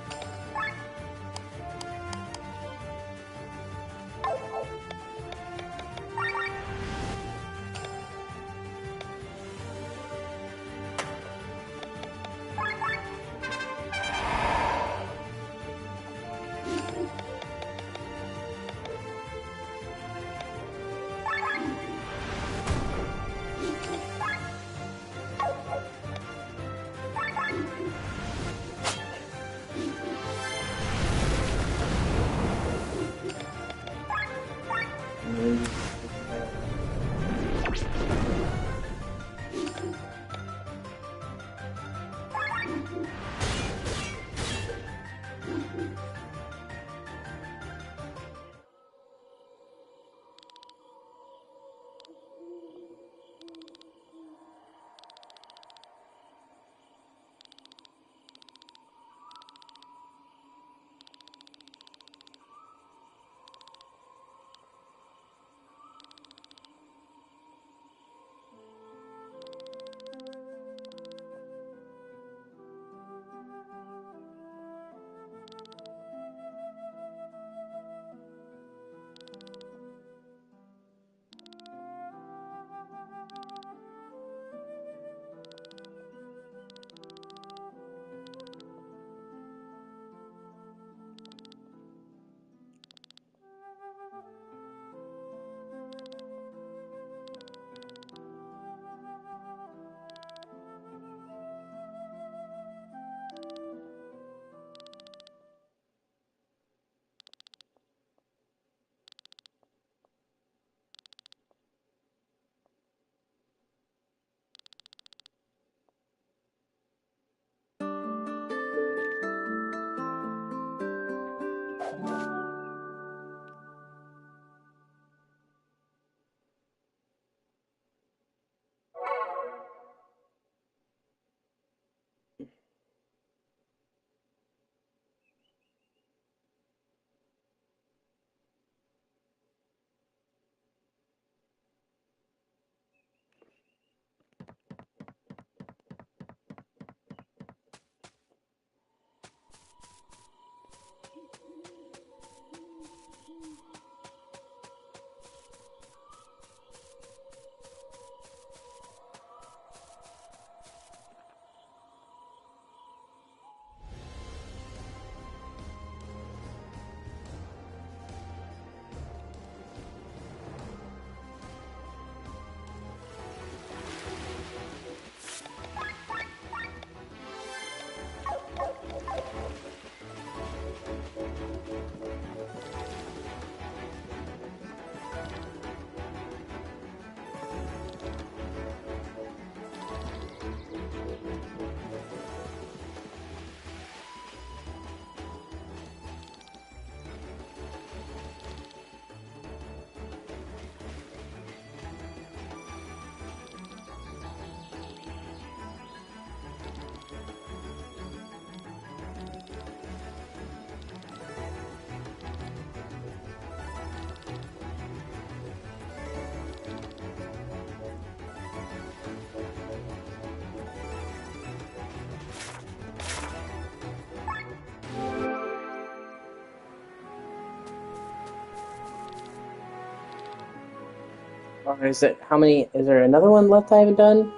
Or is it how many? Is there another one left I haven't done?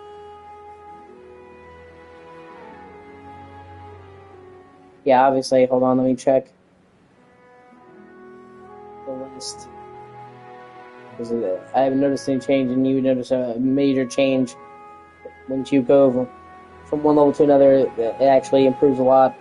Yeah, obviously. Hold on, let me check the list. I haven't noticed any change, and you would notice a major change once you go from one level to another. It actually improves a lot.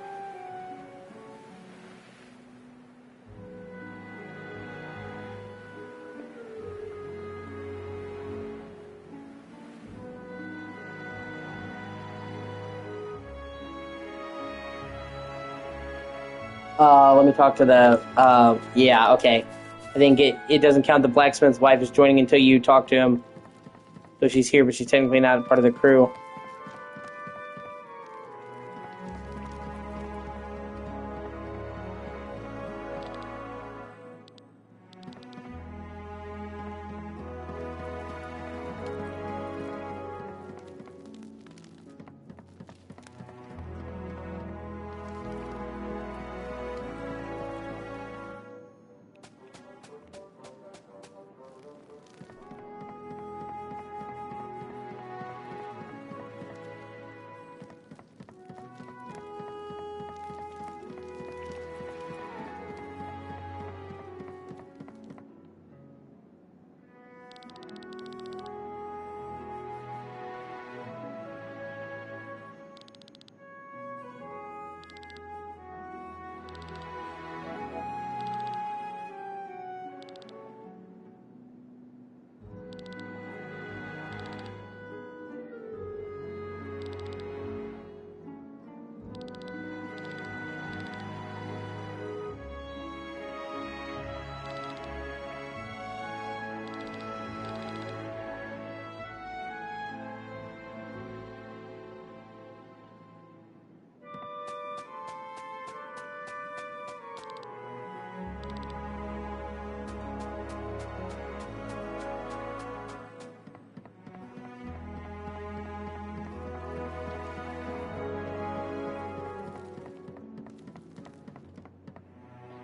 Let me talk to the. Yeah, okay. I think it doesn't count the blacksmith's wife is joining until you talk to him. So she's here, but she's technically not part of the crew.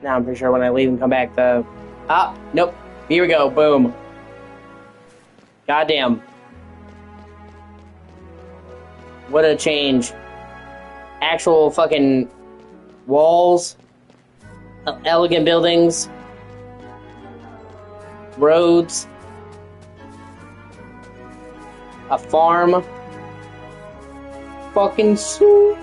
Now I'm pretty sure when I leave and come back, nope. Here we go. Boom. Goddamn. What a change. Actual fucking walls, elegant buildings, roads, a farm. Fucking sweet.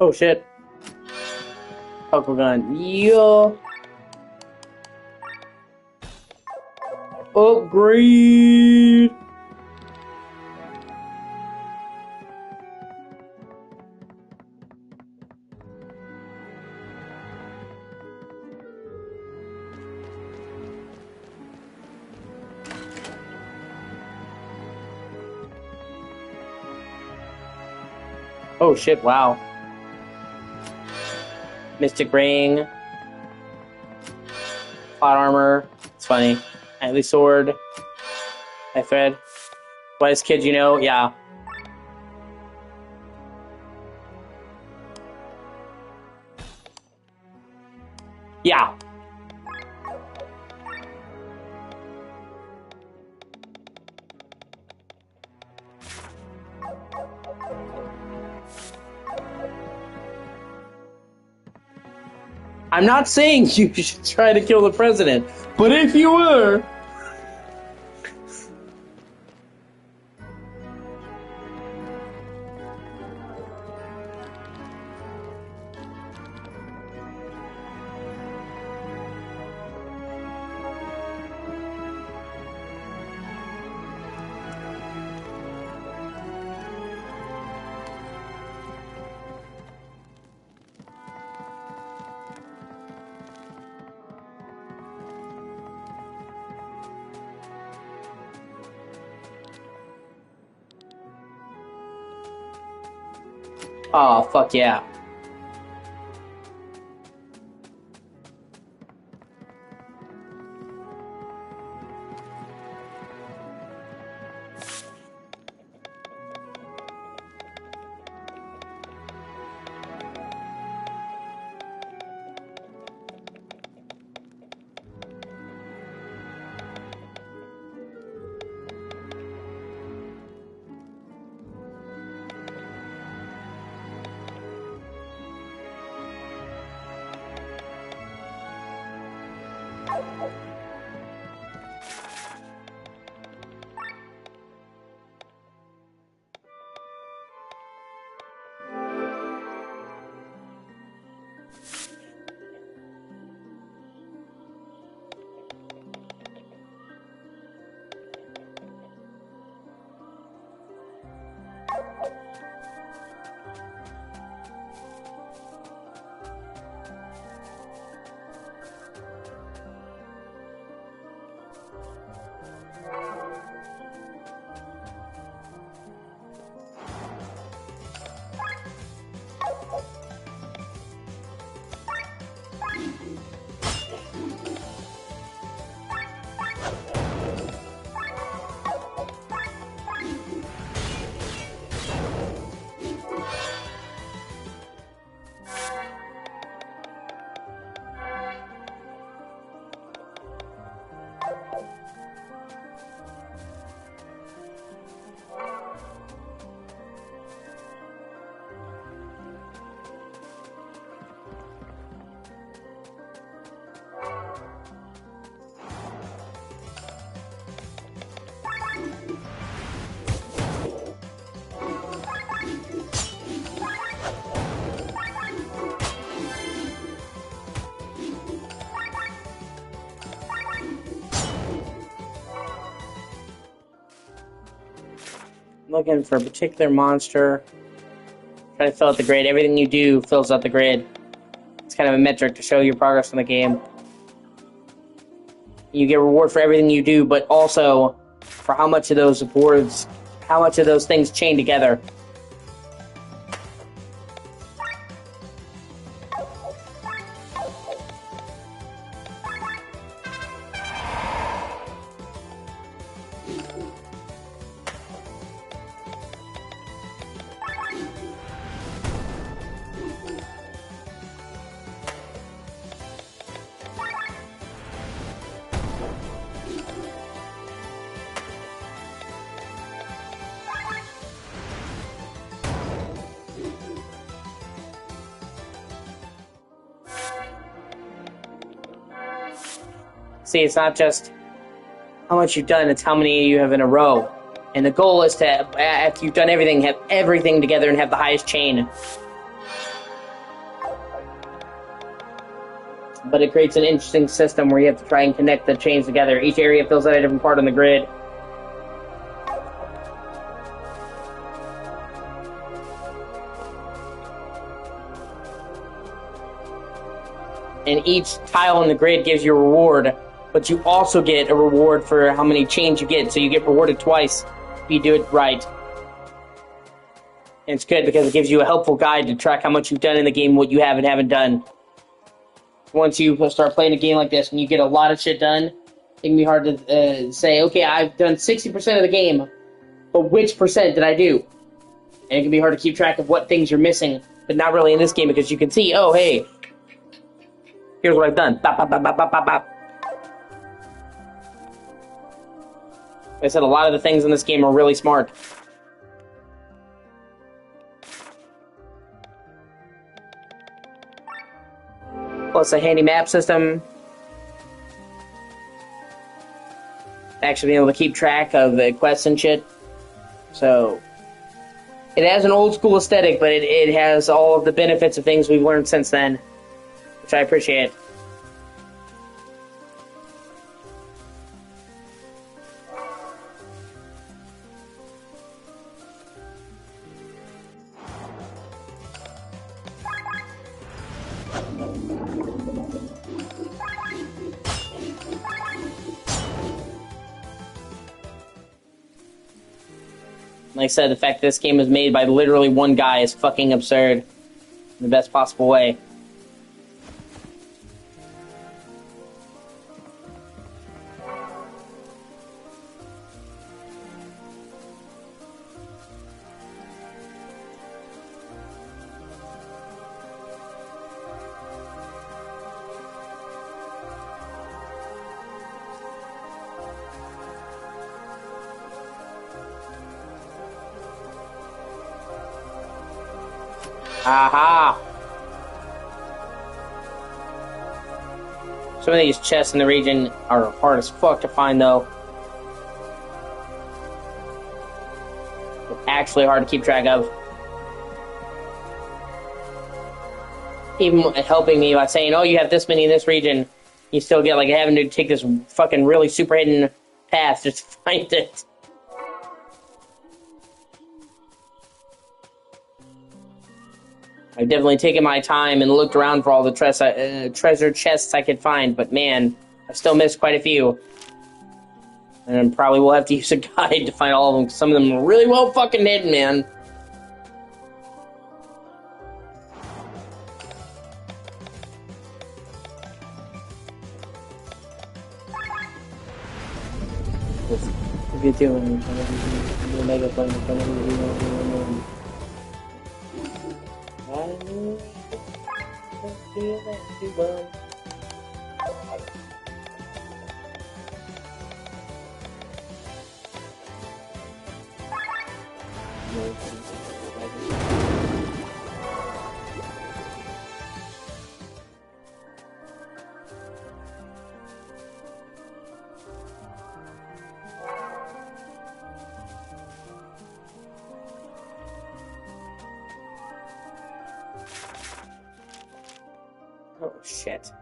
Oh shit. Puckle gun. Yo. Upgrade. Oh shit, wow. Mystic Ring. Plot armor. It's funny. Knightly sword. I thread. Wise kid, you know? Yeah. Yeah. I'm not saying you should try to kill the president, but if you were... Oh, fuck yeah. Looking for a particular monster. Try to fill out the grid. Everything you do fills out the grid. It's kind of a metric to show your progress in the game. You get reward for everything you do, but also for how much of those rewards, how much of those things chain together. See, it's not just how much you've done, it's how many you have in a row. And the goal is to, after you've done everything, have everything together and have the highest chain. but it creates an interesting system where you have to try and connect the chains together. Each area fills out a different part on the grid. And each tile on the grid gives you a reward, but you also get a reward for how many chains you get, so you get rewarded twice if you do it right. And it's good because it gives you a helpful guide to track how much you've done in the game, what you have and haven't done. Once you start playing a game like this and you get a lot of shit done, it can be hard to say, okay, I've done 60% of the game, but which percent did I do? And it can be hard to keep track of what things you're missing, but not really in this game because you can see, oh, hey, here's what I've done. Bop, bop, bop, bop, bop, bop, bop. Like I said, a lot of the things in this game are really smart. Plus a handy map system. Actually being able to keep track of the quests and shit. So, it has an old school aesthetic, but it has all of the benefits of things we've learned since then, which I appreciate. Like I said, the fact that this game was made by literally one guy is fucking absurd in the best possible way. Aha! Some of these chests in the region are hard as fuck to find, though. They're actually hard to keep track of. Even helping me by saying, oh, you have this many in this region, you still get, like, having to take this fucking really super hidden path just to find it. I've definitely taken my time and looked around for all the treasure chests I could find, but man, I've still missed quite a few. And I probably will have to use a guide to find all of them, because some of them are really well fucking hidden, man. What are you doing? Oh, shit.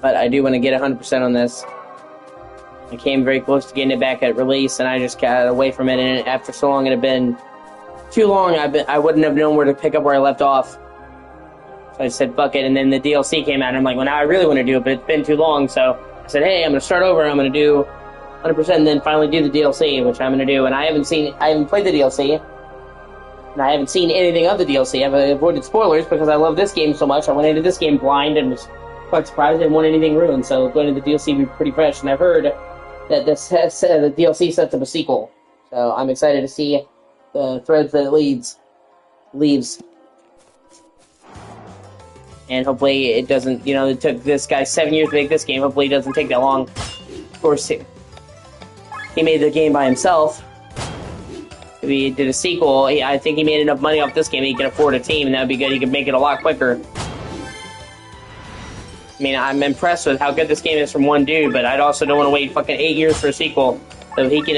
But I do want to get 100% on this. I came very close to getting it back at release, and I just got away from it, and after so long it had been too long, I wouldn't have known where to pick up where I left off. So I said, fuck it, and then the DLC came out, and I'm like, well, now I really want to do it, but it's been too long, so I said, hey, I'm going to start over, I'm going to do 100%, and then finally do the DLC, which I'm going to do, and I haven't played the DLC, and I haven't seen anything of the DLC. I've avoided spoilers because I love this game so much. I went into this game blind and was quite surprised I didn't want anything ruined, so going to the DLC would be pretty fresh, and I've heard that the DLC sets up a sequel. So I'm excited to see the threads that it leaves. And hopefully it doesn't, it took this guy 7 years to make this game. Hopefully it doesn't take that long. Of course, he made the game by himself. If he did a sequel, I think he made enough money off this game he can afford a team, and that would be good. He could make it a lot quicker. I mean, I'm impressed with how good this game is from one dude, but I'd also don't want to wait fucking 8 years for a sequel. So if he can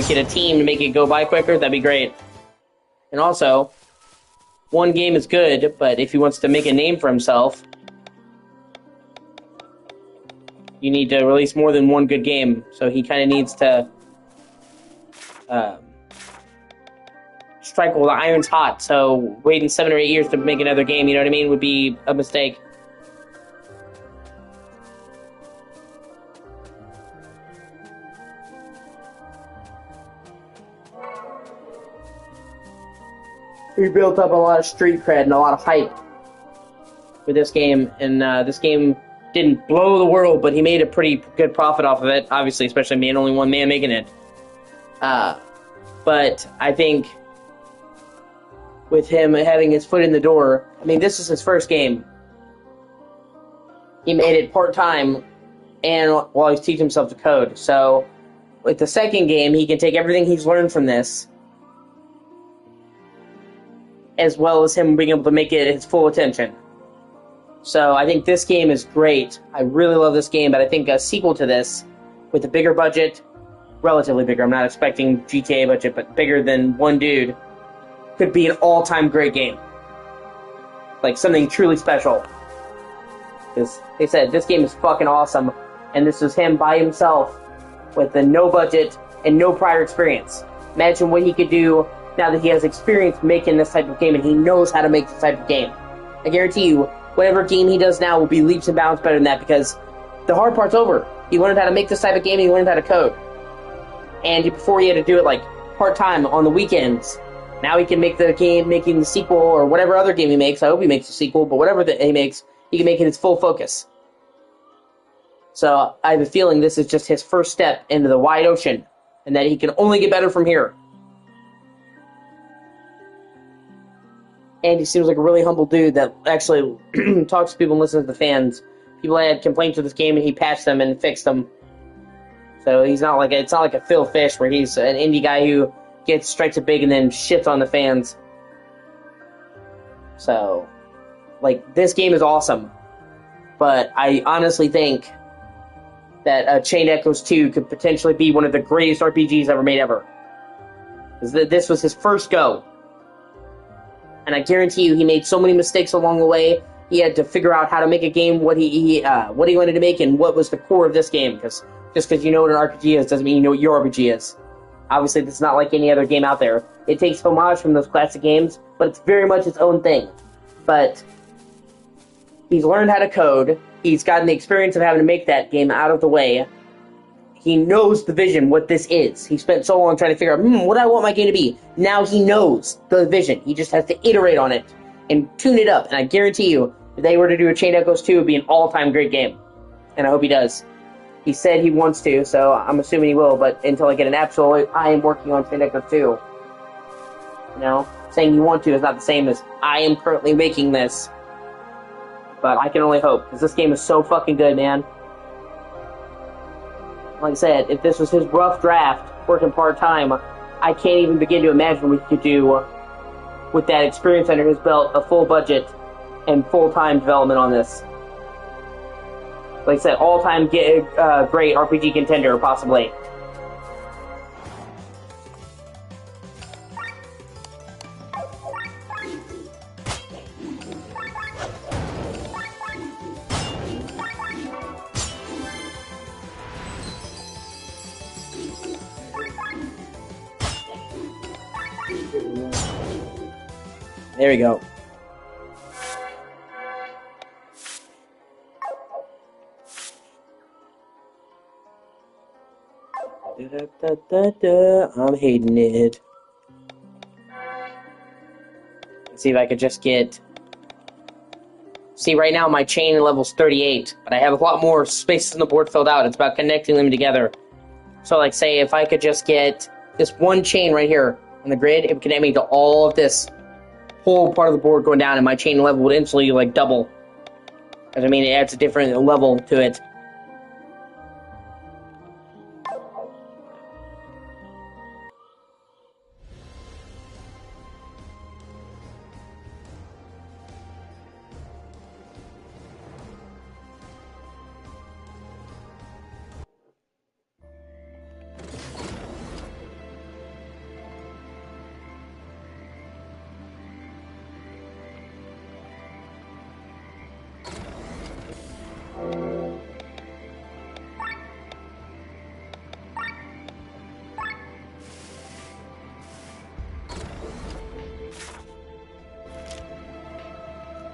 get a team to make it go by quicker, that'd be great. And also, one game is good, but if he wants to make a name for himself, you need to release more than one good game. So he kind of needs to strike while the iron's hot. So waiting 7 or 8 years to make another game, you know what I mean, would be a mistake. We built up a lot of street cred and a lot of hype with this game, and this game didn't blow the world, but he made a pretty good profit off of it, obviously, especially being only one man making it. But I think with him having his foot in the door, I mean, this is his first game. He made it part-time and while he's teaching himself to code. So with the second game, he can take everything he's learned from this, as well as him being able to make it his full attention. So I think this game is great. I really love this game, but I think a sequel to this, with a bigger budget, relatively bigger, I'm not expecting GTA budget, but bigger than one dude, could be an all-time great game. Like, something truly special. Because, like I said, this game is fucking awesome, and this is him by himself, with a no budget and no prior experience. Imagine what he could do now that he has experience making this type of game, and he knows how to make this type of game. I guarantee you, whatever game he does now will be leaps and bounds better than that, because the hard part's over. He learned how to make this type of game, and he learned how to code. And before he had to do it, like, part-time on the weekends. Now he can make the game, making the sequel, or whatever other game he makes. I hope he makes a sequel, but whatever he makes, he can make it his full focus. So I have a feeling this is just his first step into the wide ocean, and that he can only get better from here. And he seems like a really humble dude that actually talks to people and listens to the fans. People had complaints with this game, and he patched them and fixed them. So he's not like it's not like a Phil Fish where he's an indie guy who strikes it big and then shits on the fans. So, like, this game is awesome, but I honestly think that Chained Echoes 2 could potentially be one of the greatest RPGs ever made ever. This was his first go. And I guarantee you, he made so many mistakes along the way. He had to figure out how to make a game, what he wanted to make, and what was the core of this game. Because just because you know what an RPG is doesn't mean you know what your RPG is. Obviously, this is not like any other game out there. It takes homage from those classic games, but it's very much its own thing. But he's learned how to code. He's gotten the experience of having to make that game out of the way. He knows the vision, what this is. He spent so long trying to figure out, what do I want my game to be? Now he knows the vision. He just has to iterate on it and tune it up. And I guarantee you, if they were to do a Chained Echoes 2, it would be an all-time great game. And I hope he does. He said he wants to, so I'm assuming he will, but until I get an absolute, I am working on Chained Echoes 2. You know? Saying you want to is not the same as I am currently making this. But I can only hope, because this game is so fucking good, man. Like I said, if this was his rough draft, working part-time, I can't even begin to imagine what he could do with that experience under his belt, a full budget, and full-time development on this. Like I said, all-time great RPG contender, possibly. There we go. I'm hating it. Let's see if I could just get... See, right now my chain level's 38, but I have a lot more spaces on the board filled out. It's about connecting them together. So, like, say, if I could just get this one chain right here on the grid, it would connect me to all of this whole part of the board going down, and my chain level would instantly like double. Because I mean, it adds a different level to it.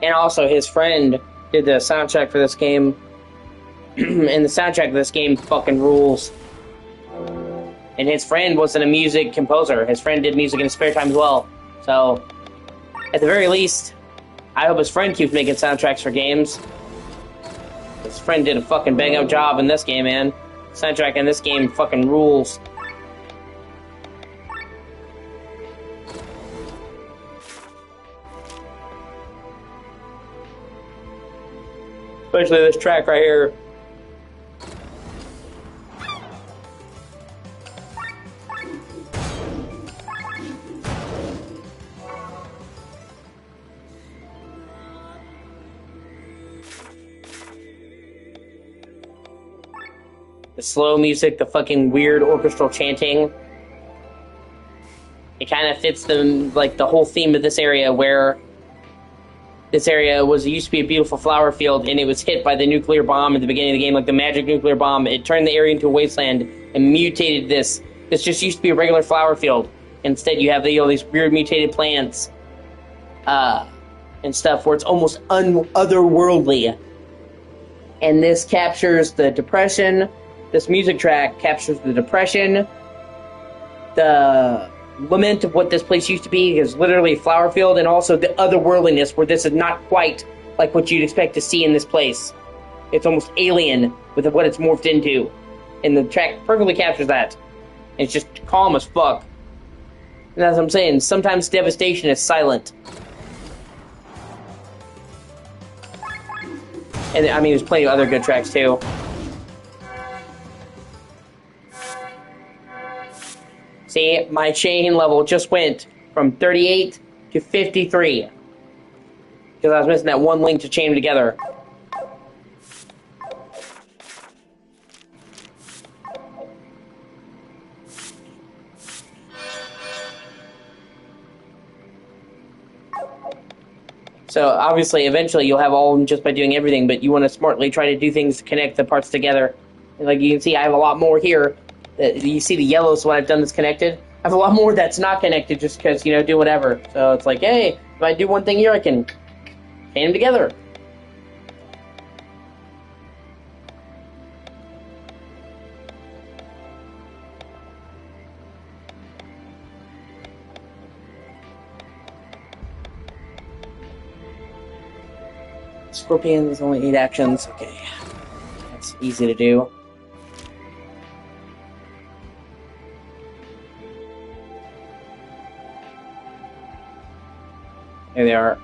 And also, his friend did the soundtrack for this game, and the soundtrack of this game fucking rules. And his friend wasn't a music composer. His friend did music in his spare time as well. So, at the very least, I hope his friend keeps making soundtracks for games. His friend did a fucking bang-up job in this game, man. Soundtrack in this game fucking rules. Especially this track right here. The slow music, the fucking weird orchestral chanting. It kind of fits the whole theme of this area, where this area used to be a beautiful flower field, and it was hit by the nuclear bomb at the beginning of the game, like the magic nuclear bomb. It turned the area into a wasteland and mutated this. This just used to be a regular flower field. Instead, you have these weird mutated plants and stuff where it's almost otherworldly. And this captures the depression. This music track captures the depression, the lament of what this place used to be is literally a flower field, and also the otherworldliness where this is not quite like what you'd expect to see in this place. It's almost alien with what it's morphed into, and the track perfectly captures that. And it's just calm as fuck. And as I'm saying, sometimes devastation is silent. And I mean, there's plenty of other good tracks too. See, my chain level just went from 38 to 53. Because I was missing that one link to chain them together. So, obviously, eventually you'll have all of them just by doing everything, but you want to smartly try to do things to connect the parts together. And like you can see, I have a lot more here. You see the yellow is what I've done that's connected. I have a lot more that's not connected just because, do whatever. So it's like, hey, if I do one thing here, I can chain them together. Scorpion is only 8 actions. Okay. That's easy to do. There they are.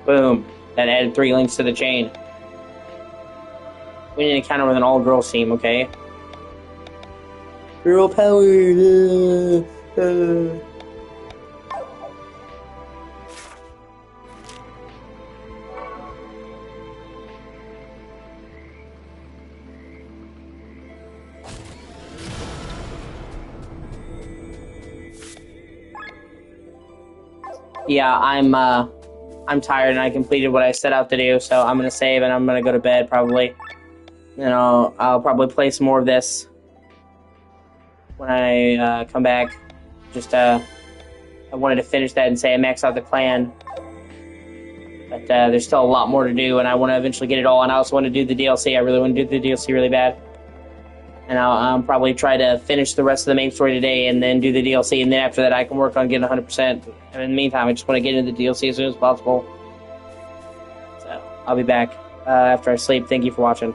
Boom. That added 3 links to the chain. We need an encounter with an all-girls team, okay? Girl power! Yeah, I'm tired and I completed what I set out to do, so I'm gonna save and I'm gonna go to bed probably. And I'll probably play some more of this when I come back. Just I wanted to finish that and say I maxed out the clan, but there's still a lot more to do, and I want to eventually get it all. And I also want to do the DLC. I really want to do the DLC really bad. And I'll probably try to finish the rest of the main story today and then do the DLC, and then after that I can work on getting 100%. And in the meantime, I just want to get into the DLC as soon as possible. I'll be back after I sleep. Thank you for watching.